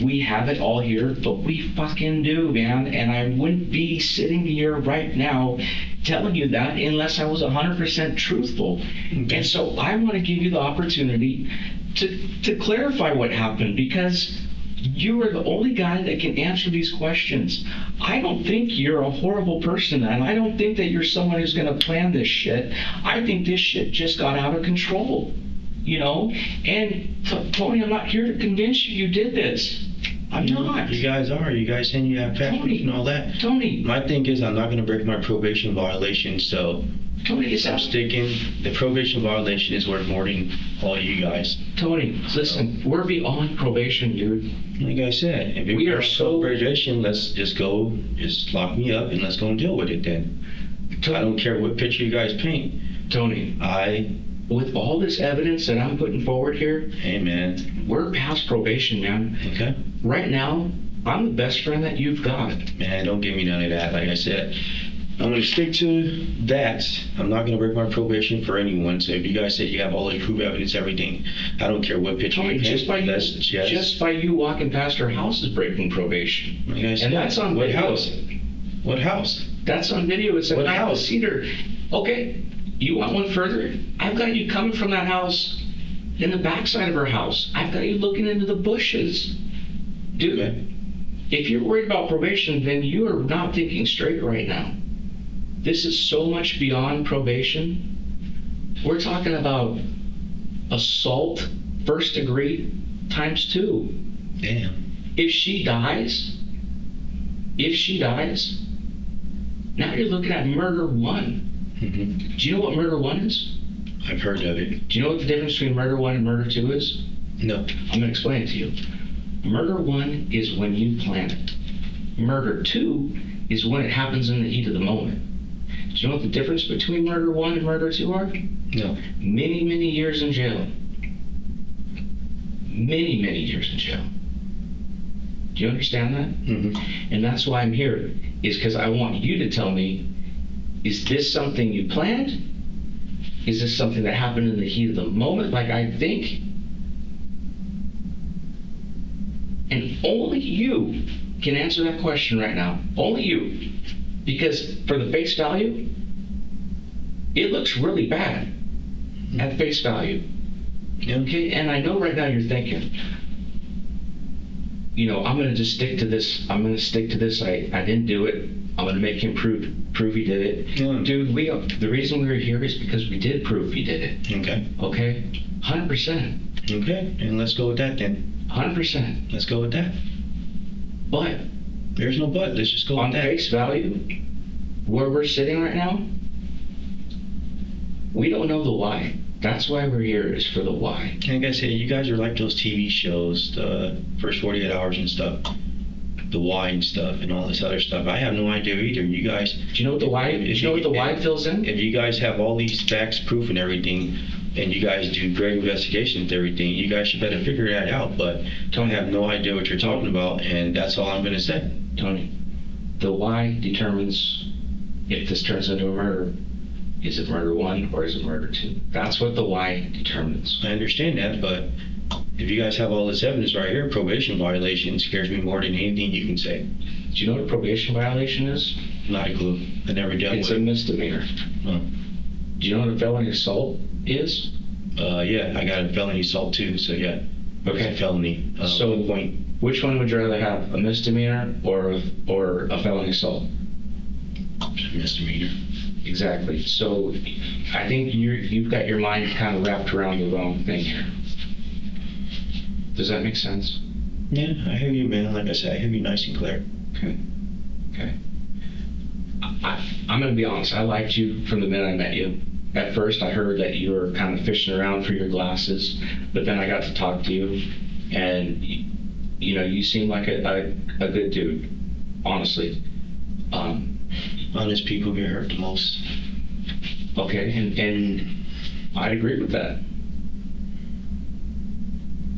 we have it all here, but we fucking do, man. And I wouldn't be sitting here right now telling you that unless I was 100% truthful. Okay. And so I want to give you the opportunity to clarify what happened, because you are the only guy that can answer these questions. I don't think you're a horrible person, and I don't think that you're someone who's going to plan this shit. I think this shit just got out of control, you know? And Tony, I'm not here to convince you did this. I'm not. You guys are. You guys saying you have past proof and all that. Tony. My thing is I'm not going to break my probation violation, so Tony, I'm sticking. The probation violation is worth more than all you guys. Tony, listen, we're beyond probation, dude. Like I said, if We you're are so- probation, let's just go, just lock me up and let's go and deal with it then. I don't care what picture you guys paint. Tony, with all this evidence that I'm putting forward here, Hey man, we're past probation, man. okay? Right now, I'm the best friend that you've got. Man, don't give me none of that. Like I said, I'm going to stick to that. I'm not going to break my probation for anyone. So if you guys say you have all the proof evidence, everything, I don't care what picture Tony, you paint. just by you walking past her house is breaking probation. Like I said, And that's on what video. house? What house? That's on video. It's a What night house? Cedar. Okay, you want one further? I've got you coming from that house in the backside of her house. I've got you looking into the bushes. Dude, Okay. if you're worried about probation, then you are not thinking straight right now. This is so much beyond probation. We're talking about assault, first degree, times 2. Damn. If she dies, now you're looking at murder 1. hmm Do you know what murder 1 is? I've heard of it. Do you know what the difference between murder 1 and murder 2 is? No. I'm going to explain it to you. Murder 1 is when you plan it. Murder 2 is when it happens in the heat of the moment. Do you know what the difference between murder 1 and murder 2 are? No. Many, many years in jail. Many, many years in jail. Do you understand that? hmm And that's why I'm here, is because I want you to tell me, is this something you planned? Is this something that happened in the heat of the moment, like I think? And only you can answer that question right now. Only you. Because for the face value, it looks really bad at face value. Yeah. Okay, and I know right now you're thinking, you know, I'm gonna just stick to this. I didn't do it. I'm gonna make him prove he did it. Yeah. Dude, the reason we were here is because we did prove he did it. Okay. Okay? 100%. Okay. And let's go with that then. 100%. Let's go with that. But There's no but. Let's just go on with that. face value, where we're sitting right now, we don't know the why. That's why we're here, is for the why. Like I said, you guys are like those TV shows, the first 48 hours and stuff, the why and stuff, and all this other stuff. I have no idea either. You guys. Do you know what the why? Do you know what the why fills in? If you guys have all these facts, proof, and everything, and you guys do great investigations and everything, you guys should better figure that out. But I have no idea what you're talking about, and that's all I'm gonna say. Tony, the why determines if this turns into a murder. Is it murder 1 or is it murder 2? That's what the why determines. I understand that, but if you guys have all this evidence right here, probation violation scares me more than anything you can say. Do you know what a probation violation is? Not a clue. I never dealt It's with a it. misdemeanor. Oh. Do you know what a felony assault is? Yeah, I got a felony assault too, so yeah. Okay. It's a felony. So- 1 point. Which one would you rather have, a misdemeanor or a felony assault? Misdemeanor. Exactly. So I think you've got your mind kind of wrapped around the wrong thing here. Does that make sense? Yeah, I hear you, man. Like I said, I hear you nice and clear. Okay. I'm going to be honest. I liked you from the minute I met you. At first, I heard that you were kind of fishing around for your glasses, but then I got to talk to you, and you know, you seem like a good dude. Honestly. Honest people get hurt the most. Okay, and I'd agree with that.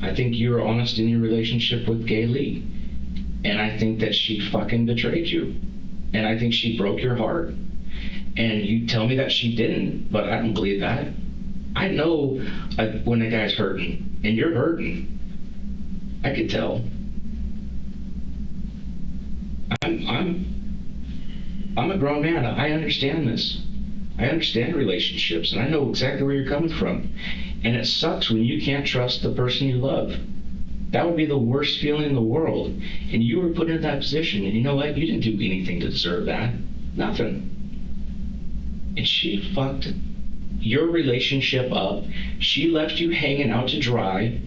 I think you were honest in your relationship with Gay Lee, and I think that she fucking betrayed you. And I think she broke your heart. And you tell me that she didn't, but I don't believe that. I know when a guy's hurting, and you're hurting. I could tell. I'm a grown man. I understand this. I understand relationships, and I know exactly where you're coming from. And it sucks when you can't trust the person you love. That would be the worst feeling in the world. And you were put in that position, and you know what? You didn't do anything to deserve that. Nothing. And she fucked your relationship up. She left you hanging out to dry.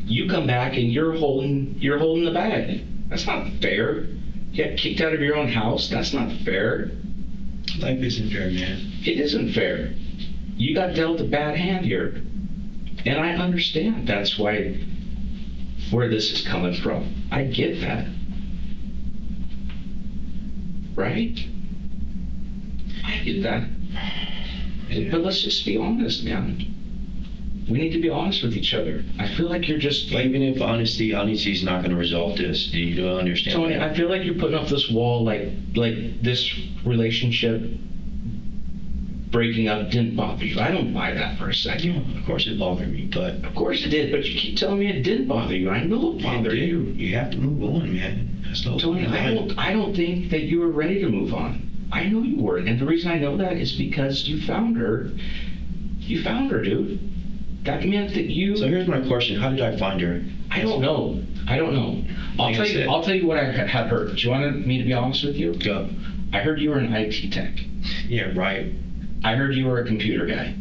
You come back and you're holding the bag. That's not fair. You got kicked out of your own house. That's not fair. Life isn't fair, man. It isn't fair. You got dealt a bad hand here. And I understand that's where this is coming from. I get that. Right? I get that. Yeah. But let's just be honest, man. We need to be honest with each other. I feel like you're just like, Even if honesty is not going to resolve this, do you don't understand? Tony, that? I feel like you're putting up this wall like this relationship breaking up didn't bother you. I don't buy that for a second. Yeah, of course it bothered me, but Of course it did, but you keep telling me it didn't bother you. I know it bothered you. You have to move on, man. That's the whole Tony, point. I don't think that you were ready to move on. I know you weren't, and the reason I know that is because you found her. You found her, dude. That meant that you. So here's my question: how did I find her? I don't know. I'll tell you what I had heard. Do you want me to be honest with you? Go. I heard you were an IT tech. Yeah, right. I heard you were a computer guy.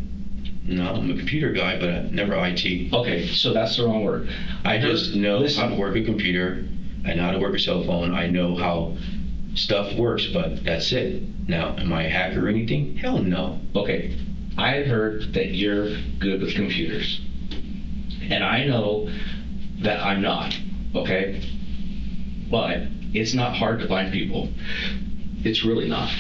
No, I'm a computer guy, but never IT. Okay, so that's the wrong word. I just know Listen. how to work a computer. I know how to work a cell phone. I know how stuff works, but that's it. Now, am I a hacker or anything? Hell no. Okay, I heard that you're good with computers. And I know that I'm not, okay? But it's not hard to find people. It's really not.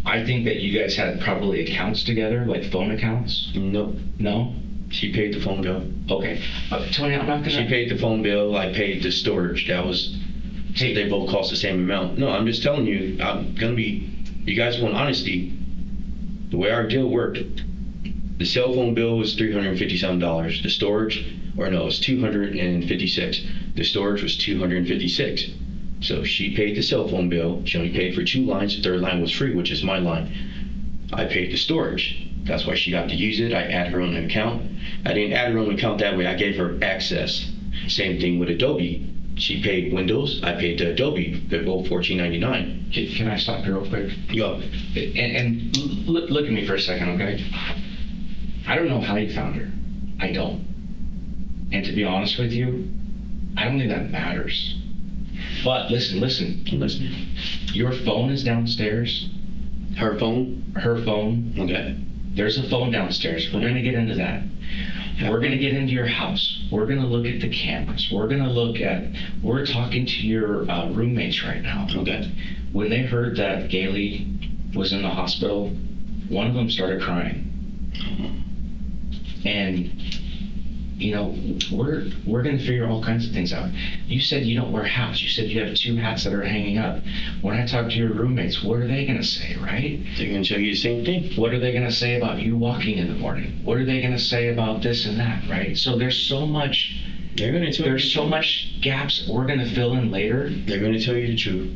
I think that you guys had probably accounts together, like phone accounts. Nope. No? She paid the phone bill. Okay. Tony, I'm not gonna... She paid the phone bill. I paid the storage. That was... Hey, They both cost the same amount. No, I'm just telling you, I'm gonna be... You guys want honesty. The way our deal worked, the cell phone bill was $357. The storage, or no, it was $256. The storage was $256. So she paid the cell phone bill. She only paid for 2 lines. The third line was free, which is my line. I paid the storage. That's why she got to use it. I add her own account. I didn't add her own account that way. I gave her access. Same thing with Adobe. She paid Windows. I paid the Adobe. They're both $14.99. Can I stop you real quick? Yo, And look at me for a second, okay? I don't know how you found her. I don't. And to be honest with you, I don't think that matters. But listen. I'm listening. Your phone is downstairs. Her phone? Her phone. Okay. There's a phone downstairs. We're going to get into that. We're going to get into your house. We're going to look at the cameras. We're talking to your roommates right now. Okay. When they heard that Gailey was in the hospital, one of them started crying. And, you know, we're going to figure all kinds of things out. You said you don't wear hats. You said you have 2 hats that are hanging up. When I talk to your roommates, what are they going to say, right? They're going to tell you the same thing. What are they going to say about you walking in the morning? What are they going to say about this and that, right? So there's so much gaps we're going to fill in later. They're going to tell you the truth.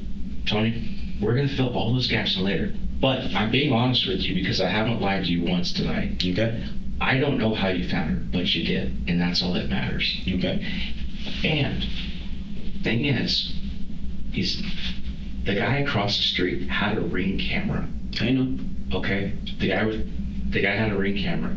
Tony, we're going to fill all those gaps in later. But I'm being honest with you because I haven't lied to you once tonight. Okay. I don't know how you found her, but you did, and that's all that matters. Okay. And thing is the guy across the street had a Ring camera. I know. Okay, the guy had a Ring camera.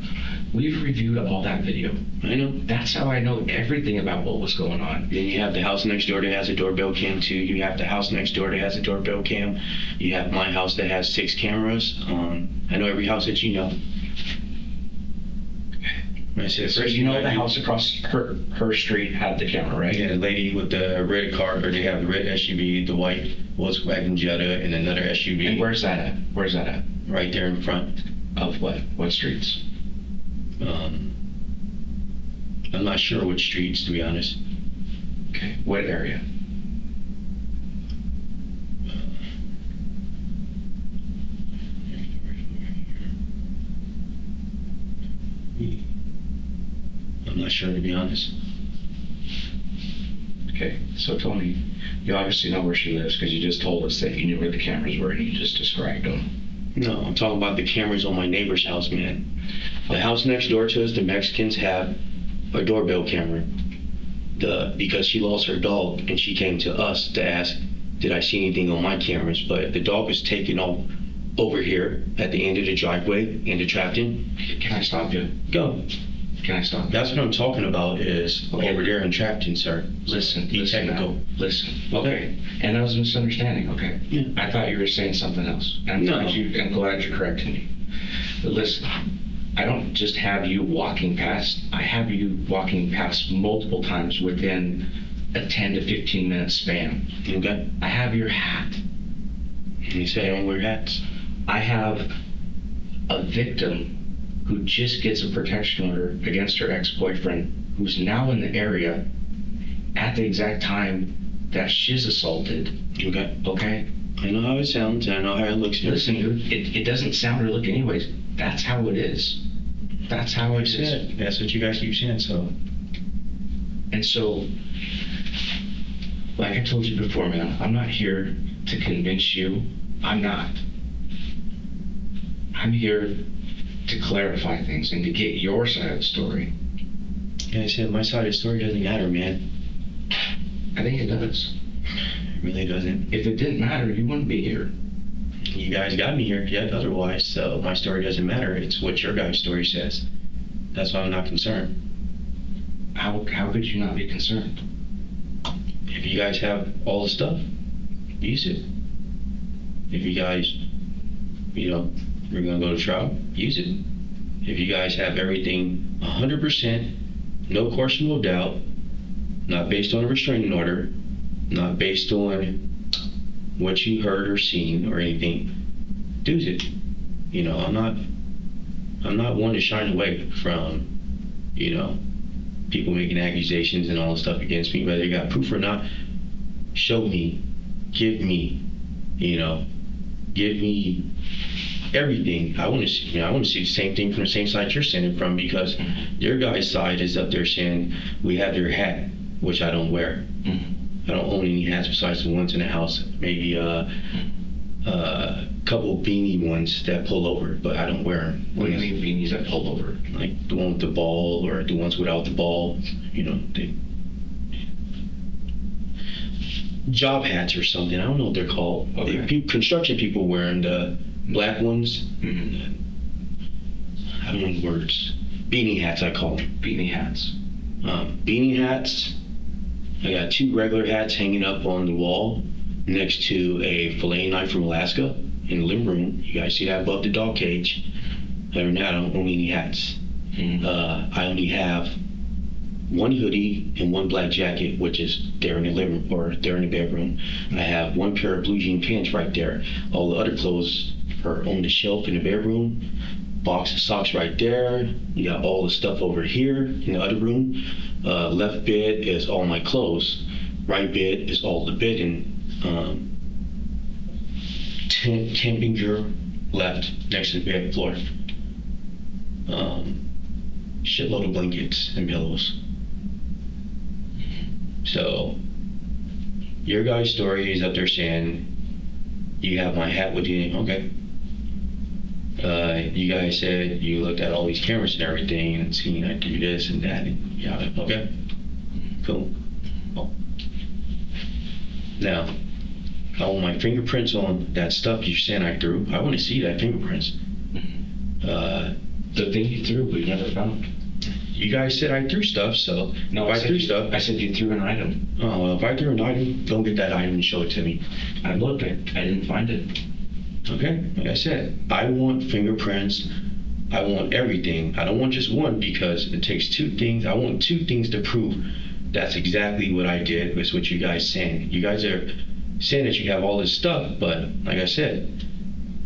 We've reviewed all that video. I know. That's how I know everything about what was going on. Then you have the house next door that has a doorbell cam too. You have the house next door that has a doorbell cam. You have my house that has 6 cameras. I know every house that you know. I said, So you know the house across her street had the camera, right? Yeah, the lady with the red car, or they have the red SUV, the white Volkswagen Jetta, and another SUV. And where's that at? Right there in front. Of what? What streets? I'm not sure which streets, to be honest. Okay. What area? sure, to be honest. Okay, so Tony, you obviously know where she lives because you just told us that you knew where the cameras were and you just described them. No, I'm talking about the cameras on my neighbor's house, man. The house next door to us, the Mexicans have a doorbell camera. Because she lost her dog and she came to us to ask, did I see anything on my cameras? But the dog was taken off over here at the end of the driveway into Trapton. Can I stop you? Go. Can I stop you? That's what I'm talking about is Okay. over there in Trapton, sir. Listen, Be listen technical. now. Listen. Okay. And that was a misunderstanding, okay? Yeah. I thought you were saying something else. I'm No. glad you're correcting me. But listen, I don't just have you walking past, I have you walking past multiple times within a 10 to 15 minute span. Okay. I have your hat. You say I don't wear hats. I have a victim who just gets a protection order against her ex-boyfriend, who's now in the area at the exact time that she's assaulted. Okay. Okay? I know how it sounds. I know how it looks. Listen, dude, it doesn't sound or look anyways. That's how it is. That's how it is. That's what you guys keep saying, so. And so, like I told you before, man, I'm not here to convince you. I'm not. I'm here to clarify things and to get your side of the story. Yeah, I said my side of the story doesn't matter, man. I think it does. It really doesn't. If it didn't matter, you wouldn't be here. You guys got me here yet otherwise, so my story doesn't matter. It's what your guys' story says. That's why I'm not concerned. How could you not be concerned? If you guys have all the stuff, use it. If you guys, we're gonna go to trial, use it. If you guys have everything 100%, no questionable doubt, not based on a restraining order, not based on what you heard or seen or anything, do it. I'm not one to shine away from, people making accusations and all this stuff against me, whether you got proof or not. Show me, give me, give me everything. I want to see the same thing from the same side you're saying it from, because your guys' side is up there saying we have your hat, which I don't wear. I don't own any hats besides the ones in the house. Maybe a couple beanie ones that pull over, but I don't wear them. What do you mean beanies that pull over? Like the one with the ball or the ones without the ball. They job hats or something. I don't know what they're called. Okay. Construction people wearing the black ones. Mm-hmm. I don't know the words. Beanie hats, I call them. Beanie hats. Beanie hats. I got 2 regular hats hanging up on the wall next to a fillet knife from Alaska in the living room. You guys see that above the dog cage. Other than that, I don't own any hats. Mm-hmm. I only have 1 hoodie and 1 black jacket, which is there in the living room or there in the bedroom. I have 1 pair of blue jean pants right there. All the other clothes are on the shelf in the bedroom. Box of socks right there. You got all the stuff over here in the other room. Left bed is all my clothes. Right bed is all the bedding. Camping gear left next to the bed floor. Shitload of blankets and pillows. So your guy's story is up there saying you have my hat with you. Okay. You guys said you looked at all these cameras and everything and seen I do this and that and yeah, okay. Cool. Oh. Now, I want my fingerprints on that stuff you're saying I threw. I want to see that fingerprints. The thing you threw, we never found. You guys said I threw stuff, so No, if I threw stuff. I said you threw an item. Oh, well, if I threw an item, go get that item and show it to me. I looked, I didn't find it. Okay, like I said, I want fingerprints. I want everything. I don't want just one because it takes 2 things. I want 2 things to prove that's exactly what I did. Is what you guys saying. You guys are saying that you have all this stuff, but like I said,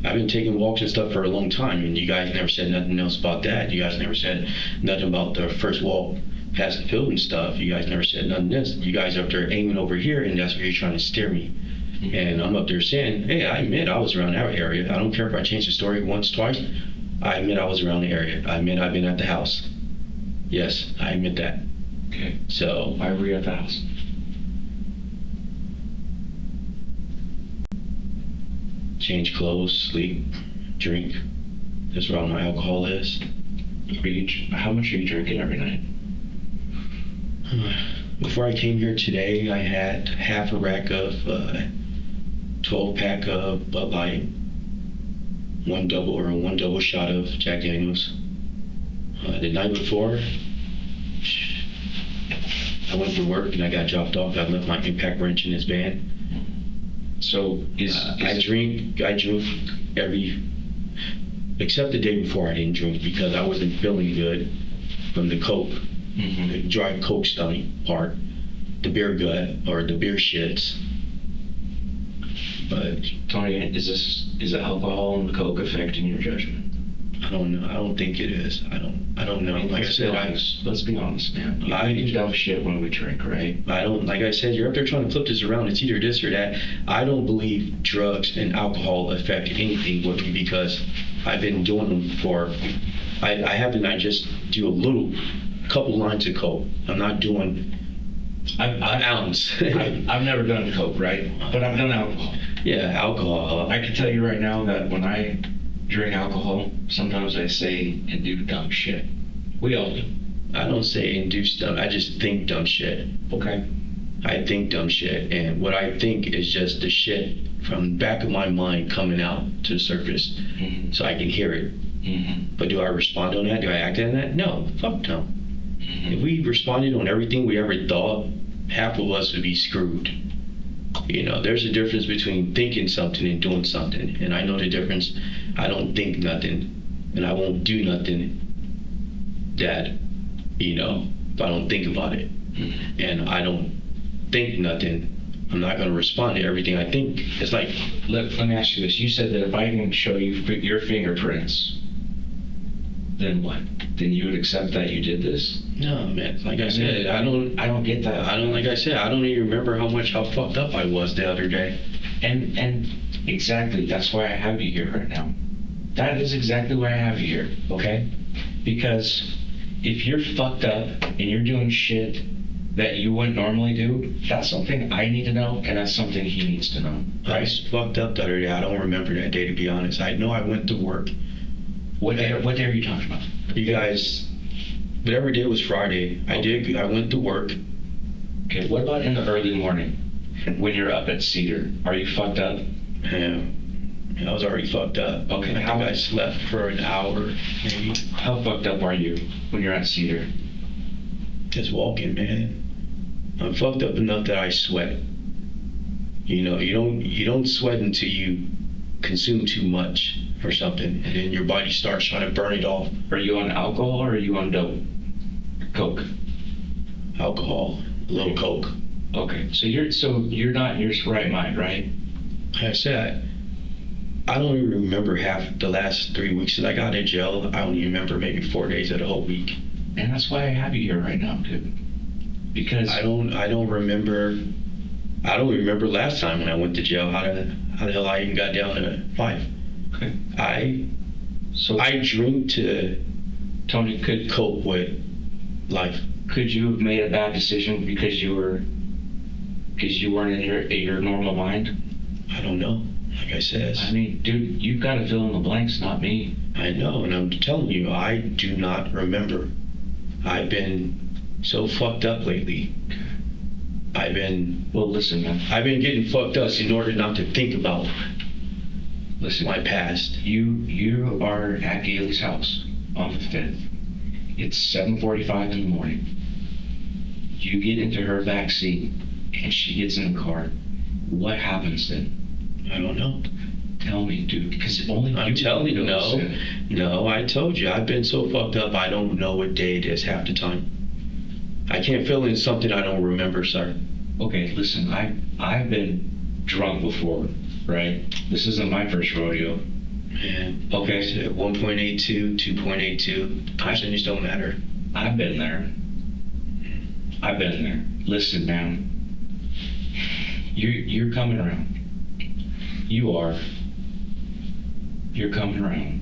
I've been taking walks and stuff for a long time, and you guys never said nothing else about that. You guys never said nothing about the first walk past the field and stuff. You guys never said nothing else. You guys are up there aiming over here, and that's where you're trying to steer me. And I'm up there saying, hey, I admit I was around that area. I don't care if I change the story once, twice. I admit I was around the area. I admit I've been at the house. Yes, I admit that. Okay. So, Why were you at the house? change clothes, sleep, drink. That's where all my alcohol is. How much are you drinking every night? Before I came here today, I had half a rack of 12 pack of Bud Light, one double shot of Jack Daniels. The night before, I went to work and I got dropped off. I left my impact wrench in his van. So I drink except the day before I didn't drink because I wasn't feeling good from the coke, the dry coke stomach part, the beer gut or the beer shits. But Tony, is the alcohol and the coke affecting your judgment? I don't know. I don't think it is. I don't know. Like I said, let's be honest, man. I do dumb shit when we drink, right? I don't, like I said, you're up there trying to flip this around. It's either this or that. I don't believe drugs and alcohol affect anything with me because I've been doing them for, I just do a couple lines of coke. I'm not doing an ounce. I've never done coke, right? But I've done alcohol. Yeah, alcohol. I can tell you right now that when I drink alcohol, sometimes I say and do dumb shit. We all do. I don't say and do stuff. I just think dumb shit. Okay. I think dumb shit, and what I think is just the shit from the back of my mind coming out to the surface, so I can hear it. But do I respond on that? Do I act on that? No. Fuck no. If we responded on everything we ever thought, half of us would be screwed. You know, there's a difference between thinking something and doing something, and I know the difference. I don't think nothing, and I won't do nothing that, you know, if I don't think about it. And I don't think nothing, I'm not going to respond to everything I think. It's like, let me ask you this. You said that if I can show you your fingerprints, then what? Then you would accept that you did this? no, man. Like I said, I don't get that. like I said, I don't even remember how fucked up I was the other day. And exactly, that's why I have you here right now. That is exactly why I have you here, okay? Because if you're fucked up and you're doing shit that you wouldn't normally do, that's something I need to know, and that's something he needs to know. I was fucked up the other day. I don't remember that day, to be honest. I know I went to work. What day are you talking about? You guys, whatever day was Friday, I went to work. Okay, what about in the early morning when you're up at Cedar? Are you fucked up? Yeah, I was already fucked up. Okay, I think I slept for an hour, maybe. How fucked up are you when you're at Cedar? Just walking, man. I'm fucked up enough that I sweat. You know, you don't sweat until you consume too much or something, and then your body starts trying to burn it off. Are you on alcohol or are you on dope? Coke. Alcohol, a little coke. Okay, so you're not in your right mind, right? Like I said, I don't even remember half the last 3 weeks that I got in jail. I don't even remember maybe 4 days of the whole week. And that's why I have you here right now, dude. Because I don't remember last time when I went to jail. How the hell I even got down to 5. Okay. I drink to Tony, cope with life. Could you have made a bad decision because you weren't in your normal mind? I don't know. Like I said, I mean, dude, you've got to fill in the blanks, not me. I know, and I'm telling you, I do not remember. I've been so fucked up lately. Well, listen, man. I've been getting fucked up in order not to think about my past. You are at Gailey's house on the 5th. It's 7:45 in the morning. You get into her back seat, and she gets in the car. What happens then? I don't know. Tell me, dude, because only I'm telling you, know. no. I told you, I've been so fucked up. I don't know what day it is half the time. I can't fill in something I don't remember, sir. Okay, listen, I've been drunk before, right? This isn't my first rodeo. Man, Okay. 1.82, 2.82, percentage don't matter. I've been there. Listen, man. You're coming around. You're coming around.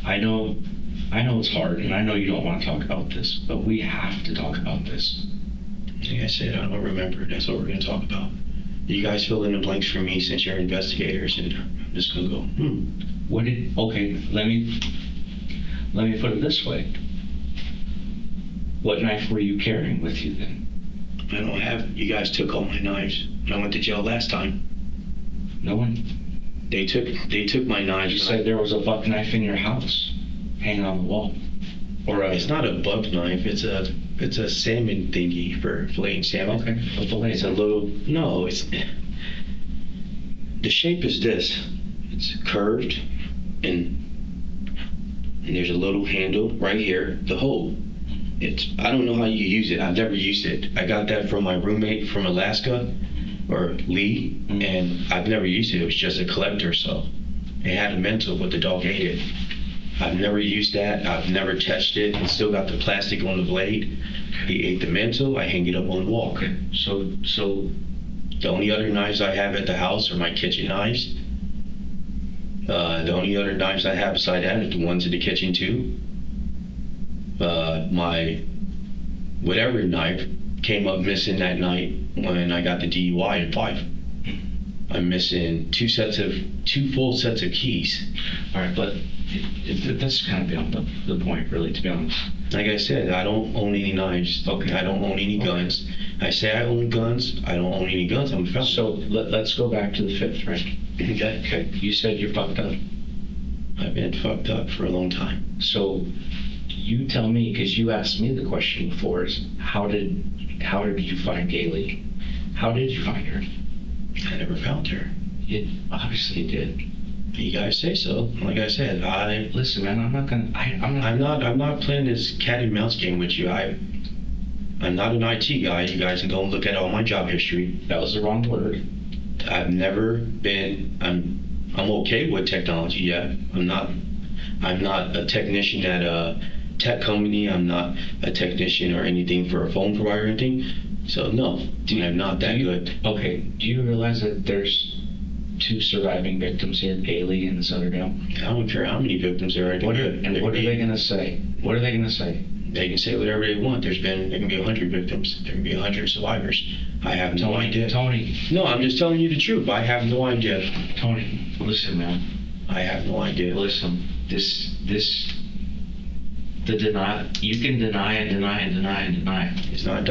I know I know it's hard, and I know you don't want to talk about this, but we have to talk about this. Like I said, I don't remember. That's what we're going to talk about. You guys fill in the blanks for me since you're investigators, and I'm just going to go, Okay, let me put it this way. What knife were you carrying with you then? I don't have, you guys took all my knives. I went to jail last time. No one? They took my knives. You said there was a buck knife in your house, hanging on the wall. Or It's not a buck knife. It's a salmon thingy for filleting salmon. Okay. It's a little. No, it's. The shape is this. It's curved, and there's a little handle right here. The hole. I don't know how you use it. I've never used it. I got that from my roommate from Alaska, or Lee, and I've never used it. It was just a collector, so it had a mental, but the dog ate it. I've never used that. I've never touched it. It's still got the plastic on the blade. He ate the mental. I hang it up on the wall. Okay. So The only other knives I have at the house are my kitchen knives. The only other knives I have beside that are the ones in the kitchen too. My whatever knife came up missing that night when I got the DUI at 5. I'm missing two full sets of keys. all right, but that's kind of beyond the point, really, to be honest. Like I said, I don't own any knives. Okay. I don't own any guns. I say I own guns. I don't own any guns. I'm a felon. So let's go back to the 5th, right? Okay. Okay. You said you're fucked up. I've been fucked up for a long time. So you tell me, because you asked me the question before, is how did you find Gailey? How did you find her? I never found her. It obviously did. You guys say so. Like I said, Listen, man, I'm not playing this cat and mouse game with you. I'm not an IT guy. You guys can go and look at all my job history. That was the wrong word. I've never been. I'm okay with technology. Yeah, I'm not a technician at a tech company. I'm not a technician or anything for a phone provider or anything. So no, I'm not that good. Okay. Do you realize that there's 2 surviving victims here, Gailey and this other gal? I don't care how many victims there are. What are they gonna say? What are they gonna say? They can say whatever they want. There can be 100 victims. There can be 100 survivors. I have no idea. Tony. No, I'm just telling you the truth. I have no idea. Tony, listen, man. I have no idea. Listen, the denial, you can deny and deny and deny and deny. It's not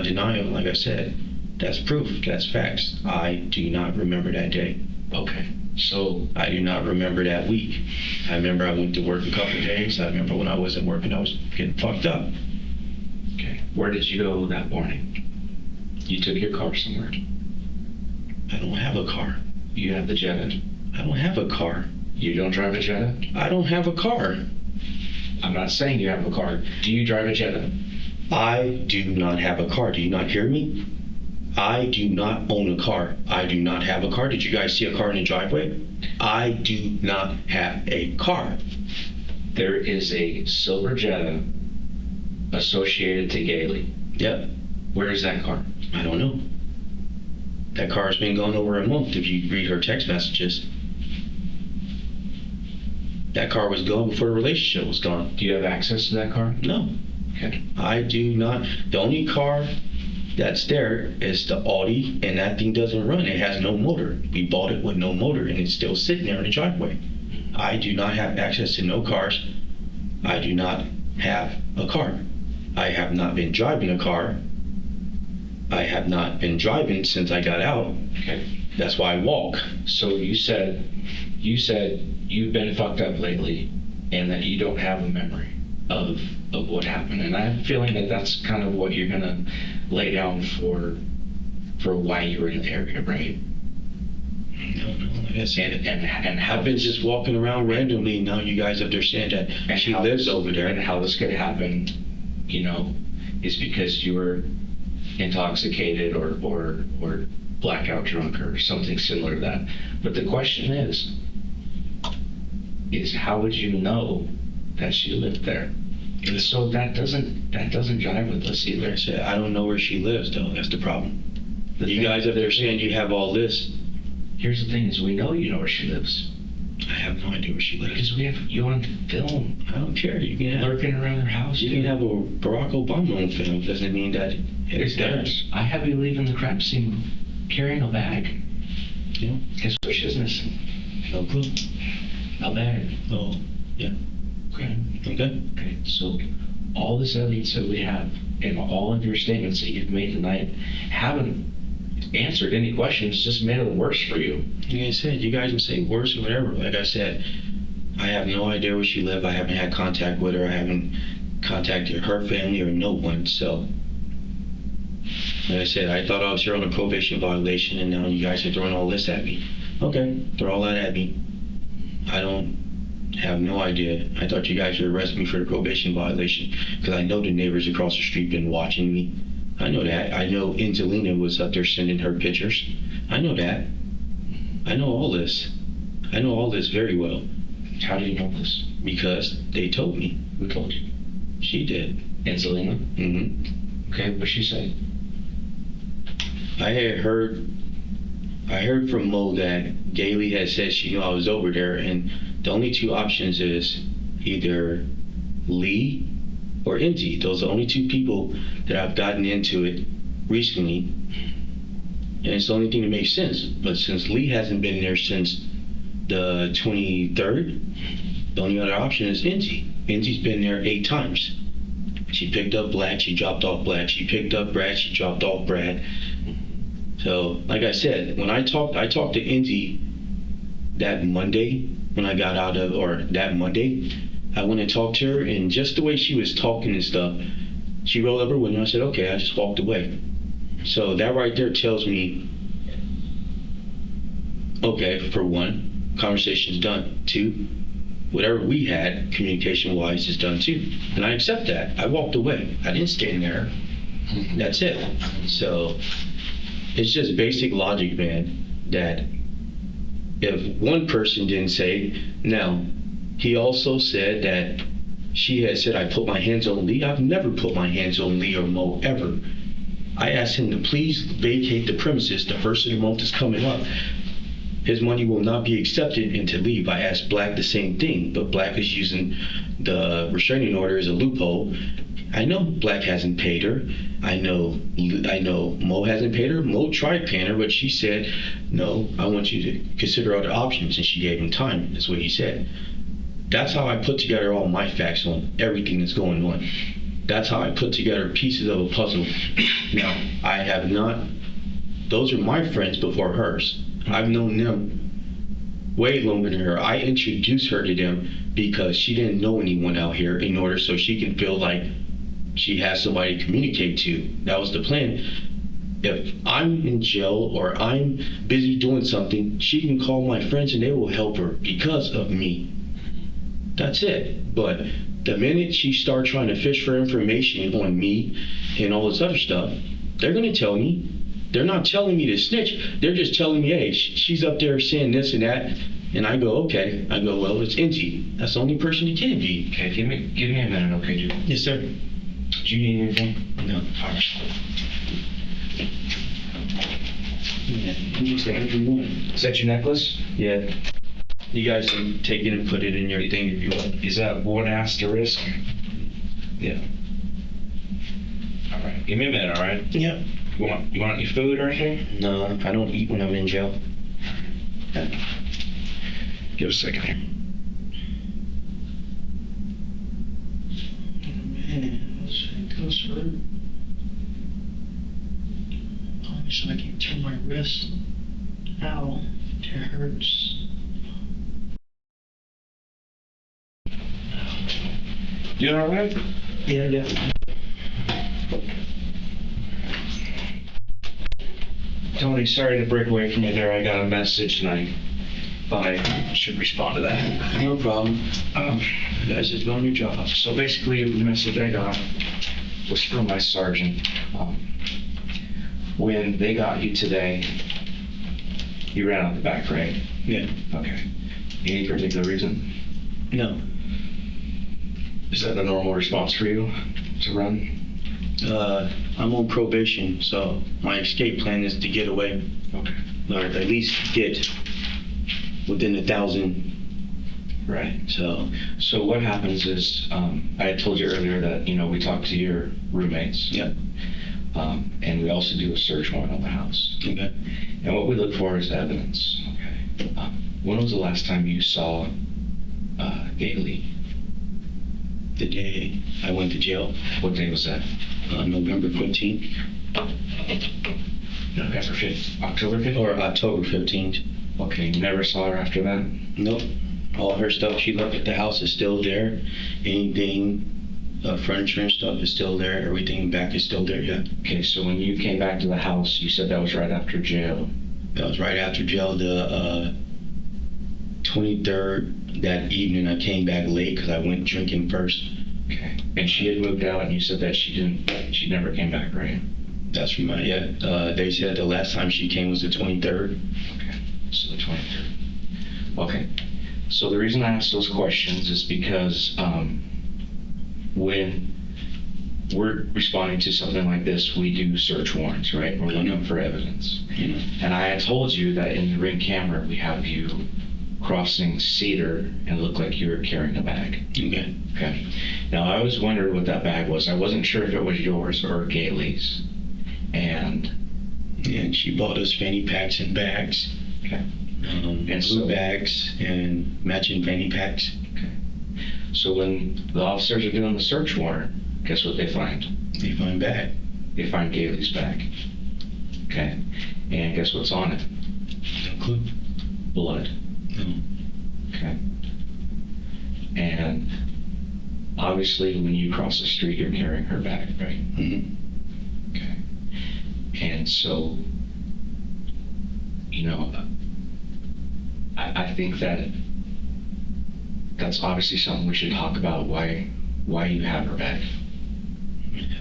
denial. Like I said, that's proof. That's facts. I do not remember that day. Okay. So I do not remember that week. I remember I went to work a couple of days. I remember when I wasn't working, I was getting fucked up. okay, where did you go that morning? You took your car somewhere. I don't have a car. You have the Jetta. I don't have a car. You don't drive a Jetta? I don't have a car. I'm not saying you have a car. Do you drive a Jetta? I do not have a car. Do you not hear me? I do not own a car. I do not have a car. Did you guys see a car in the driveway? I do not have a car. There is a silver Jetta associated to Gailey. Yep. Where is that car? I don't know. That car's been gone over a month if you read her text messages. That car was gone before the relationship was gone. Do you have access to that car? No. Okay. I do not. The only car that's there is the Audi, and that thing doesn't run. It has no motor. We bought it with no motor, and it's still sitting there in the driveway. I do not have access to no cars. I do not have a car. I have not been driving a car. I have not been driving since I got out. Okay. That's why I walk. So you said you've been fucked up lately, and that you don't have a memory of what happened. And I have a feeling that that's kind of what you're gonna lay down for why you were in the area, right? No, like I said, And how I've been just walking around randomly. Now you guys understand that and she how lives this- over there. And how this could happen, is because you were intoxicated or blackout drunk or something similar to that. But the question is how would you know that she lived there? And so that doesn't jive with us Like I either. said, I don't know where she lives though. That's the problem. The You thing- guys up there saying you have all this. Here's the thing is we know you know where she lives. I have no idea where she lives. Because we have you on film. I don't care. You can have, Lurking around her house. you can have a Barack Obama on film. Doesn't mean that it's theirs. I have you leaving the crime scene carrying a bag. Yeah. Guess what she's missing? No clue. A bag. Oh, yeah. Okay. Okay. Okay. So all this evidence that we have and all of your statements that you've made tonight haven't answered any questions, just made it worse for you. Like I said, you guys can say worse or whatever. Like I said, I have no idea where she lived. I haven't had contact with her. I haven't contacted her family or no one. So, like I said, I thought I was here on a probation violation, and now you guys are throwing all this at me. Okay, throw all that at me. I don't have no idea. I thought you guys would arrest me for the probation violation because I know the neighbors across the street been watching me. I know that. I know Angelina was up there sending her pictures. I know that. I know all this. I know all this very well. How do you know this? Because they told me. Who told you? She did. Angelina? Mm-hmm. Okay, what'd she say? I heard from Mo that Gailey had said she knew I was over there, and the only two options is either Lee or Indy. Those are the only two people that I've gotten into it recently. And it's the only thing that makes sense. But since Lee hasn't been there since the 23rd, the only other option is Indy. Indy's been there 8 times. She picked up Black, she dropped off Black. She picked up Brad, she dropped off Brad. So, like I said, when I talked to Indy that Monday when I got out of, or that Monday, I went and talked to her, and just the way she was talking and stuff, she rolled up her window. I said, okay, I just walked away. So that right there tells me, okay, for one, conversation's done. 2, whatever we had communication-wise is done too. And I accept that. I walked away. I didn't stand there. That's it. So it's just basic logic, man, that if one person didn't say, now, he also said that she had said I put my hands on Lee. I've never put my hands on Lee or Mo, ever. I asked him to please vacate the premises. The first of the month is coming up. His money will not be accepted and to leave. I asked Black the same thing, but Black is using the restraining order as a loophole. I know Black hasn't paid her. I know Mo hasn't paid her. Mo tried paying her, but she said, no, I want you to consider other options, and she gave him time. That's what he said. That's how I put together all my facts on everything that's going on. That's how I put together pieces of a puzzle. Now, I have not, those are my friends before hers. I've known them way longer than her. I introduced her to them because she didn't know anyone out here in order so she can feel like she has somebody to communicate to. That was the plan. If I'm in jail or I'm busy doing something, she can call my friends and they will help her because of me. That's it. But the minute she starts trying to fish for information on me and all this other stuff, they're going to tell me. They're not telling me to snitch. They're just telling me, hey, she's up there saying this and that. And I go, okay. I go, well, it's Indy. That's the only person it can be. Okay, give me a minute, okay, dude? Yes, sir. Do you need anything? No. All right. Yeah, just everyone. Is that your necklace? Yeah. You guys can take it and put it in your thing if you want. Is that 1 asterisk? Yeah. All right. Give me a minute, all right? Yeah. You want any food or anything? No, I don't eat when I'm in jail. Yeah. Give us a second here. Man, this ankle's hurt. Oh, so I can't turn my wrist. Ow, it hurts. You all right? Yeah. Tony, sorry to break away from you there. I got a message and I thought I should respond to that. No problem. You guys just doing your job. So basically, the message I got was from my sergeant. When they got you today, you ran out the back, right? Yeah. Okay. Any particular reason? No. Is that a normal response for you to run? I'm on probation, so my escape plan is to get away. Okay. Or at least get within 1,000 Right. So, So what happens is, I had told you earlier that, we talked to your roommates. yeah. And we also do a search warrant on the house. Okay. And what we look for is evidence. Okay. When was the last time you saw Gailey? The day I went to jail, What day was that? November 15th November 5th? October 5th? or October 15th. Okay, you never saw her after that? Nope. All her stuff she left at the house is still there. Anything, furniture and stuff is still there. Everything back is still there, yeah. Okay, so when you came back to the house, you said that was right after jail. That was right after jail, the 23rd. That evening I came back late because I went drinking first. Okay. And she had moved out, and you said that she never came back, right? That's from my, yeah. They said the last time she came was the 23rd. Okay, so the 23rd. Okay, so the reason I ask those questions is because when we're responding to something like this, we do search warrants, right? We're looking for evidence. You know. And I had told you that in the Ring camera, we have you crossing Cedar and it looked like you were carrying a bag. Okay. Okay. Now, I was wondering what that bag was. I wasn't sure if it was yours or Gailey's. And And she bought us fanny packs and bags. okay. And And blue so- bags and matching fanny packs. So when the officers are doing the search warrant, guess what they find? They find bag. They find Gailey's bag. Okay. And guess what's on it? No clue. Blood. No. Okay. And obviously when you cross the street, you're carrying her bag, right? Mm-hmm. Okay. And so, I think that that's obviously something we should talk about, why you have her bag.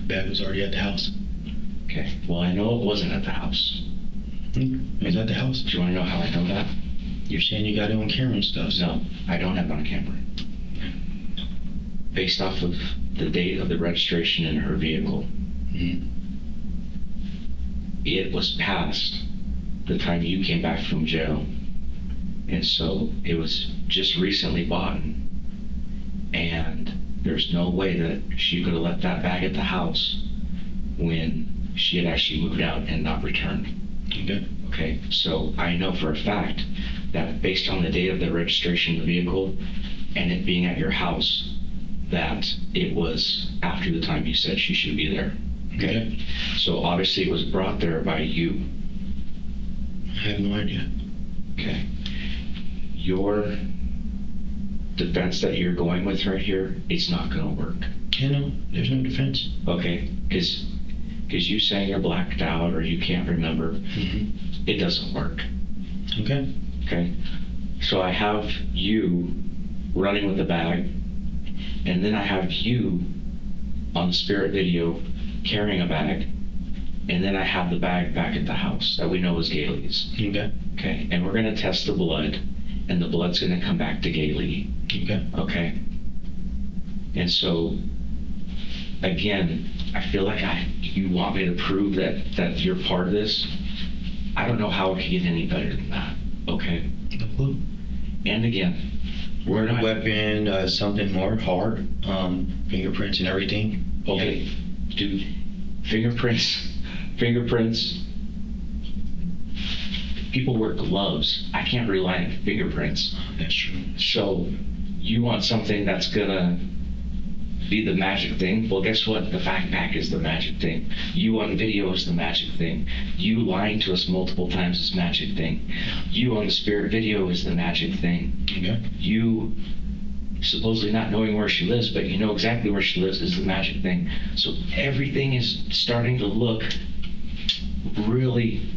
Bag was already at the house. Okay. Well, I know it wasn't at the house. It was at the house. Do you want to know how I know that? You're saying you got it on camera and stuff. So. No, I don't have it on camera. Based off of the date of the registration in her vehicle, Mm-hmm. it was past the time you came back from jail. And so it was just recently bought. And there's no way that she could have left that bag at the house when she had actually moved out and not returned. Okay. Okay, so I know for a fact that based on the date of the registration of the vehicle and it being at your house, that it was after the time you said she should be there. Okay? So obviously it was brought there by you. I have no idea. Okay. Your defense that you're going with right here, it's not going to work. You know, there's no defense. Okay? Because you saying you're blacked out or you can't remember, Mm-hmm. it doesn't work. Okay. Okay? So I have you running with the bag, and then I have you on the spirit video carrying a bag, and then I have the bag back at the house that we know is Gailey's. Okay. Okay? And we're going to test the blood, and the blood's going to come back to Gailey. Okay. Okay? And so, again, I feel like you want me to prove that you're part of this. I don't know how it can get any better than that. Okay? No clue. And again, we're not... Weapon, something more hard, fingerprints and everything. Okay, dude, fingerprints, people wear gloves. I can't rely on fingerprints. That's true. So you want something that's gonna be the magic thing? Well, guess what? The backpack is the magic thing. You on video is the magic thing. You lying to us multiple times is magic thing. You on the spirit video is the magic thing. Okay. You supposedly not knowing where she lives, but you know exactly where she lives is the magic thing. So everything is starting to look really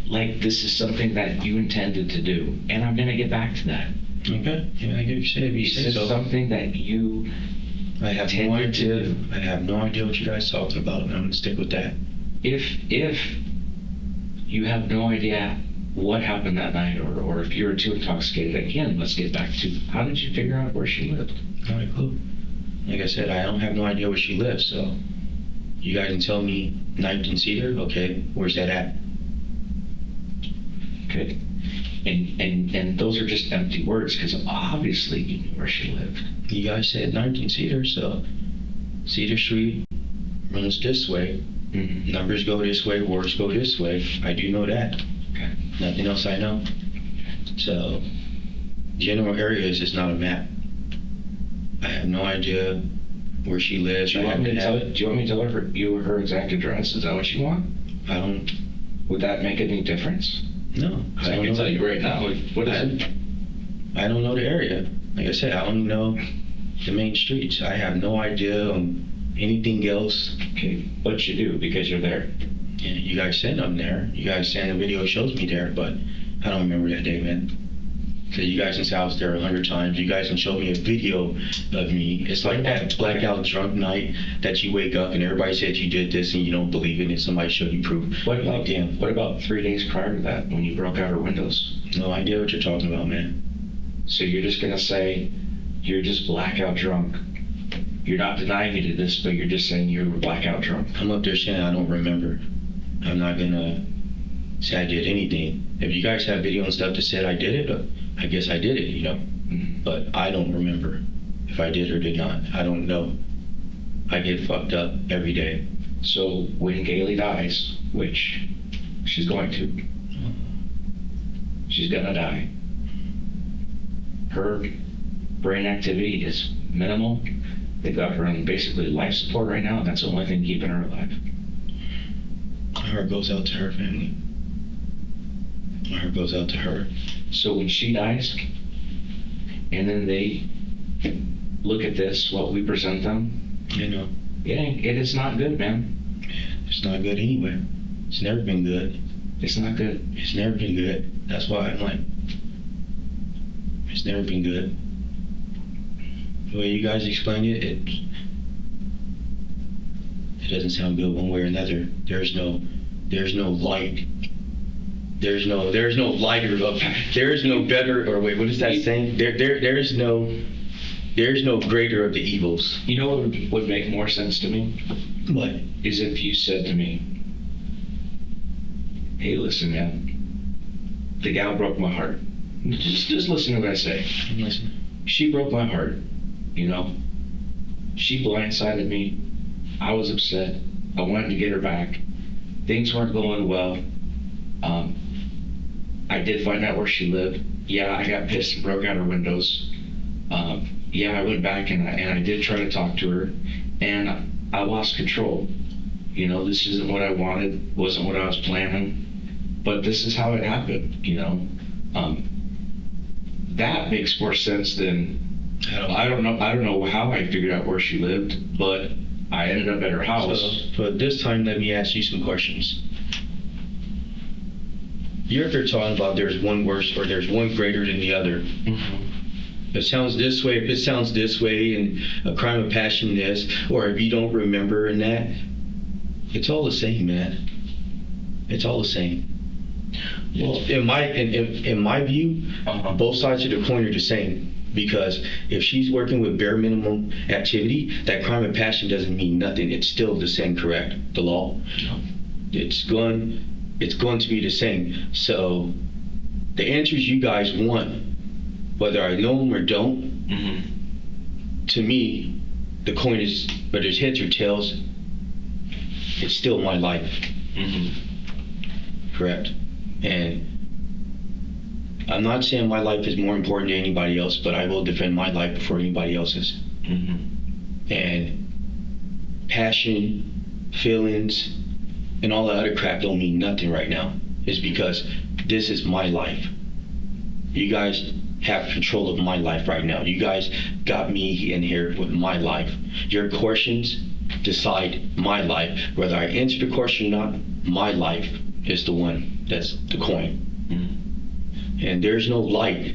like this is something that you intended to do. And I'm going to get back to that. Okay. Yeah, I get what you say. If you say This so. is something that you I have no intended to idea. do. I have no idea what you guys talking about, and I'm gonna stick with that. If you have no idea what happened that night, or if you were too intoxicated, again, let's get back to how did you figure out where she lived? Not a clue. Like I said, I don't have no idea where she lives, so you guys can tell me 19 Cedar. Okay, where's that at? Okay. And those are just empty words, because obviously you knew where she lived. You guys said 19 Cedar, so Cedar Street runs this way. Mm-hmm. Numbers go this way, words go this way. I do know that. Okay. Nothing else I know. So, general areas is not a map. I have no idea where she lives. Do you want me to tell her exact address? Is that what you want? I don't. Would that make any difference? No. I can tell you right now. What is it? I don't know the area. Like I said, I only know the main streets. I have no idea on anything else. Okay, but you do, because you're there. Yeah, you guys said I'm there. You guys saying the video shows me there, but I don't remember that day, man. So you guys can say I was there 100 times. You guys can show me a video of me. It's like that blackout drunk night that you wake up and everybody said you did this and you don't believe it and somebody showed you proof. What about, like, damn. What about 3 days prior to that, when you broke out her windows? No idea what you're talking about, man. So you're just gonna say you're just blackout drunk. You're not denying you did this, but you're just saying you were blackout drunk. I'm up there saying I don't remember. I'm not gonna say I did anything. If you guys have video and stuff that said I did it, I guess I did it, you know. Mm-hmm. But I don't remember if I did or did not. I don't know. I get fucked up every day. So when Gailey dies, which she's going to, she's gonna die. Her brain activity is minimal. They got her on basically life support right now, and that's the only thing keeping her alive. My heart goes out to her family. My heart goes out to her. So when she dies, and then they look at this, what we present them, You know, it is not good, man. it's not good anyway. It's never been good. It's not good. It's never been good. That's why I'm like, it's never been good. The way you guys explain it, it doesn't sound good one way or another. There's no light. There's no lighter of, there's no better, or wait, what is that saying? There's no greater of the evils. You know what would make more sense to me? What? Is if you said to me, hey, listen, man, the gal broke my heart. Just listen to what I say. I'm listening. She broke my heart, you know. She blindsided me. I was upset. I wanted to get her back. Things weren't going well. I did find out where she lived. Yeah, I got pissed and broke out her windows. Yeah, I went back and I did try to talk to her, and I lost control. You know, this isn't what I wanted, wasn't what I was planning, but this is how it happened, you know. That makes more sense than, I don't know how I figured out where she lived, but I ended up at her house. So, but this time, let me ask you some questions. You're up there talking about there's one worse or there's one greater than the other. Mm-hmm. If it sounds this way, if it sounds this way, and a crime of passion this, or if you don't remember and that, it's all the same, man. It's all the same. Well, in my view, both sides of the coin are the same. Because if she's working with bare minimum activity, that crime of passion doesn't mean nothing. It's still the same, correct? The law. No. It's going to be the same. So the answers you guys want, whether I know them or don't, Mm-hmm. to me, the coin is, whether it's heads or tails, it's still my life. Mm-hmm. Correct? And I'm not saying my life is more important than anybody else, but I will defend my life before anybody else's. Mm-hmm. And passion, feelings, and all that other crap don't mean nothing right now. It's because this is my life. You guys have control of my life right now. You guys got me in here with my life. Your questions decide my life. Whether I answer the question or not, my life is the one that's the coin. Mm-hmm. And there's no light.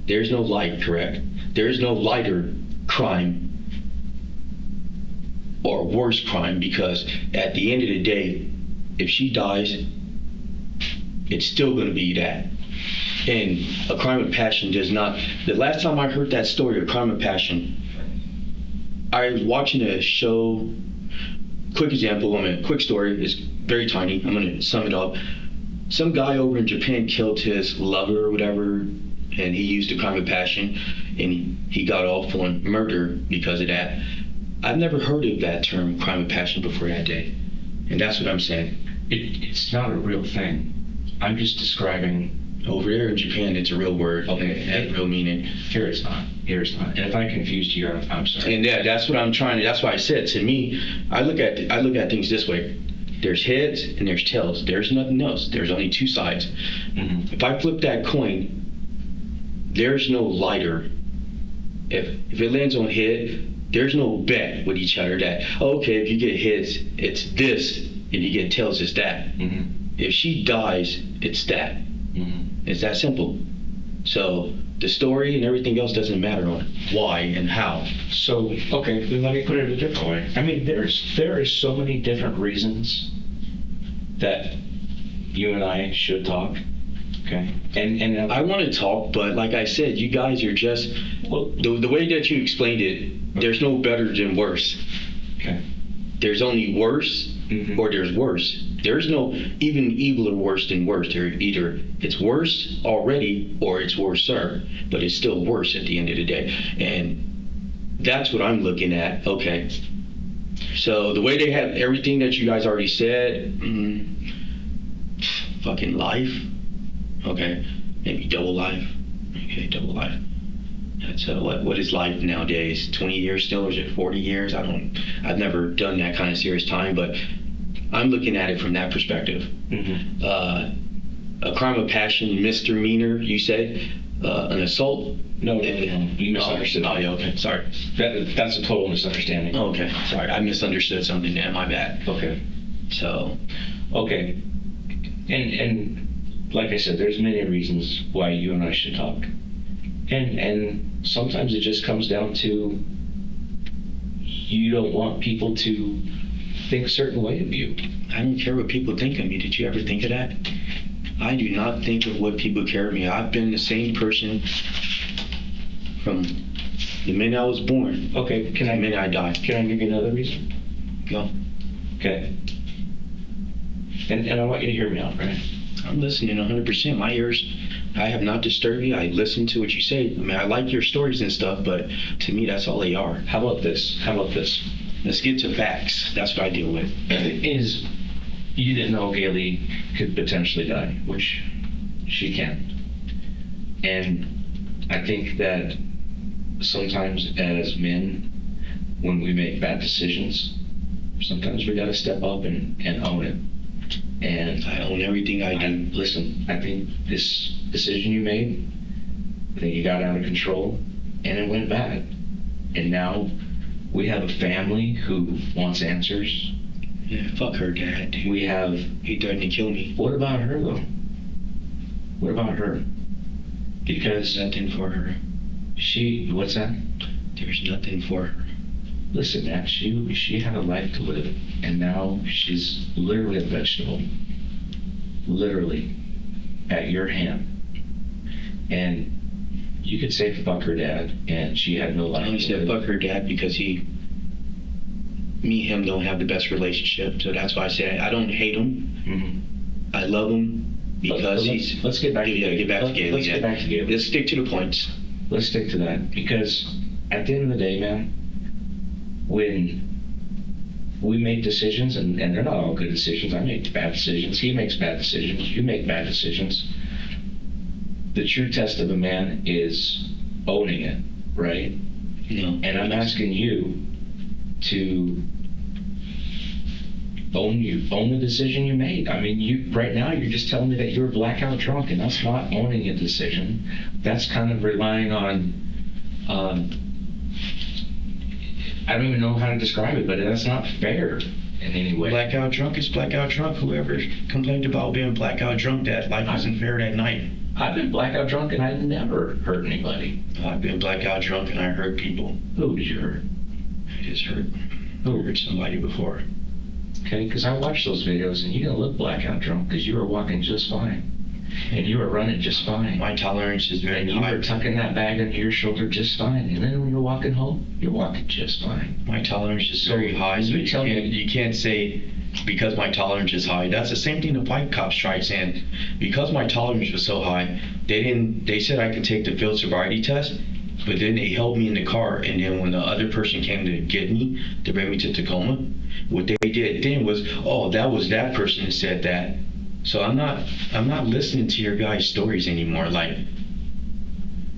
There's no light, correct? There's no lighter crime or worse crime, because at the end of the day, if she dies, it's still going to be that. And a crime of passion does not. The last time I heard that story, a crime of passion, I was watching a show. Quick example, quick story, is very tiny. I'm going to sum it up. some guy over in Japan killed his lover or whatever, and he used a crime of passion, and he got off on murder because of that. I've never heard of that term, crime of passion, before that day. And that's what I'm saying. It's not a real thing. I'm just describing. Over there in Japan, it's a real word. Okay. It has real meaning. Here it's not. And if I confused you, I'm sorry. And that's what I'm trying to, that's why I said, to me, I look at things this way. There's heads and there's tails. There's nothing else. There's only two sides. Mm-hmm. If I flip that coin, there's no lighter. If it lands on head, there's no bet with each other that, okay, if you get heads, it's this, and you get tails, it's that. Mm-hmm. If she dies, it's that. Mm-hmm. It's that simple. So the story and everything else doesn't matter on why and how. So, okay, then let me put it a different way. I mean, there is so many different reasons that you and I should talk. Okay. And I want to talk, but like I said, you guys are just, well, the way that you explained it, there's no better than worse. okay. There's only worse or there's worse. There's no even evil or worse than worse. Either it's worse already or it's worser, but it's still worse at the end of the day. And that's what I'm looking at. Okay. So the way they have everything that you guys already said, fucking life. Okay. Maybe double life. Okay, double life. So what is life nowadays? 20 years still, or is it 40 years? I've never done that kind of serious time, but I'm looking at it from that perspective. Mm-hmm. A crime of passion, misdemeanor, you said? An assault? No, you misunderstood. Oh, yeah, okay, sorry. That's a total misunderstanding. Oh, okay, sorry, I misunderstood something there, my bad. Okay. So. Okay. And like I said, there's many reasons why you and I should talk. And sometimes it just comes down to you don't want people to think a certain way of you. I don't care what people think of me. Did you ever think of that? I do not think of what people care of me. I've been the same person from the minute I was born. Okay, The minute I died. Can I give you another reason? Go. Okay. And I want you to hear me out, right? I'm listening 100%. My ears, I have not disturbed you. I listen to what you say. I mean, I like your stories and stuff, but to me, that's all they are. How about this? Let's get to facts. That's what I deal with. Is you didn't know Gailey could potentially die, which she can. And I think that sometimes as men, when we make bad decisions, sometimes we gotta step up and own it. And I own everything I do. Listen, I think this decision you made, I think you got out of control and it went bad. And now we have a family who wants answers. Yeah, fuck her dad, dude. He threatened to kill me. What about her though? What about her? Because There's nothing for her. what's that? There's nothing for her. Listen, man, she had a life to live, and now she's literally a vegetable. Literally. At your hand. And you could say fuck her dad, and she had no life I only to said live. fuck her dad because me and him don't have the best relationship. So that's why I say I don't hate him. Mm-hmm. I love him because he's. Let's get back to Gailey. Get back to Gailey. Let's get back to Gailey. Let's stick to the points. Let's stick to that, because at the end of the day, man, when we make decisions, and they're not all good decisions. I make bad decisions. He makes bad decisions. You make bad decisions. The true test of a man is owning it, right? And I'm asking you to own the decision you made. I mean, right now you're just telling me that you were blackout drunk, and that's not owning a decision. That's kind of relying on I don't even know how to describe it, but that's not fair in any way. Blackout drunk is blackout drunk. Whoever complained about being blackout drunk, that life wasn't fair that night. I've been blackout drunk and I never hurt anybody. I've been blackout drunk and I hurt people. Who did you hurt? I just hurt somebody before. Okay, because I watched those videos and you didn't look blackout drunk because you were walking just fine. And you were running just fine. My tolerance is very And you high. were tucking that bag under your shoulder just fine. And then when you're walking home, you're walking just fine. My tolerance is So very high. So you tell me- you can't say because my tolerance is high. That's the same thing the fight cops tried saying. Because my tolerance was so high, they said I could take the field sobriety test, but then they held me in the car, and then when the other person came to get me, to bring me to Tacoma, what they did then was, oh, that was that person that said that. So I'm not listening to your guys' stories anymore. Like,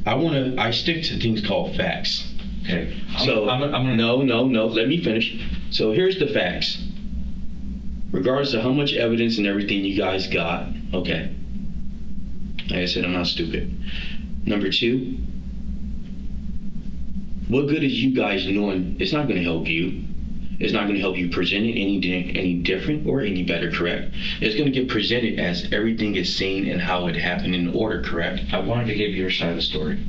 I stick to things called facts. Okay. So I'm gonna no, let me finish. So here's the facts. Regardless of how much evidence and everything you guys got, okay. Like I said, I'm not stupid. Number two, what good is you guys knowing it's not going to help you? It's not going to help you present it any different or any better, correct? It's going to get presented as everything is seen and how it happened in order, correct? I wanted to give you your side of the story.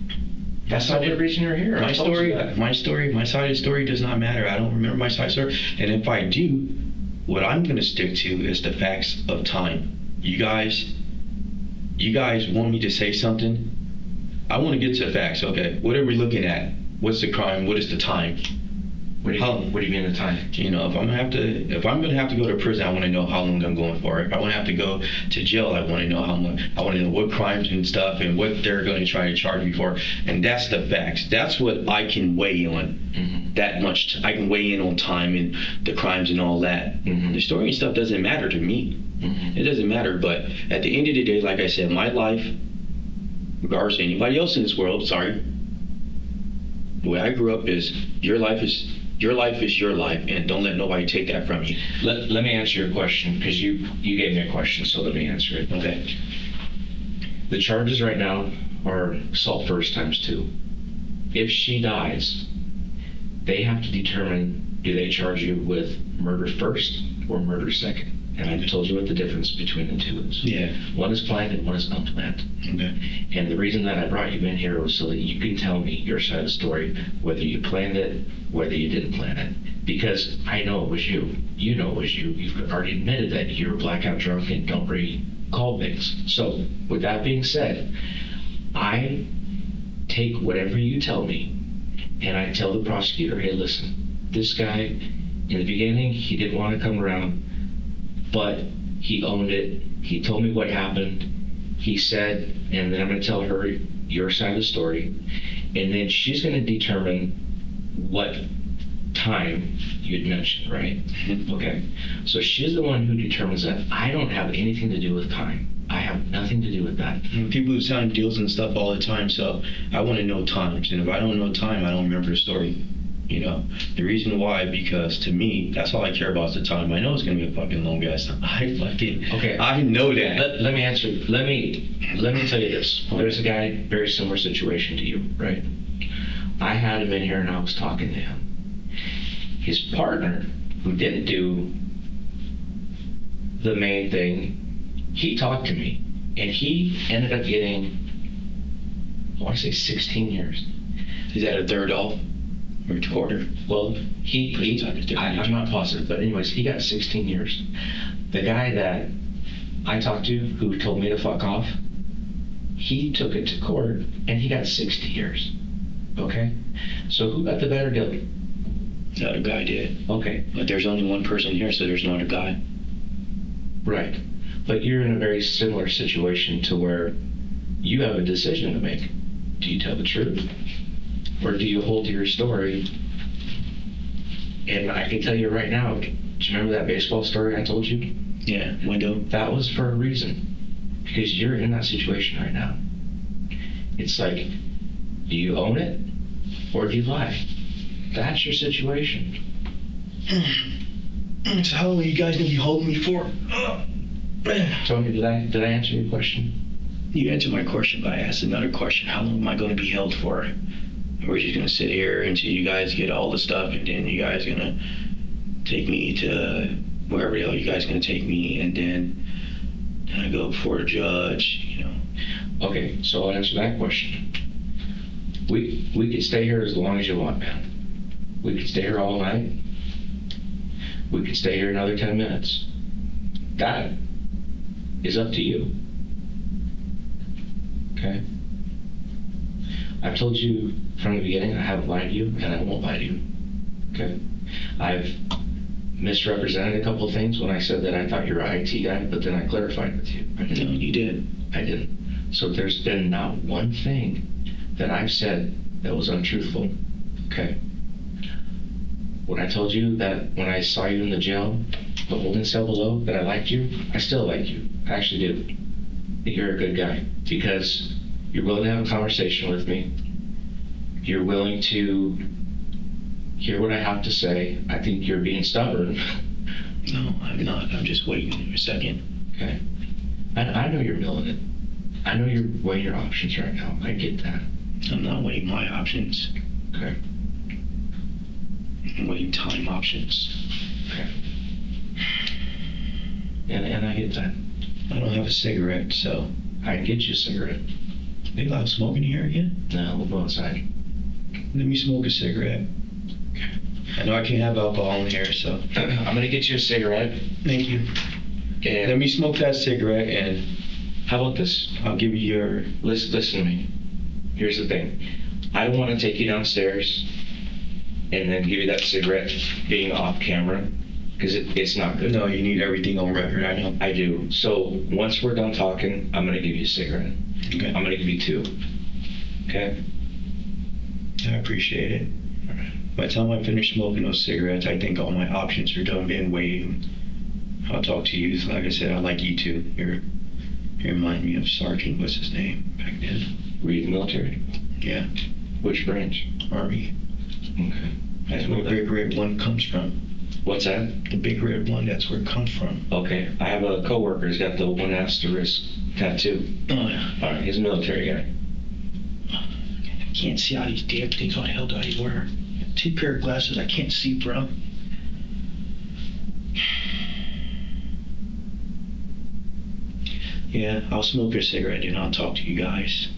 That's not the reason you're here. My side of the story does not matter. I don't remember my side of the story. And if I do, what I'm going to stick to is the facts of time. You guys want me to say something? I want to get to the facts. Okay, what are we looking at? What's the crime? What is the time? What do you mean the time? You know, if I'm gonna have to go to prison, I want to know how long I'm going for. If I want to have to go to jail, I want to know how long. I want to know what crimes and stuff and what they're going to try to charge me for. And that's the facts. That's what I can weigh on. Mm-hmm. That much I can weigh in on time and the crimes and all that. Mm-hmm. The story and stuff doesn't matter to me. Mm-hmm. It doesn't matter. But at the end of the day, like I said, my life, regardless of anybody else in this world, the way I grew up is your life is your life, and don't let nobody take that from you. Let me answer your question, because you gave me a question, so let me answer it. Okay. The charges right now are assault first ×2. If she dies, they have to determine, do they charge you with murder first or murder second? And I told you what the difference between the two is. Yeah. One is planned and one is unplanned. Okay. And the reason that I brought you in here was so that you can tell me your side of the story, whether you planned it, whether you didn't plan it. Because I know it was you. You know it was you. You've already admitted that you're blackout drunk and don't recall things. So, with that being said, I take whatever you tell me and I tell the prosecutor, hey, listen, this guy, in the beginning, he didn't want to come around, but he owned it. He told me what happened. He said, and then I'm going to tell her your side of the story, and then she's going to determine what time you'd mentioned, right? Okay. So she's the one who determines that. I don't have anything to do with time. I have nothing to do with that. People who sign deals and stuff all the time, so I want to know times. And if I don't know time, I don't remember the story. You know, the reason why, because to me, that's all I care about is the time. I know it's gonna be a fucking long ass time. I know that. Let me answer. Let me tell you this. There's a guy, very similar situation to you, right? I had him in here and I was talking to him. His partner, who didn't do the main thing, he talked to me, and he ended up getting, I want to say 16 years. Is that a third off? Or quarter? Well, I'm not positive, but anyways, he got 16 years. The guy that I talked to, who told me to fuck off, he took it to court and he got 60 years. Okay? So who got the better deal? The other guy did. Okay. But there's only one person here, so there's no other guy. Right. But you're in a very similar situation to where you have a decision to make. Do you tell the truth? Or do you hold to your story? And I can tell you right now, do you remember that baseball story I told you? Yeah, window. That was for a reason. Because you're in that situation right now. It's like, do you own it? Or do you lie? That's your situation. So how long are you guys gonna be holding me for? Tony, did I answer your question? You answered my question, but I asked another question. How long am I gonna be held for? We're just gonna sit here until you guys get all the stuff, and then you guys gonna take me to wherever the hell you guys gonna take me, and then I go before the judge, you know. Okay, so I'll answer that question. We could stay here as long as you want, man. We could stay here all night. We could stay here another 10 minutes. That is up to you. Okay? I've told you from the beginning I haven't lied to you, and I won't lie to you. Okay? I've misrepresented a couple of things when I said that I thought you were an IT guy, but then I clarified with you. No, you did. I didn't. So there's been not one thing that I've said that was untruthful. Okay? When I told you that when I saw you in the jail, the holding cell below, that I liked you, I still like you. I actually do. I think you're a good guy because you're willing to have a conversation with me. You're willing to hear what I have to say. I think you're being stubborn. No, I'm not. I'm just waiting a second. Okay? I know you're milling it. I know you're weighing your options right now. I get that. I'm not weighing my options. Okay? I'm weighing time options. Okay. And I get that. I don't have a cigarette, so. I can get you a cigarette. They allow smoking here again? No, we'll go outside. Let me smoke a cigarette. Okay. I know I can't have alcohol in here, so. I'm gonna get you a cigarette. Thank you. And Let me smoke that cigarette and how about this? I'll give you your. Listen to me. Here's the thing. I don't want to take you downstairs and then give you that cigarette being off camera because it's not good. No, you need everything on record, I know. I do. So once we're done talking, I'm gonna give you a cigarette. Okay. I'm gonna give you 2. Okay? I appreciate it. By the time I finish smoking those cigarettes, I think all my options are done being weighed. I'll talk to you. Like I said, I like you too. You remind me of Sergeant, what's his name back then? Were you in the military? Yeah, Which branch? Army. Okay. That's where the big red one comes from. What's that? The big red one, that's where it comes from. Okay. I have a coworker who's got the 1 asterisk tattoo. Oh, yeah. All right. He's a military guy. I can't see all these damn things. What the hell do I wear? 2 pair of glasses I can't see, bro. Yeah, I'll smoke a cigarette and I'll talk to you guys.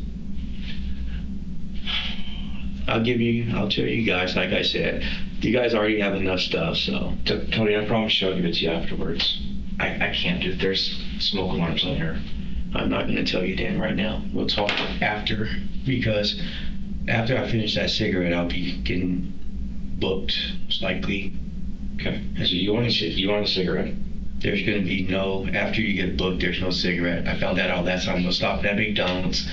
I'll tell you guys, like I said, you guys already have enough stuff, so. Tony, I promise you I'll give it to you afterwards. I can't do it. There's smoke alarms in here. I'm not gonna tell you Dan right now. We'll talk after, because after I finish that cigarette, I'll be getting booked, most likely. Okay. So you want a cigarette? There's gonna be after you get booked, there's no cigarette. I found that out last time. We'll stop at McDonald's.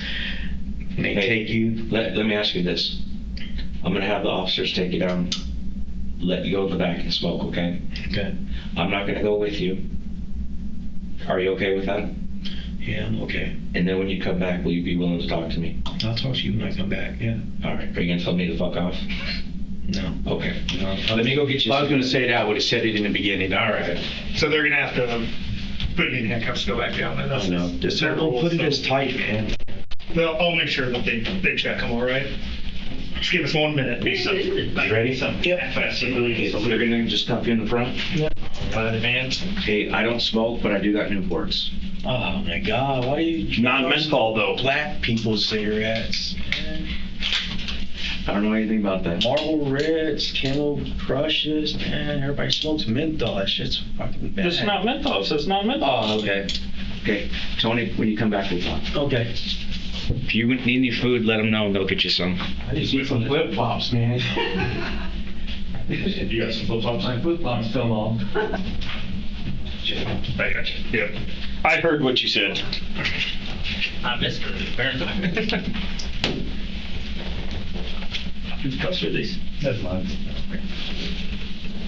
And they take you. Let me ask you this. I'm gonna have the officers take you down, let you go to the back and smoke, okay? Okay. I'm not gonna go with you. Are you okay with that? Yeah, I'm okay. And then when you come back, will you be willing to talk to me? I'll talk to you when I come back, yeah. All right. Are you gonna tell me to fuck off? No. Okay. No. Let me go get you. If I was gonna say that, I would have said it in the beginning. All right. So they're gonna have to put you in handcuffs to go back down. And that's I know. Just don't put it as tight, man. I'll make sure that they check them, all right? Just give us 1 minute. You ready? Yeah. So they're gonna just cuff you in the front? Yeah. Hey, I don't smoke, but I do got Newports. Oh my God, why do you Non-menthol though. black people's cigarettes? I don't know anything about that. Marlboro Reds, Camel Crushes, man, everybody smokes menthol. That shit's fucking bad. It's not menthol, so it's not menthol. Oh, okay. Okay, Tony, when you come back, we'll talk. Okay. If you need any food, let them know and they'll get you some. I just need some flip flops, man. You got some flip-flops? My flip-flops fell off. I got you. Yep. I heard what you said. I missed it, apparently. Whose cups are these? That's mine.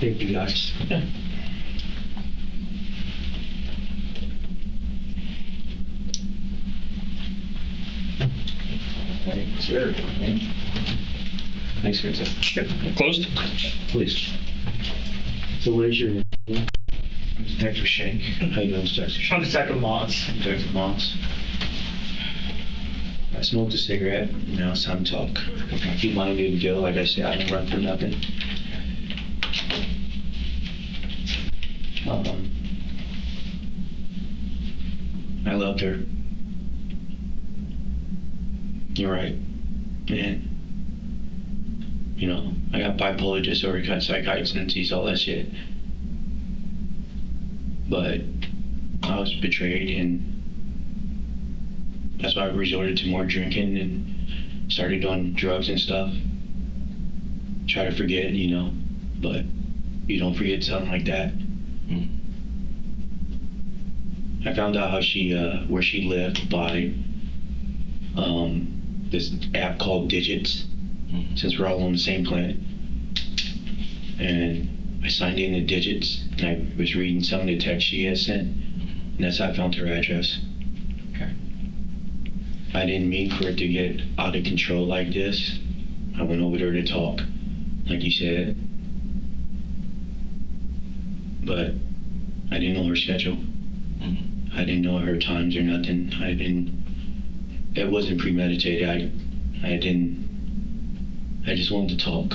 Thank you, guys. Sure. Thanks, Vincent. Closed? Please. So where's your Detective Shank. How you doing, Detective? On the second Moss. Detective Moss. I smoked a cigarette. Now it's time to talk. I keep wanting to go. Like I said, I don't run for nothing. I loved her. You're right. And, I got bipolar disorder, got psychotic tendencies, all that shit. But I was betrayed, and that's why I resorted to more drinking and started on drugs and stuff. Try to forget, but You don't forget something like that. Mm. I found out how where she lived by this app called Digits, since we're all on the same planet. And I signed in the Digits, and I was reading some of the text she had sent, and that's how I found her address. Okay. I didn't mean for it to get out of control like this. I went over there to talk, like you said, but I didn't know her schedule. I didn't know her times or nothing. It wasn't premeditated. I just wanted to talk.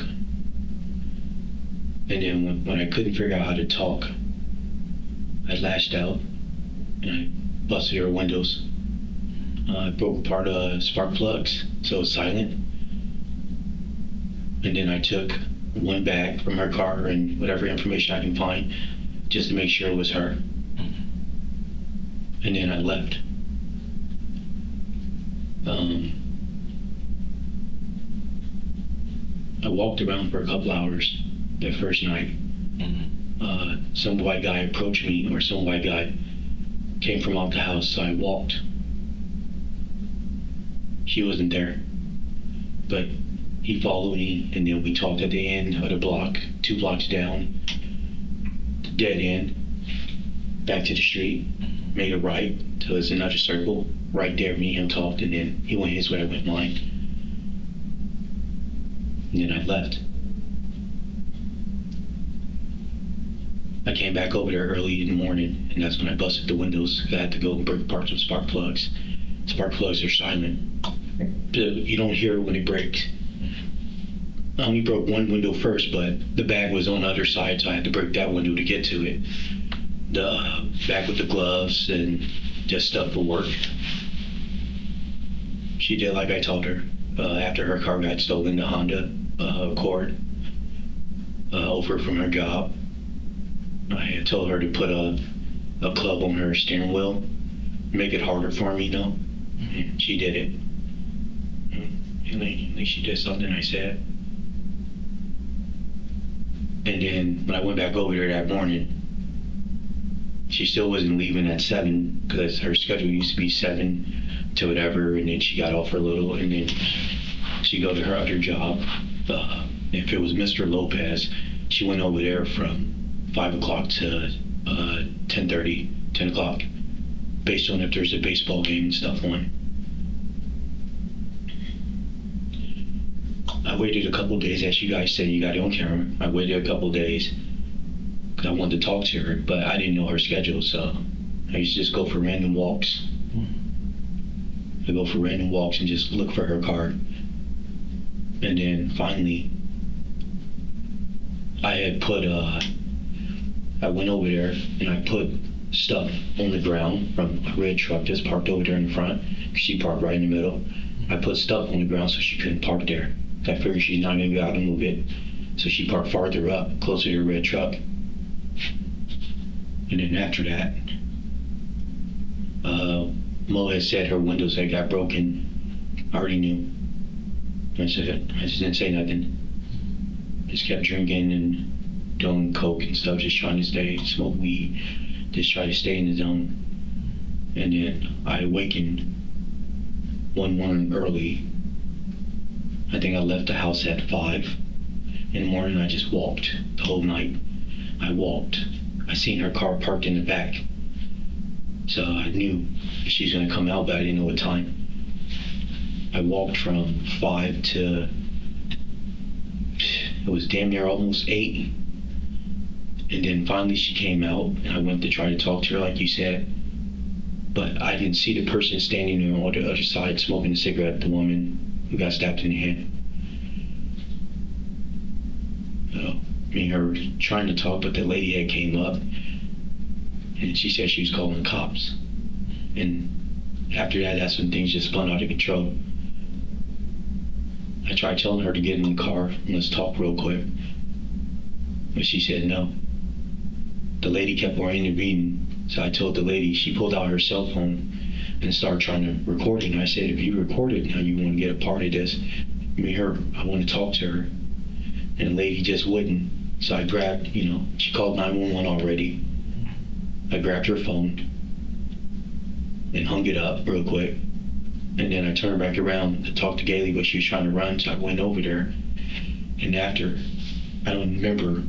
And then when I couldn't figure out how to talk, I lashed out and I busted her windows. I broke apart spark plugs, so it was silent. And then I took one bag from her car and whatever information I can find just to make sure it was her. And then I left. I walked around for a couple hours that first night. Some white guy approached me, or some white guy came from out the house, so I walked. She wasn't there, but he followed me, and then we talked at the end of the block, 2 blocks down, dead end, back to the street, made a right till there's another circle. Right there, me and him talked, and then he went his way, I went mine. And then I left. I came back over there early in the morning, and that's when I busted the windows. I had to go and break apart some spark plugs. Spark plugs are silent. You don't hear it when it breaks. I only broke one window first, but the bag was on the other side, so I had to break that window to get to it. The bag with the gloves and just stuff for work. She did like I told her. After her car got stolen, the Honda Accord, over from her job, I had told her to put a club on her steering wheel, make it harder for me, And she did it. At least she did something I said. And then when I went back over there that morning, she still wasn't leaving at 7 because her schedule used to be 7 to whatever, and then she got off for a little, and then she'd go to her other job. If it was Mr. Lopez, she went over there from 5 o'clock to 10:30, 10 o'clock, based on if there's a baseball game and stuff on. I waited a couple of days, as you guys said, you got it on camera. I waited a couple of days because I wanted to talk to her, but I didn't know her schedule, so I used to just go for random walks. I go for random walks and just look for her car. And then finally, I went over there and I put stuff on the ground from a red truck that's parked over there in the front. She parked right in the middle. I put stuff on the ground so she couldn't park there. I figured she's not going to be able to move it. So she parked farther up, closer to the red truck. And then after that, Mo had said her windows had got broken. I already knew. I just didn't say nothing. Just kept drinking and doing coke and stuff, just trying to smoke weed, just try to stay in the zone. And then I awakened one morning early. I think I left the house at 5 in the morning. I just walked the whole night. I walked. I seen her car parked in the back. So I knew she's going to come out, but I didn't know what time. I walked from 5 to, it was damn near almost 8. And then finally she came out, and I went to try to talk to her like you said. But I didn't see the person standing there on the other side smoking a cigarette, the woman who got stabbed in the hand. Me and her trying to talk, but the lady had came up, and she said she was calling the cops. And after that, that's when things just spun out of control. I tried telling her to get in the car and let's talk real quick, but she said no. The lady kept on intervening, so I told the lady. She pulled out her cell phone and started trying to record it. And I said, if you record it, now you want to get a part of this. Me and her, I want to talk to her. And the lady just wouldn't. So I grabbed, she called 911 already. I grabbed her phone and hung it up real quick. And then I turned back around to talk to Gailey, but she was trying to run, so I went over there. And after, I don't remember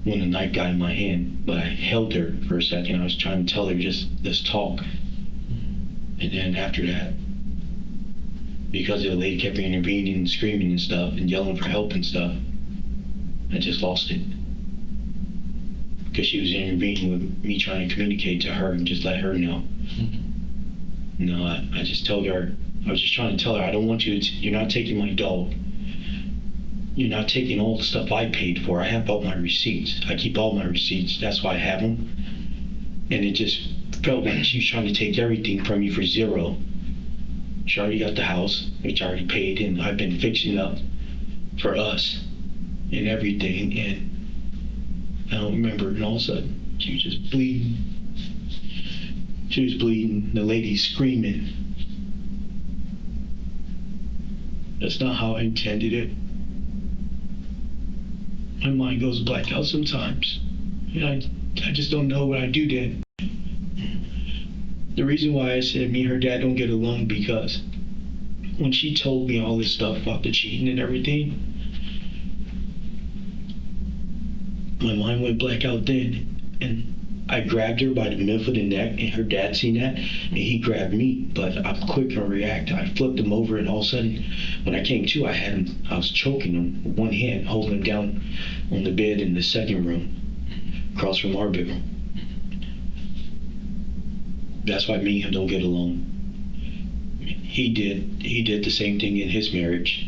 when the knife got in my hand, but I held her for a second. I was trying to tell her, just let's talk. And then after that, because the lady kept intervening and screaming and stuff and yelling for help and stuff, I just lost it. Because she was intervening with me trying to communicate to her and just let her know. No, I just told her, I was just trying to tell her, I don't want you to, you're not taking my dog. You're not taking all the stuff I paid for. I have all my receipts. I keep all my receipts. That's why I have them. And it just felt like she was trying to take everything from me for zero. She already got the house, which I already paid, and I've been fixing up for us and everything. And I don't remember, and all of a sudden, she was just bleeding. She was bleeding. The lady screaming. That's not how I intended it. My mind goes black out sometimes. And I just don't know what I do then. The reason why I said me and her dad don't get along, because when she told me all this stuff about the cheating and everything, my mind went black out then. And I grabbed her by the middle of the neck, and her dad seen that, and he grabbed me. But I'm quick to react. I flipped him over, and all of a sudden, when I came to, I was choking him with one hand, holding him down on the bed in the second room, across from our bedroom. That's why me and him don't get along. He did the same thing in his marriage.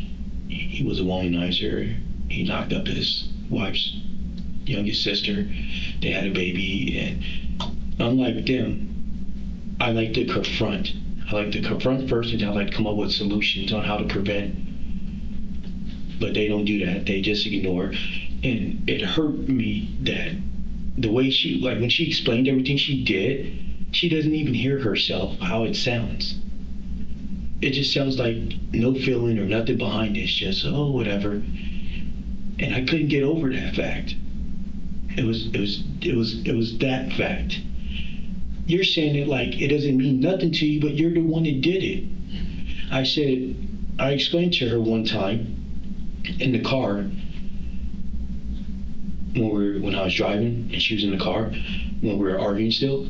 He was a womanizer. He knocked up his wife's youngest sister. They had a baby, and unlike them, I like to confront. I like to confront first, and I like to come up with solutions on how to prevent. But they don't do that. They just ignore. And it hurt me that the way she, like when she explained everything she did, she doesn't even hear herself, how it sounds. It just sounds like no feeling or nothing behind it. It's just, oh, whatever. And I couldn't get over that fact. It was that fact. You're saying it like it doesn't mean nothing to you, but you're the one that did it. I explained to her one time in the car when I was driving and she was in the car when we were arguing still.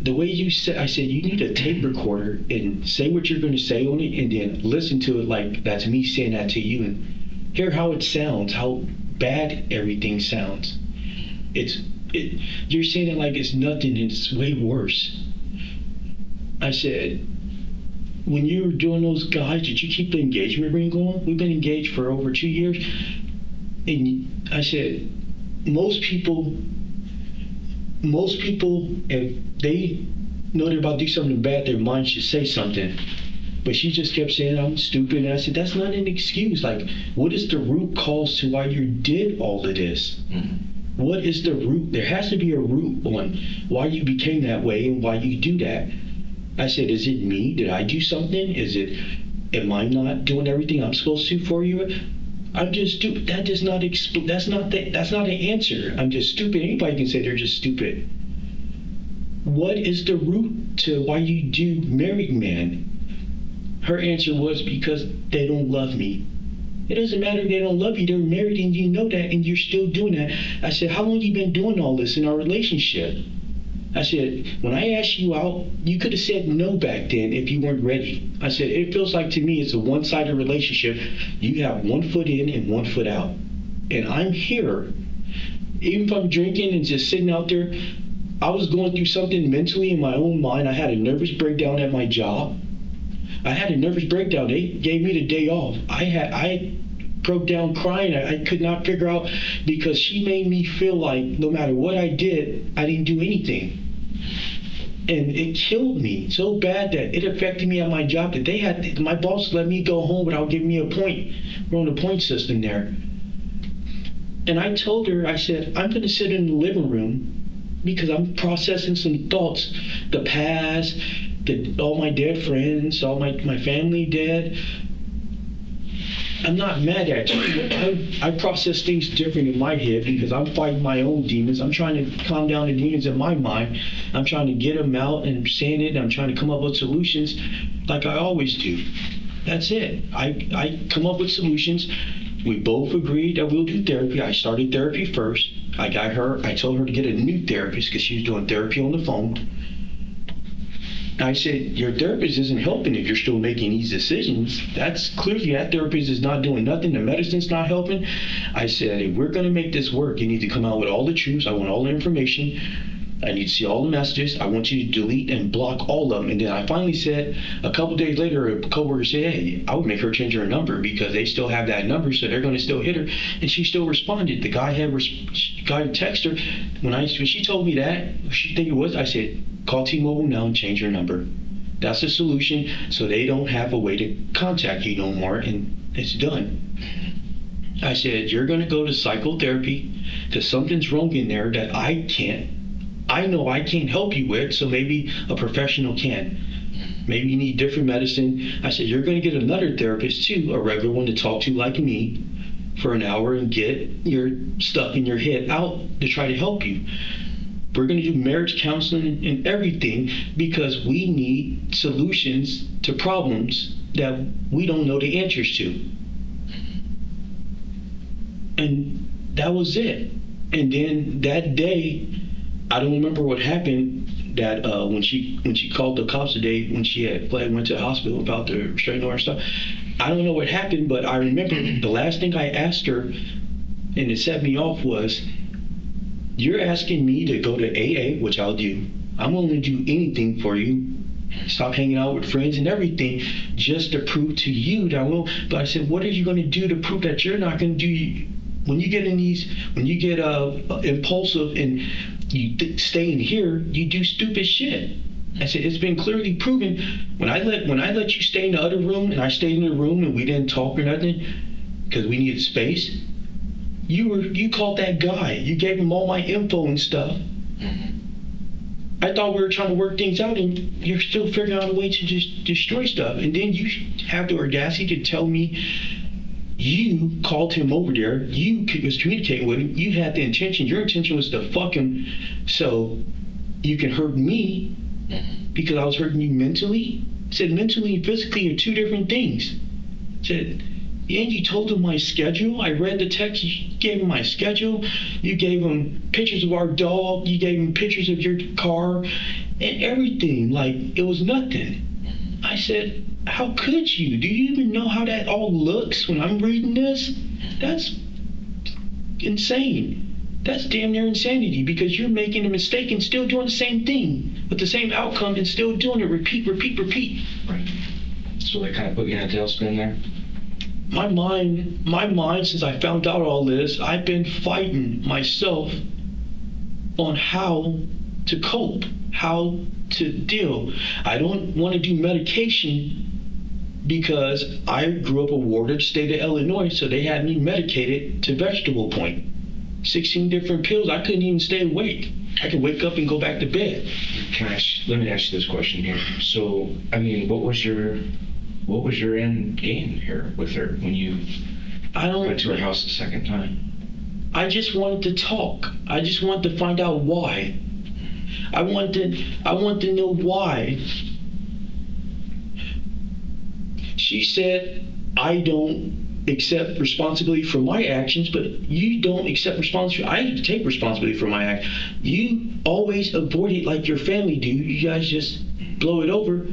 The way you said, I said, you need a tape recorder and say what you're going to say on it, and then listen to it like that's me saying that to you, and hear how it sounds, how bad everything sounds. You're saying it like it's nothing, and it's way worse. I said, when you were doing those guys, did you keep the engagement ring going? We've been engaged for over 2 years. And I said, most people, if they know they're about to do something bad, their mind should say something. But she just kept saying, I'm stupid. And I said, that's not an excuse. Like, what is the root cause to why you did all of this? Mm-hmm. What is the root? There has to be a root on why you became that way and why you do that. I said, is it me? Did I do something? Am I not doing everything I'm supposed to for you? I'm just stupid. That's not an answer. I'm just stupid. Anybody can say they're just stupid. What is the root to why you do married man? Her answer was, because they don't love me. It doesn't matter if they don't love you. They're married and you know that, and you're still doing that. I said, how long have you been doing all this in our relationship? I said, when I asked you out, you could have said no back then if you weren't ready. I said, it feels like to me it's a one-sided relationship. You have 1 foot in and 1 foot out. And I'm here. Even if I'm drinking and just sitting out there, I was going through something mentally in my own mind. I had a nervous breakdown at my job. I had a nervous breakdown. They gave me the day off. I broke down crying. I could not figure out, because she made me feel like no matter what I did, I didn't do anything. And it killed me so bad that it affected me at my job that my boss let me go home without giving me a point. We're on a point system there. And I told her, I said, I'm going to sit in the living room because I'm processing some thoughts, the past, all my dead friends, all my family dead. I'm not mad at you. I process things different in my head because I'm fighting my own demons. I'm trying to calm down the demons in my mind. I'm trying to get them out and saying it. I'm trying to come up with solutions like I always do. That's it. I come up with solutions. We both agreed that we'll do therapy. I started therapy first. I told her to get a new therapist because she was doing therapy on the phone. I said, your therapist isn't helping if you're still making these decisions. That's clearly that therapist is not doing nothing. The medicine's not helping. I said, if we're going to make this work, you need to come out with all the truths. I want all the information. I need to see all the messages. I want you to delete and block all of them. And then I finally said, a couple days later, a coworker said, hey, I would make her change her number because they still have that number, so they're going to still hit her. And she still responded. The guy texted her. When she told me that, she think it was, I said, call T-Mobile now and change your number. That's the solution, so they don't have a way to contact you no more, and it's done. I said, you're going to go to psychotherapy because something's wrong in there that I know I can't help you with, so maybe a professional can. Maybe you need different medicine. I said, you're going to get another therapist too, a regular one to talk to like me for an hour and get your stuff in your head out to try to help you. We're going to do marriage counseling and everything because we need solutions to problems that we don't know the answers to. And that was it. And then that day, I don't remember what happened. That when she called the cops the day when she went to the hospital about the restraining order and stuff. I don't know what happened, but I remember the last thing I asked her, and it set me off, was, you're asking me to go to AA, which I'll do. I'm willing to do anything for you. Stop hanging out with friends and everything just to prove to you that I will. But I said, what are you going to do to prove that you're not going to do? When you get impulsive and you stay in here, you do stupid shit. I said, it's been clearly proven. When I let you stay in the other room, and I stayed in the room and we didn't talk or nothing because we needed space, you called that guy. You gave him all my info and stuff. I thought we were trying to work things out, and you're still figuring out a way to just destroy stuff. And then you have the audacity to tell me you called him over there. You was communicating with him. You had the intention. Your intention was to fuck him so you can hurt me because I was hurting you mentally. I said mentally and physically are two different things. I said, and you told him my schedule. I read the text. You gave him my schedule. You gave him pictures of our dog. You gave him pictures of your car and everything. Like, it was nothing. I said, how could you? Do you even know how that all looks when I'm reading this? That's insane. That's damn near insanity because you're making a mistake and still doing the same thing with the same outcome and still doing it. Repeat. Right. So they kind of put you in a tailspin there? My mind, since I found out all this, I've been fighting myself on how to cope, how to deal. I don't want to do medication because I grew up a warded state of Illinois, so they had me medicated to vegetable point. 16 different pills. I couldn't even stay awake. I could wake up and go back to bed. Let me ask you this question here. So, I mean, what was your end game here with her when you went to her house the second time? I just wanted to talk. I just wanted to find out why. I want to know why. She said, I don't accept responsibility for my actions, but you don't accept responsibility. I take responsibility for my act. You always avoid it like your family do. You guys just blow it over.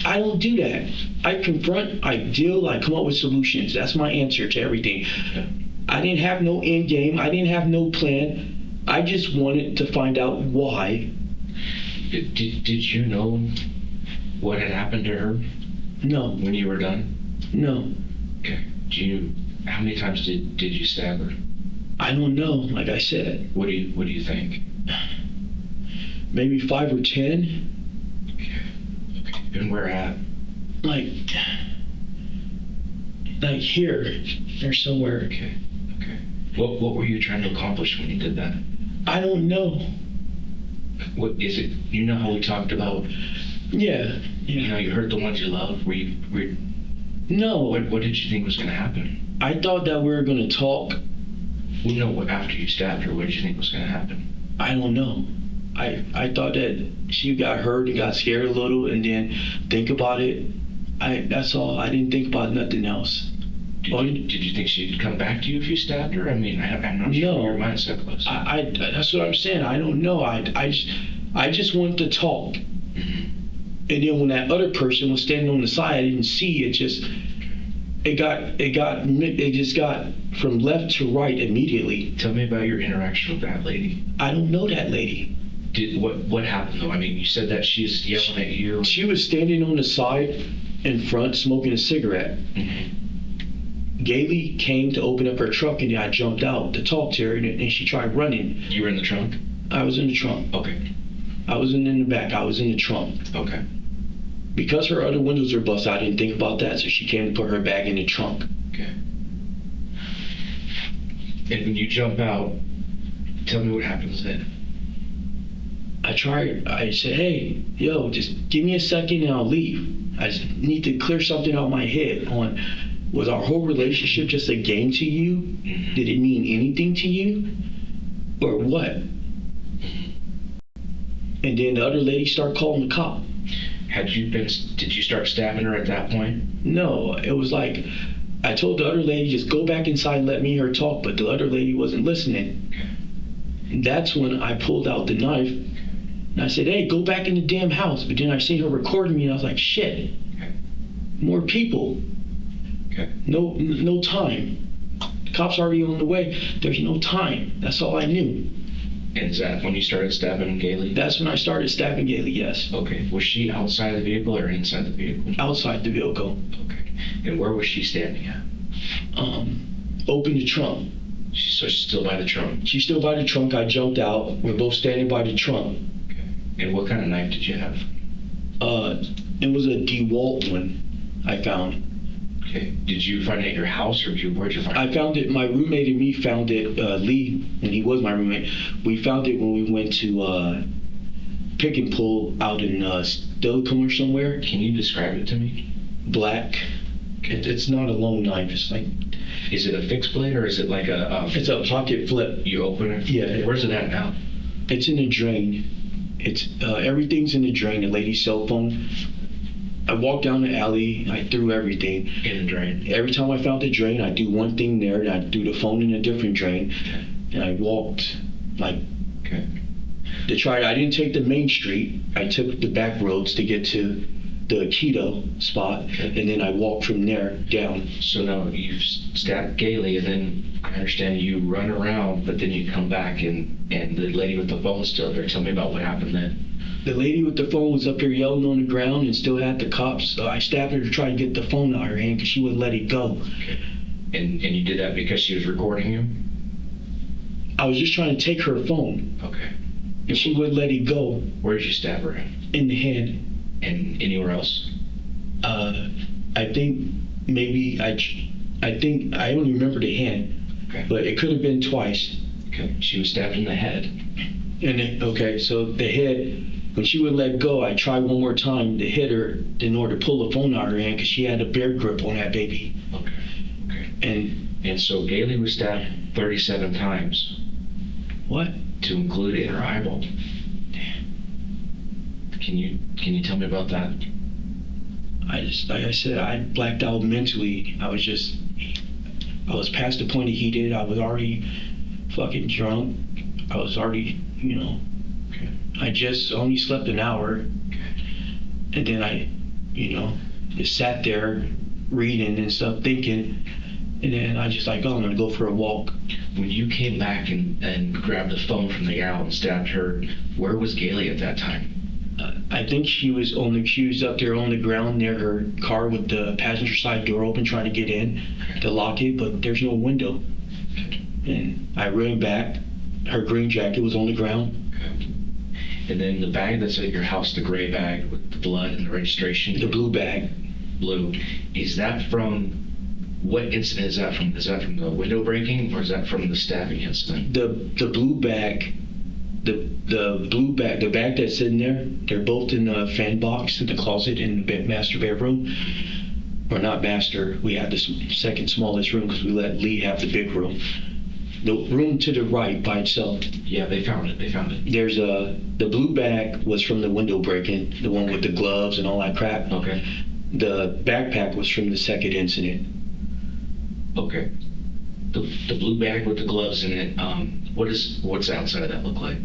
I don't do that. I confront, I deal, I come up with solutions. That's my answer to everything. Okay. I didn't have no end game. I didn't have no plan. I just wanted to find out why. Did you know what had happened to her? No. When you were done? No. Okay. How many times did you stab her? I don't know, like I said. What do you think? Maybe 5 or 10. Okay. And where at? Like here or somewhere. Okay. What were you trying to accomplish when you did that? I don't know. What is it? You know how we talked about? Yeah. You know, you hurt the ones you love. No, What did you think was going to happen? I thought that we were gonna talk. Well, no, after you stabbed her, what did you think was going to happen? I don't know. I thought that she got hurt and got scared a little, and then think about it. That's all. I didn't think about nothing else. Did you think she'd come back to you if you stabbed her? I mean, I'm not sure No. what your mindset was. I that's what I'm saying. I don't know. I just want to talk. Mhm. And then when that other person was standing on the side, I didn't see it. It just got from left to right immediately. Tell me about your interaction with that lady. I don't know that lady. What happened though? I mean, you said that she's yelling at you. She was standing on the side in front smoking a cigarette. Mhm. Gailey came to open up her truck, and I jumped out to talk to her, and she tried running. You were in the trunk? I was in the trunk. Okay. I wasn't in the back. I was in the trunk. Okay. Because her other windows were busted, I didn't think about that, so she came to put her bag in the trunk. Okay. And when you jump out, tell me what happens then. I said, hey, yo, just give me a second and I'll leave. I just need to clear something out my head on, was our whole relationship just a game to you? Mhm. Did it mean anything to you? Or what? And then the other lady started calling the cop. Did you start stabbing her at that point? No, it was like, I told the other lady, just go back inside and let me and her talk, but the other lady wasn't listening. And that's when I pulled out the knife, and I said, hey, go back in the damn house. But then I seen her recording me, and I was like, shit, Okay. more people. Okay. No time. The cops already on the way. There's no time. That's all I knew. And is that when you started stabbing Gailey? That's when I started stabbing Gailey, yes. Okay. Was she outside of the vehicle or inside the vehicle? Outside the vehicle. Okay. And where was she standing at? Open the trunk. So she's still by the trunk. She's still by the trunk. I jumped out. We're both standing by the trunk. Okay. And what kind of knife did you have? It was a DeWalt one I found. Okay. Did you find it at your house or where'd you find it? I found it, my roommate and me found it, Lee, and he was my roommate. We found it when we went to Pick and Pull out in Silicon or somewhere. Can you describe it to me? Black. It's not a long knife. It's like, Is it a fixed blade or is it like a... it's a pocket flip. You open it? Yeah. Where's it at now? It's in the drain. It's everything's in the drain. The lady's cell phone. I walked down the alley. I threw everything. In the drain. Every time I found the drain, I do one thing there, and I do the phone in a different drain, Okay. and I walked like Okay. to try. I didn't take the main street. I took the back roads to get to the keto spot, Okay. and then I walked from there down. So now you've stabbed Gailey and then I understand you run around, but then you come back and the lady with the phone's still there. Tell me about what happened then. The lady with the phone was up here yelling on the ground and still had the cops. So I stabbed her to try to get the phone out of her hand because she wouldn't let it go. Okay. And you did that because she was recording you? I was just trying to take her phone, Okay. and she wouldn't let it go Where did you stab her at? in the hand. And anywhere else? I think maybe I don't remember the hand, Okay. but it could have been twice. Okay. She was stabbed in the head. And then, okay, so the head, when she wouldn't let go, I tried one more time to hit her in order to pull the phone out of her hand because she had a bear grip on that baby. Okay. Okay. And So Gailey was stabbed 37 times, what? to include in her eyeball. Can you tell me about that? Like I said, I blacked out mentally. I was past the point of heated. I was already fucking drunk. I was already, Okay. I just only slept an hour. And then I, just sat there reading and stuff, thinking. And then I just like, oh, I'm going to go for a walk. When you came back and grabbed the phone from the gal and stabbed her, where was Gailey at that time? I think she was she was up there on the ground near her car with the passenger side door open trying to get in to lock it, but there's no window. And I ran back. Her green jacket was on the ground. Okay. And then the bag that's at your house, the gray bag with the blood and the registration? The blue bag. Blue. Is that from, what incident is that from? Is that from the window breaking or is that from the stabbing incident? The blue bag, the blue bag, the bag that's in there, they're both in the fan box in the closet in the master bedroom. or not master, we had the second smallest room because we let Lee have the big room. The room to the right by itself, Yeah, they found it. there's the blue bag was from the window break-in, the one with the gloves and all that crap. Okay. The backpack was from the second incident. Okay. The blue bag with the gloves in it, what's the outside of that look like?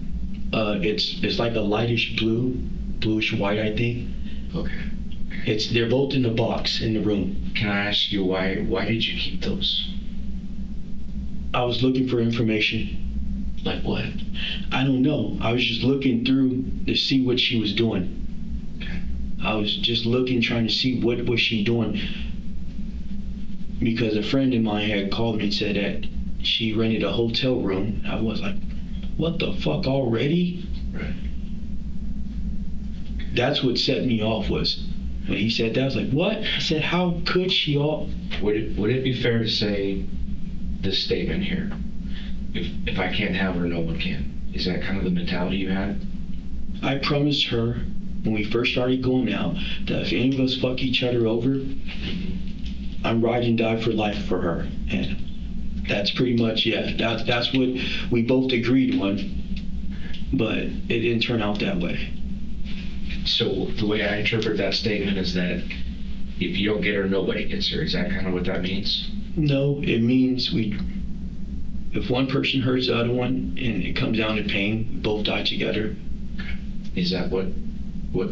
It's like a lightish blue, bluish white, I think. Okay. They're both in the box in the room. Can I ask you why did you keep those? I was looking for information. Like what? I don't know. I was just looking through to see what she was doing. Okay. I was just looking, trying to see what was she doing. Because a friend of mine had called me and said that she rented a hotel room. I was like, what the fuck already? Right. That's what set me off was when he said that. I was like, what? I said, how could she all? Would it be fair to say this statement here? If I can't have her, no one can. Is that kind of the mentality you had? I promised her when we first started going out that if any of us fuck each other over, I'm ride and die for life for her. And that's pretty much, yeah, that's what we both agreed on. But it didn't turn out that way. So the way I interpret that statement is that if you don't get her, nobody gets her. Is that kind of what that means? No, it means if one person hurts the other one and it comes down to pain, we both die together. Is that what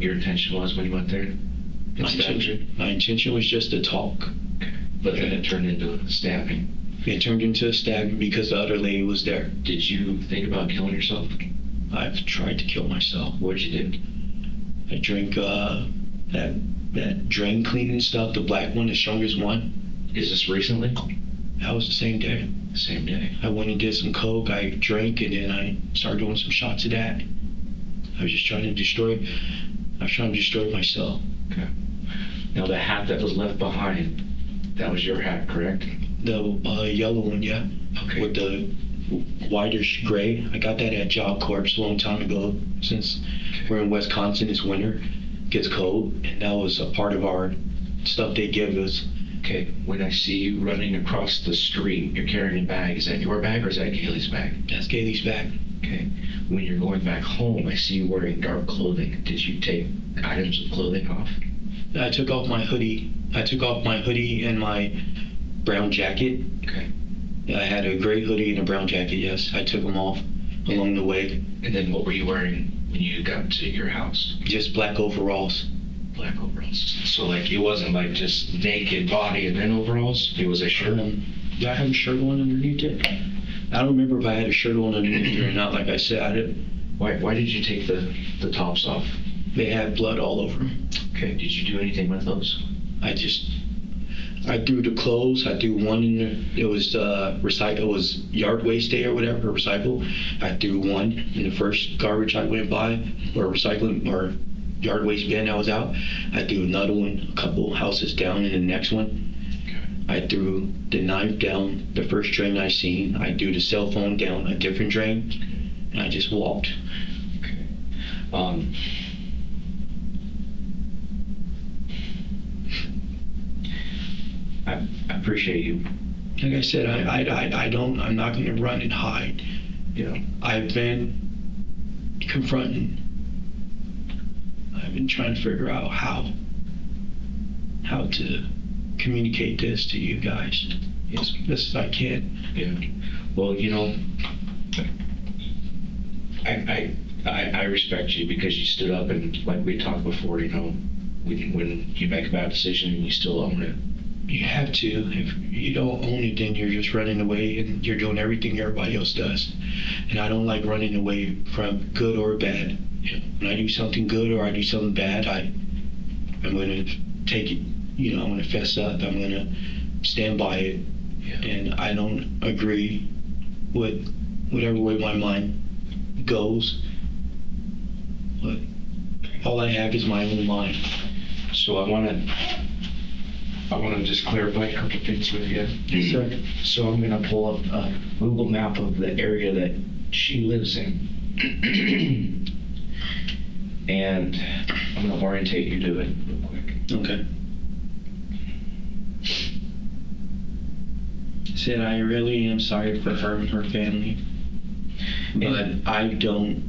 your intention was when you went there? My intention was just to talk. Okay. But then it turned into a stabbing. It turned into a stabbing because the other lady was there. Did you think about killing yourself? I've tried to kill myself. What'd you do? I drank that drain cleaning stuff, the black one, the strongest one. Is this recently? That was the same day. Same day. I went and did some coke, I drank, and then I started doing some shots of that. I was trying to destroy myself. Okay. Now the hat that was left behind, that was your hat, correct? The yellow one, yeah. Okay. With the whitish gray. I got that at Job Corps a long time ago. Since we're in Wisconsin, it's winter, it gets cold, and that was a part of our stuff they give us. Okay, when I see you running across the street, you're carrying a bag. Is that your bag or is that Kaylee's bag? That's Kaylee's bag. Okay. When you're going back home, I see you wearing dark clothing. Did you take items of clothing off? I took off my hoodie. And my brown jacket. Okay. I had a gray hoodie and a brown jacket, yes. I took them off along the way. And then what were you wearing when you got to your house? Just black overalls. Black overalls. So like it wasn't like just naked body and then overalls? It was a shirt? Did I have a shirt on underneath it? I don't remember if I had a shirt on underneath it or not. Like I said, I didn't. Why did you take the tops off? They had blood all over them. Okay, did you do anything with those? I threw the clothes. I threw one in the, it was recycle. It was yard waste day or whatever, recycle. I threw one in the first garbage I went by, or recycling, or yard waste bin I was out. I threw another one a couple houses down in the next one. Okay. I threw the knife down the first drain I seen. I threw the cell phone down a different drain, and I just walked. Okay. I appreciate you. Like I said, I'm not going to run and hide. You know, I've been confronting. I've been trying to figure out how to communicate this to you guys as best as I can. yeah. Well, you know, I respect you because you stood up and like we talked before, you know, when you make a bad decision and you still own it. You have to. If you don't own it, then you're just running away and you're doing everything everybody else does. And I don't like running away from good or bad. When I do something good or I do something bad, I'm going to take it, you know, I'm going to fess up. I'm going to stand by it. Yeah. And I don't agree with whatever way my mind goes. But all I have is my own mind. So I want to just clarify a couple things with you. Yes, sir. So I'm going to pull up a Google map of the area that she lives in. And I'm going to orientate you to it real quick. Okay. said, I really am sorry for her and her family. But I don't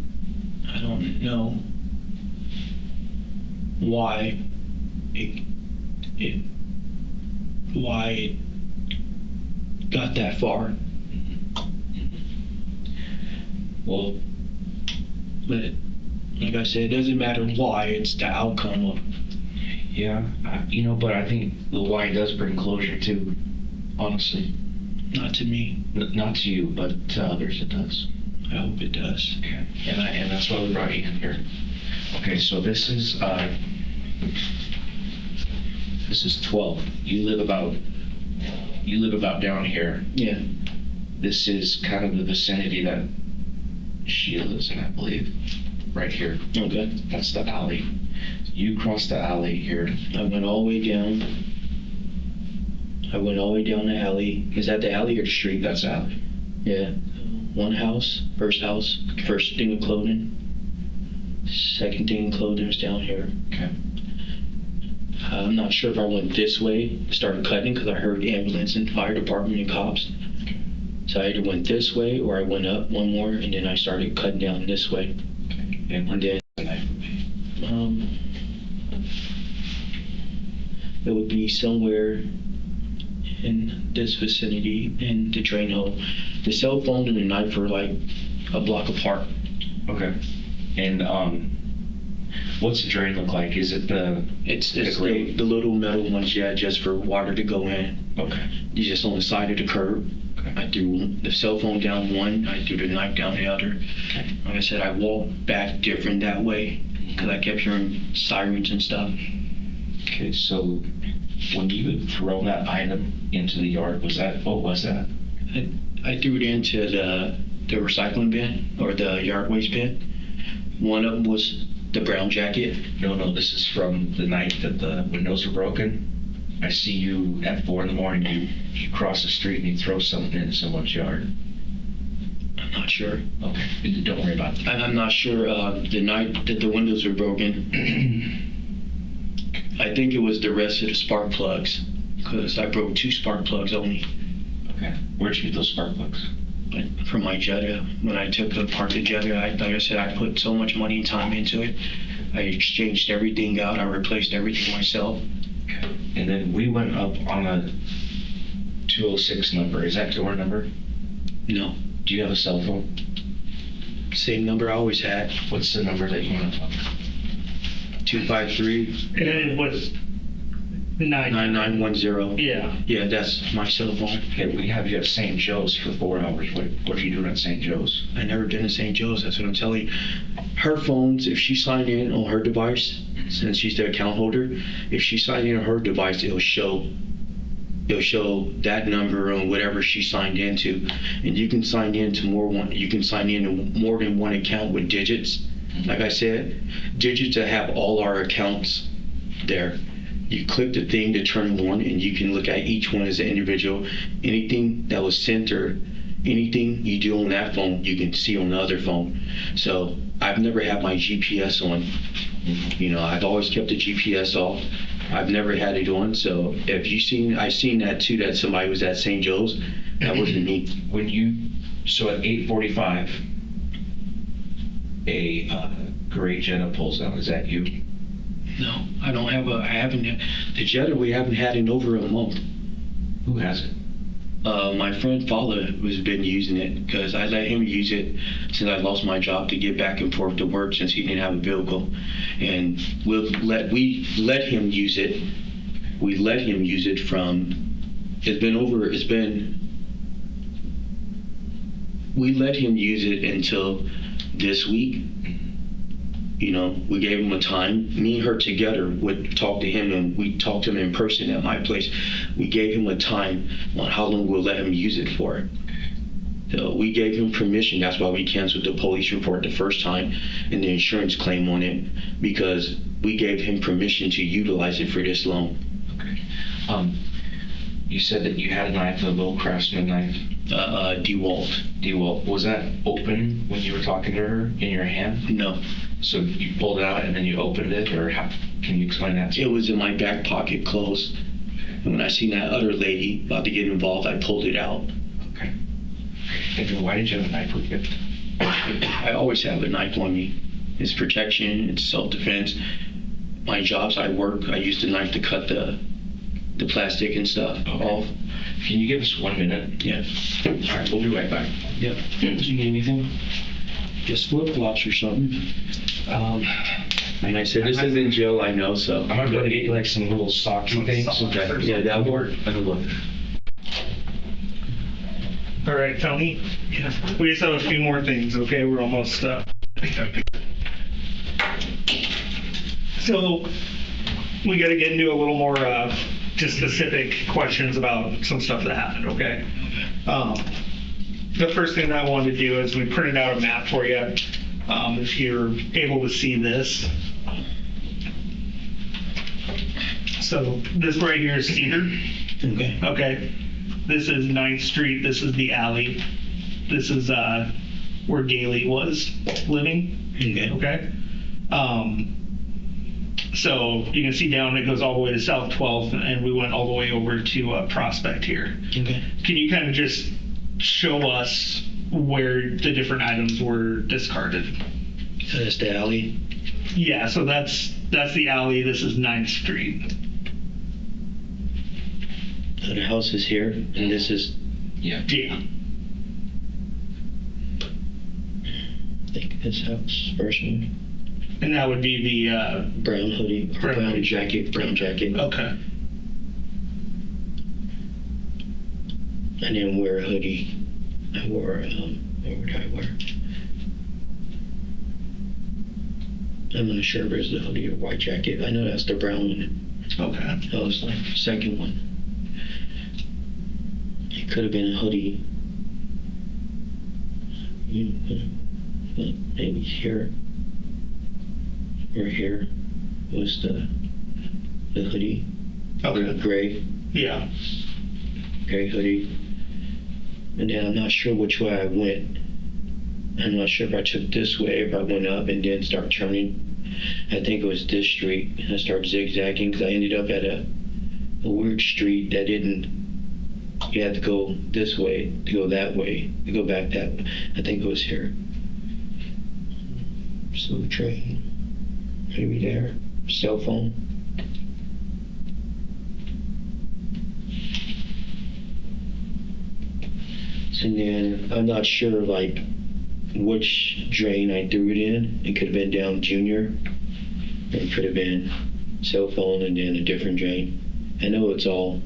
know why it got that far. Well, But like I said, it doesn't matter why, it's the outcome of. yeah, but I think the why does bring closure too, honestly. Not to me. Not to you, but to others it does. I hope it does. Okay. And that's why we brought you in here. Okay, so this is 12. You live about down here. Yeah. This is kind of the vicinity that she lives in, I believe. Right here. Okay. That's the alley. You cross the alley here. I went all the way down. The alley. Is that the alley or the street? That's the alley. Yeah. First house, first thing of clothing. Second thing of clothing was down here. Okay. I'm not sure if I went this way, started cutting because I heard ambulance and fire department and cops. So I either went this way or I went up one more and then I started cutting down this way. Okay. And where did the knife be? It would be somewhere in this vicinity in the drain hole. The cell phone and the knife were like a block apart. Okay. And what's the drain look like? Is it It's the grate? the little metal ones, yeah, just for water to go in. Okay. It's just on the side of the curb. Okay. I threw the cell phone down one, I threw the knife down the other. Okay. Like I said, I walked back different that way because I kept hearing sirens and stuff. Okay, so when you had thrown that item into the yard, what was that? I threw it into the recycling bin or the yard waste bin. One of them was the brown jacket. No, this is from the night that the windows were broken. I see you at 4 a.m. You cross the street and you throw something into someone's yard. I'm not sure. Okay, don't worry about that. I'm not sure the night that the windows were broken. I think it was the rest of the spark plugs because I broke 2 spark plugs only. Okay, where'd you get those spark plugs? From my Jetta. When I took apart the Jetta, like I said, I put so much money and time into it. I exchanged everything out. I replaced everything myself. Okay. And then we went up on a 206 number. Is that your number? No. Do you have a cell phone? Same number I always had. What's the number that you want to talk? 253 And it was 9910. Yeah. Yeah, that's my cell phone. Okay, we have you at St. Joe's for 4 hours. What are you doing at St. Joe's? I never been to St. Joe's. That's what I'm telling you. Her phones, if she signed in on her device, since she's the account holder, if she signed in on her device, it'll show that number on whatever she signed into, and you can sign in to more than one account with digits. Like I said, digits that have all our accounts there. You click the thing to turn them on, and you can look at each one as an individual. Anything that was sent or anything you do on that phone, you can see on the other phone. So I've never had my GPS on. I've always kept the GPS off. I've never had it on. So if I seen that too, that somebody was at St. Joe's, that wasn't me. So at 8:45, a gray Jetta pulls out. Is that you? No, I haven't. The Jetta we haven't had in over a month. Who has it? My friend Fowler has been using it because I let him use it since I lost my job to get back and forth to work since he didn't have a vehicle, and we let him use it. We let him use it we let him use it until this week. We gave him a time. Me and her together would talk to him, and we talked to him in person at my place. We gave him a time on how long we'll let him use it for. So we gave him permission. That's why we canceled the police report the first time and the insurance claim on it, because we gave him permission to utilize it for this long. Okay. You said that you had a knife, a little Craftsman knife. DeWalt. Was that open when you were talking to her in your hand? No. So you pulled it out and then you opened it, or how? Can you explain that to me? It was in my back pocket closed. And when I seen that other lady about to get involved, I pulled it out. Okay. And then why did you have a knife with you? I always have a knife on me. It's protection, it's self-defense. My jobs, I use the knife to cut the plastic and stuff off. Can you give us 1 minute? Yeah. All right, we'll be right back. Yep. Did you get anything? Just flip-flops or something. And I said, this is in jail, I know, so. I'm gonna go to get you like some little socks and things. Okay. Yeah, that'll work. That'll work. All right, Tony. Yeah. We just have a few more things. Okay, we're almost. So we got to get into a little more just specific questions about some stuff that happened. Okay. The first thing that I wanted to do is we printed out a map for you. If you're able to see this. So this right here is Cedar. Okay. Okay. This is 9th Street. This is the alley. This is where Gailey was living. Okay. Okay. So you can see down it goes all the way to South 12th, and we went all the way over to Prospect here. Okay. Can you kind of just show us where the different items were discarded? So that's the alley. Yeah. So that's the alley. This is 9th Street. So the house is here, and this is, Yeah. Yeah. I think this house, first one. And that would be the. Brown hoodie, brown jacket. Okay. I didn't wear a hoodie. I wore, what did I wear? I'm not sure if it's the hoodie or white jacket. I know that's the brown one. Okay. That was like the second one. It could have been a hoodie. Maybe here or here was the hoodie. Okay. Gray hoodie. And then I'm not sure which way I went. I'm not sure if I took this way, if I went up and then start turning. I think it was this street. And I started zigzagging because I ended up at a weird street that you had to go this way, to go that way, to go back that way. I think it was here. Slow train. Maybe there. Cell phone. And then I'm not sure like which drain I threw it in. It could have been down Junior. It could have been cell phone and then a different drain. I know it's all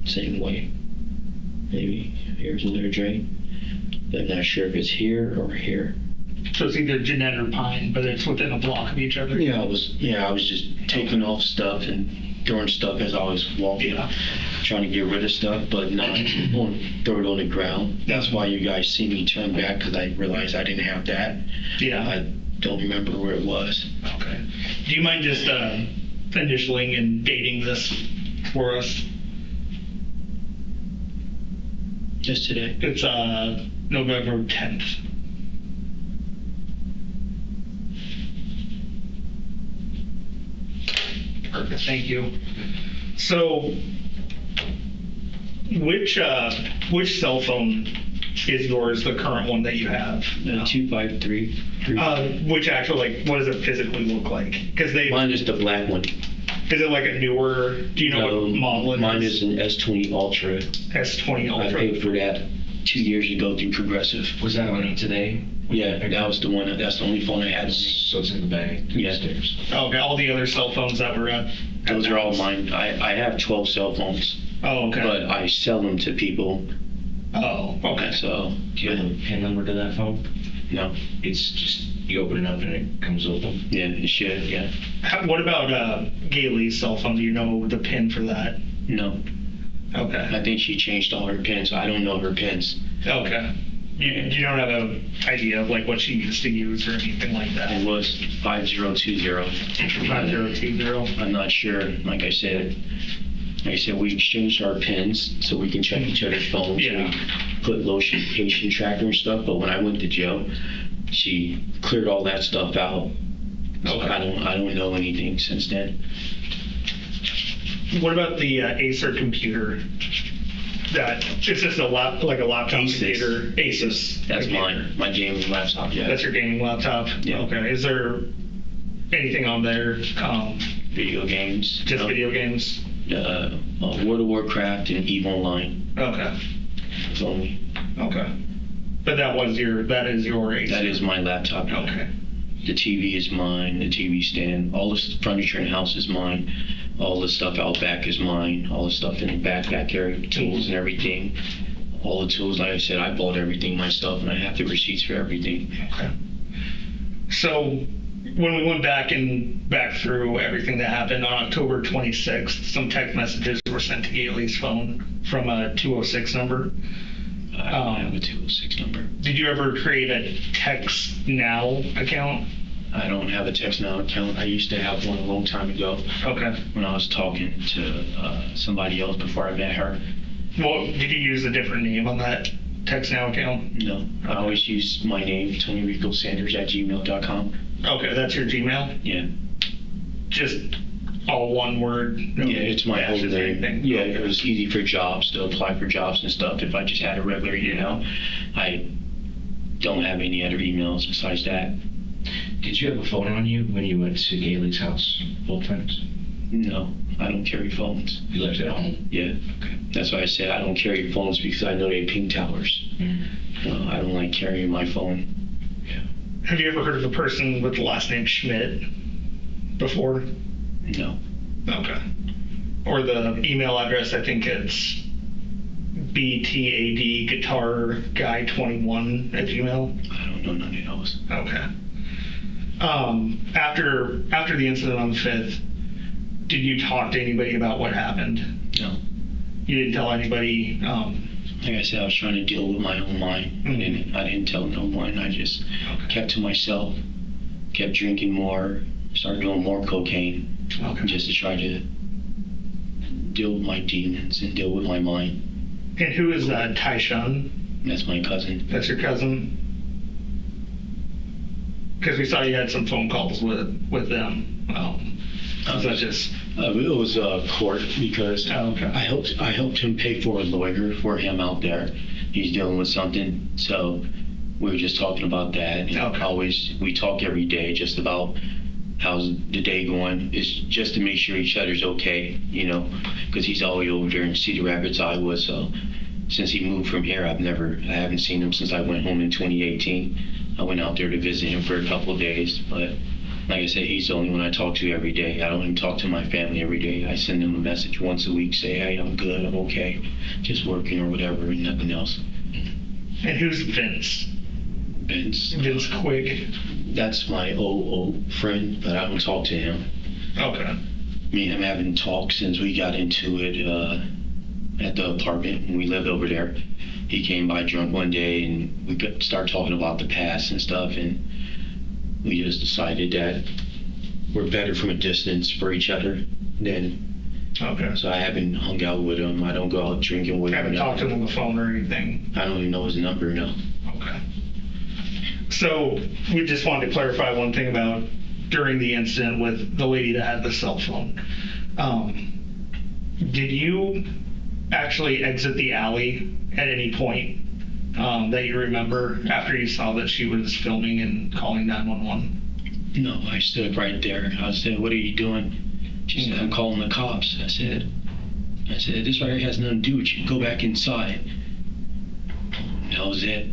the same way. Maybe here's another drain. I'm not sure if it's here or here. So it's either Jeanette or Pine, but it's within a block of each other. I was just taking off stuff and throwing stuff as I was walking, trying to get rid of stuff, but not throw it on the ground. That's why you guys see me turn back, because I realized I didn't have that. Yeah. I don't remember where it was. Okay. Do you mind just initialing and dating this for us? Just today. It's November 10th. Perfect. Thank you. So, which cell phone is yours? The current one that you have? 253. Which actually, like, what does it physically look like? Because Mine is the black one. Is it like a newer? Do you know what model it is? Mine is an S20 Ultra. S20 Ultra. I paid for that 2 years ago through Progressive. Was that on today? Yeah, that was the one. That's the only phone I had. So it's in the bag. Yeah. Upstairs. Okay, all the other cell phones that were Those are all mine. I have 12 cell phones. Oh, okay. But I sell them to people. Oh, okay. So, Do you have a PIN number to that phone? no. It's just, you open it up and it comes open. Yeah, it should, yeah. What about Gailey's cell phone? Do you know the PIN for that? No. Okay. I think she changed all her pins. I don't know her pins. Okay. You don't have an idea of like what she used to use or anything like that? It was 5020. 5020. I'm not sure. Like I said, we exchanged our pins so we can check each other's phones. Yeah. We put location tracker and stuff, but when I went to jail, she cleared all that stuff out. So Okay. I don't know anything since then. What about the Acer computer? That it's just a like a laptop computer. Asus. That's computer. mine. My gaming laptop. Yeah. That's your gaming laptop. Yeah. Okay. Is there anything on there? Video games. Just video games. World of Warcraft and EVE Online. Okay. It's only. Okay. But that is your Acer. That is my laptop. Okay. The TV is mine. The TV stand. All the furniture in the house is mine. All the stuff out back is mine. All the stuff in the back there, tools and everything. All the tools, like I said, I bought everything myself, and I have the receipts for everything. Okay. So when we went back through everything that happened on October 26th, some text messages were sent to Gailey's phone from a 206 number. I don't have a 206 number. Did you ever create a Text Now account? I don't have a Text Now account. I used to have one a long time ago Okay. when I was talking to somebody else before I met her. Well, did you use a different name on that Text Now account? No, I always use my name, TonyRicoSanders@gmail.com. Okay, that's your Gmail? Yeah. Just all one word? No Yeah, it's my whole dashes or name. anything? Yeah, Okay. it was easy for jobs to apply for jobs and stuff. If I just had a regular email, I don't have any other emails besides that. Did you have a phone on you when you went to Gailey's house both times? No, I don't carry phones. You left it at home? Yeah, Okay. that's why I said I don't carry phones because I know they ping towers. I don't like carrying my phone. Have you ever heard of a person with the last name Schmidt before? No. Okay. Or the email address, I think it's btadguitarguy21@gmail. I don't know none of those. Okay. After the incident on the 5th, did you talk to anybody about what happened? No. You didn't tell anybody? Like I said, I was trying to deal with my own mind. Mhm. I didn't tell no one. I just Okay. kept to myself, kept drinking more, started doing more cocaine, Okay. just to try to deal with my demons and deal with my mind. And who is Tai Shun? That's my cousin. That's your cousin? Because we saw you had some phone calls with them. Is that just... It was court because Oh, okay. I helped him pay for a lawyer for him out there. He's dealing with something, so we were just talking about that. And Okay. we talk every day just about how's the day going. It's just to make sure each other's okay, because he's all the way over there in Cedar Rapids, Iowa. So since he moved from here, I haven't seen him since I went home in 2018. I went out there to visit him for a couple of days, but like I said, he's the only one I talk to every day. I don't even talk to my family every day. I send them a message once a week, say, hey, I'm good, I'm okay, just working or whatever, and nothing else. And who's Vince? Vince Quigg? That's my old friend, but I don't talk to him. Okay. Me and him haven't talked since we got into it at the apartment when we lived over there. He came by drunk one day and we started talking about the past and stuff, and we just decided that we're better from a distance for each other than. Okay. So I haven't hung out with him. I don't go out drinking with him. Haven't talked to him on the phone or anything? I don't even know his number, no. Okay. So we just wanted to clarify one thing about during the incident with the lady that had the cell phone. Did you actually exit the alley at any point that you remember after you saw that she was filming and calling 911? No, I stood right there. I said, what are you doing? She said, I'm calling the cops. I said, this right here has nothing to do with you. Go back inside. That was it.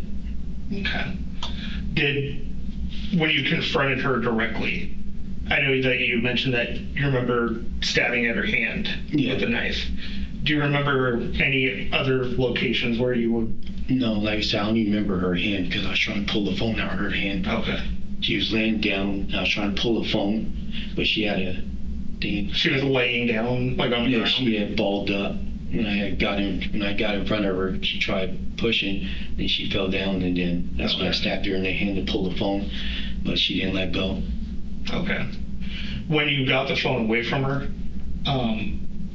Okay. When you confronted her directly, I know that you mentioned that you remember stabbing at her hand with a knife. Do you remember any other locations where you would? No, like I said, I don't even remember her hand because I was trying to pull the phone out of her hand. Okay. She was laying down. I was trying to pull the phone, but she had a thing. She was laying down, like on the ground? She had balled up. When I got in front of her, she tried pushing, then she fell down, and then that's when I stabbed her in the hand to pull the phone, but she didn't let go. Okay. When you got the phone away from her,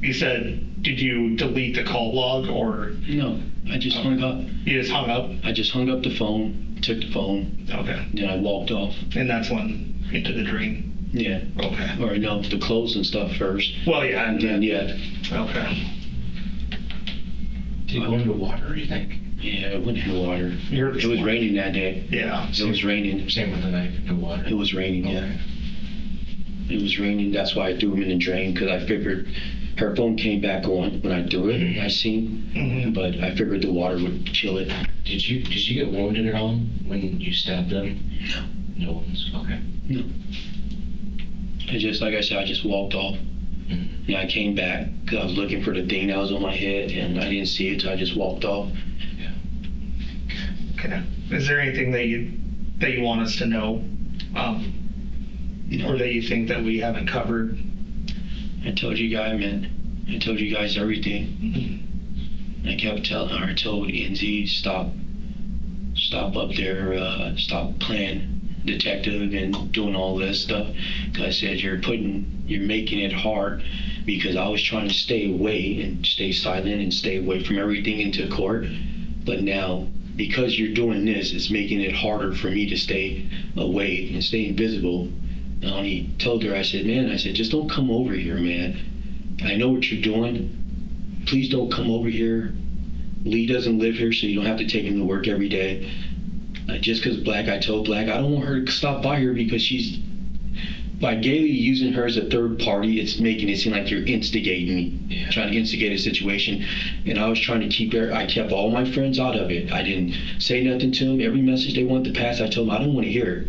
you said, did you delete the call log or? No, I just hung up. You just hung up? I just hung up the phone, took the phone, Okay. then I walked off. And that's when into the dream? Yeah. Okay. Or no, the clothes and stuff first. Well, yeah, And then, yeah. Okay. Did it go into water, you think? Yeah, it went in the water. You heard It was raining that day. Yeah. It was raining. Same with the knife into water. It was raining, yeah. It was raining. That's why I threw him in the drain, because I figured her phone came back on when I threw it. I seen, Mhm. but I figured the water would kill it. Did you get wounded at all when you stabbed them? No. No one's okay. No. I just, like I said, I just walked off. Mhm. And I came back because I was looking for the thing that was on my head, and I didn't see it, so I just walked off. Okay. Is there anything that you want us to know, or that you think that we haven't covered? I told you guys, man. I told you guys everything. I kept telling her, I told NZ, stop up there, stop playing detective and doing all this stuff. 'Cause I said, you're making it hard, because I was trying to stay away and stay silent and stay away from everything into court. But now, because you're doing this, it's making it harder for me to stay away and stay invisible. And I told her, I said, just don't come over here, man. I know what you're doing. Please don't come over here. Lee doesn't live here, so you don't have to take him to work every day. Just because Black, I told Black, I don't want her to stop by here, because by Gailey using her as a third party, it's making it seem like you're instigating me, trying to instigate a situation. And I was trying to I kept all my friends out of it. I didn't say nothing to them. Every message they wanted to pass, I told them, I don't want to hear it.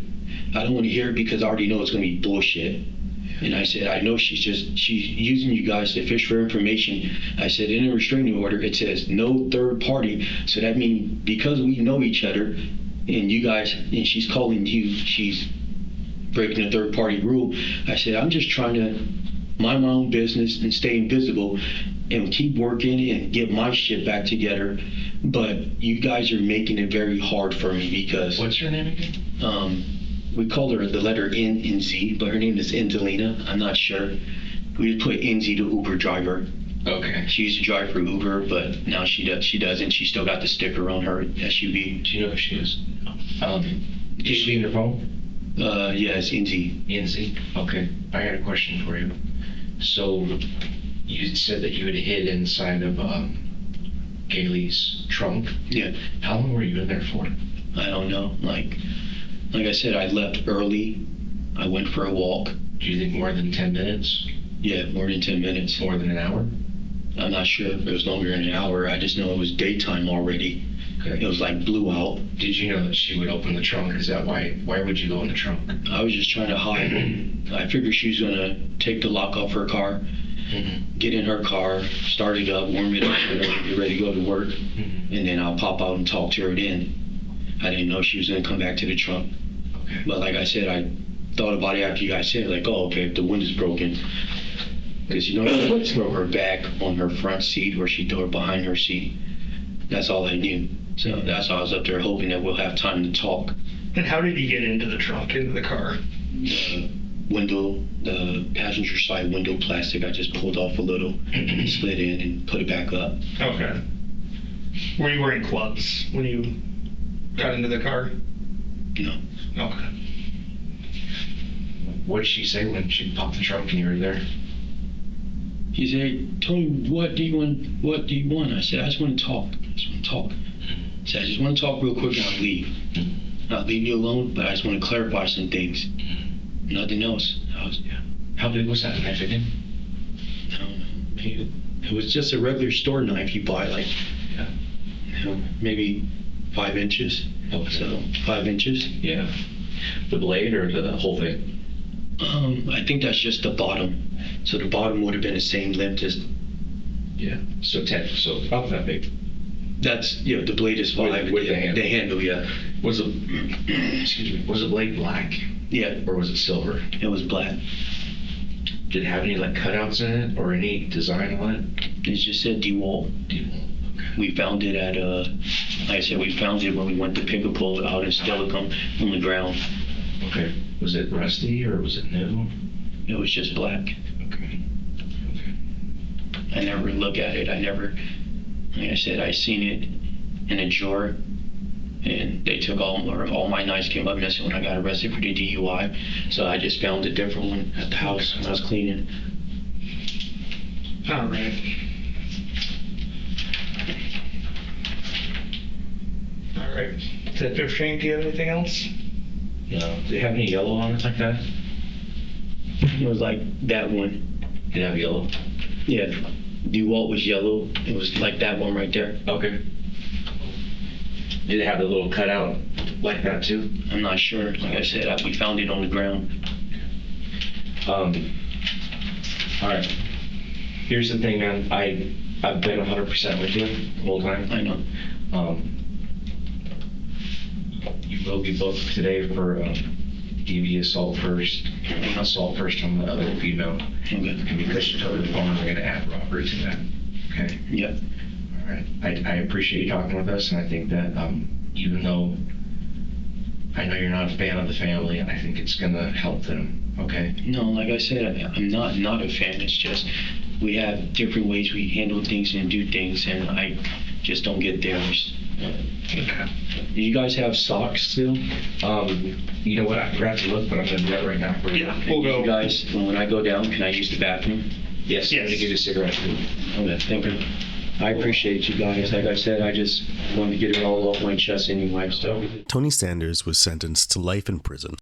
I don't want to hear it, because I already know it's going to be bullshit. And I said, I know she's using you guys to fish for information. I said, in a restraining order, it says no third party. So that means because we know each other, and you guys, and she's calling you, she's breaking a third party rule. I said, I'm just trying to mind my own business and stay invisible and keep working and get my shit back together. But you guys are making it very hard for me, because What's her name again? we call her the letter N in Z, but her name is Indelina. I'm not sure. We just put NZ to Uber driver. Okay. She used to drive for Uber, but now she doesn't. She still got the sticker on her SUV. Do you know who she is? Is she in her phone? Yes, NZ. Yancy? Okay. I got a question for you. So, you said that you had hid inside of Gailey's trunk. Yeah. How long were you in there for? I don't know. Like I said, I left early. I went for a walk. Do you think more than 10 minutes? Yeah, more than 10 minutes. More than an hour? I'm not sure if it was longer than an hour. I just know it was daytime already. Okay. It was like blue out. Did you know that she would open the trunk? Is that why would you go in the trunk? I was just trying to hide. I figured she was gonna take the lock off her car, get in her car, start it up, warm it up, get ready to go to work, and then I'll pop out and talk to her then. I didn't know she was gonna come back to the trunk. Okay. But like I said, I thought about it after you guys said it, like, oh, okay, if the window's broken. Because, you know, she throw her back on her front seat, or she threw her behind her seat. That's all I knew. So that's why I was up there hoping that we'll have time to talk. And how did you get into the trunk, into the car? The passenger side window plastic, I just pulled off a little, slid in and put it back up. Okay. Were you wearing gloves when you got into the car? No. Okay. What did she say when she popped the trunk and you were there? He said, Tony, what do you want? I said, I just want to talk. I said, I just want to talk real quick and I'll leave. I'll leave you alone, but I just want to clarify some things. Nothing else. How big was that knife again? I don't know. It was just a regular store knife you buy, like, maybe 5 inches. Okay. So 5 inches. Yeah. The blade or the whole thing? I think that's just the bottom. So the bottom would have been the same length as. Yeah. So about that big. That's, the blade is 5. With the handle. The handle, yeah. Was the blade black? Yeah. Or was it silver? It was black. Did it have any like cutouts in it or any design on it? It just said DeWalt. Okay. We found it at, like I said, we found it when we went to pick a pole out in Stelicum on the ground. Okay. Was it rusty or was it new? It was just black. Okay. I never look at it. Like I said, I seen it in a drawer, and and they took all my knives came up missing when I got arrested for the DUI. So I just found a different one at the house when I was cleaning. All right. All right. Detective Shane, do you have anything else? You know, do they have any yellow on it like that? It was like that one. Did it have yellow? Yeah, DeWalt was yellow. It was like that one right there. Okay. Did it have the little cutout like that too? I'm not sure. Like I said, we found it on the ground. All right. Here's the thing, man. I've been 100% with you the whole time. I know. You will be booked today for DV assault first on the other female. Okay. And because you told the phone, we're going to add robbery to that. Okay. Yep. All right. I appreciate you talking with us, and I think that even though I know you're not a fan of the family, I think it's going to help them. Okay. No, like I said, I'm not a fan. It's just we have different ways we handle things and do things, and I just don't get theirs. Okay. Do you guys have socks still? You know what? I forgot to look, but I'm going to do that right now for you. Yeah, we'll go. You guys, when I go down, can I use the bathroom? Yes. I'm going to give you a cigarette too. Okay, thank you. I appreciate you guys. Like I said, I just wanted to get it all off my chest anyway, so. Tony Sanders was sentenced to life in prison.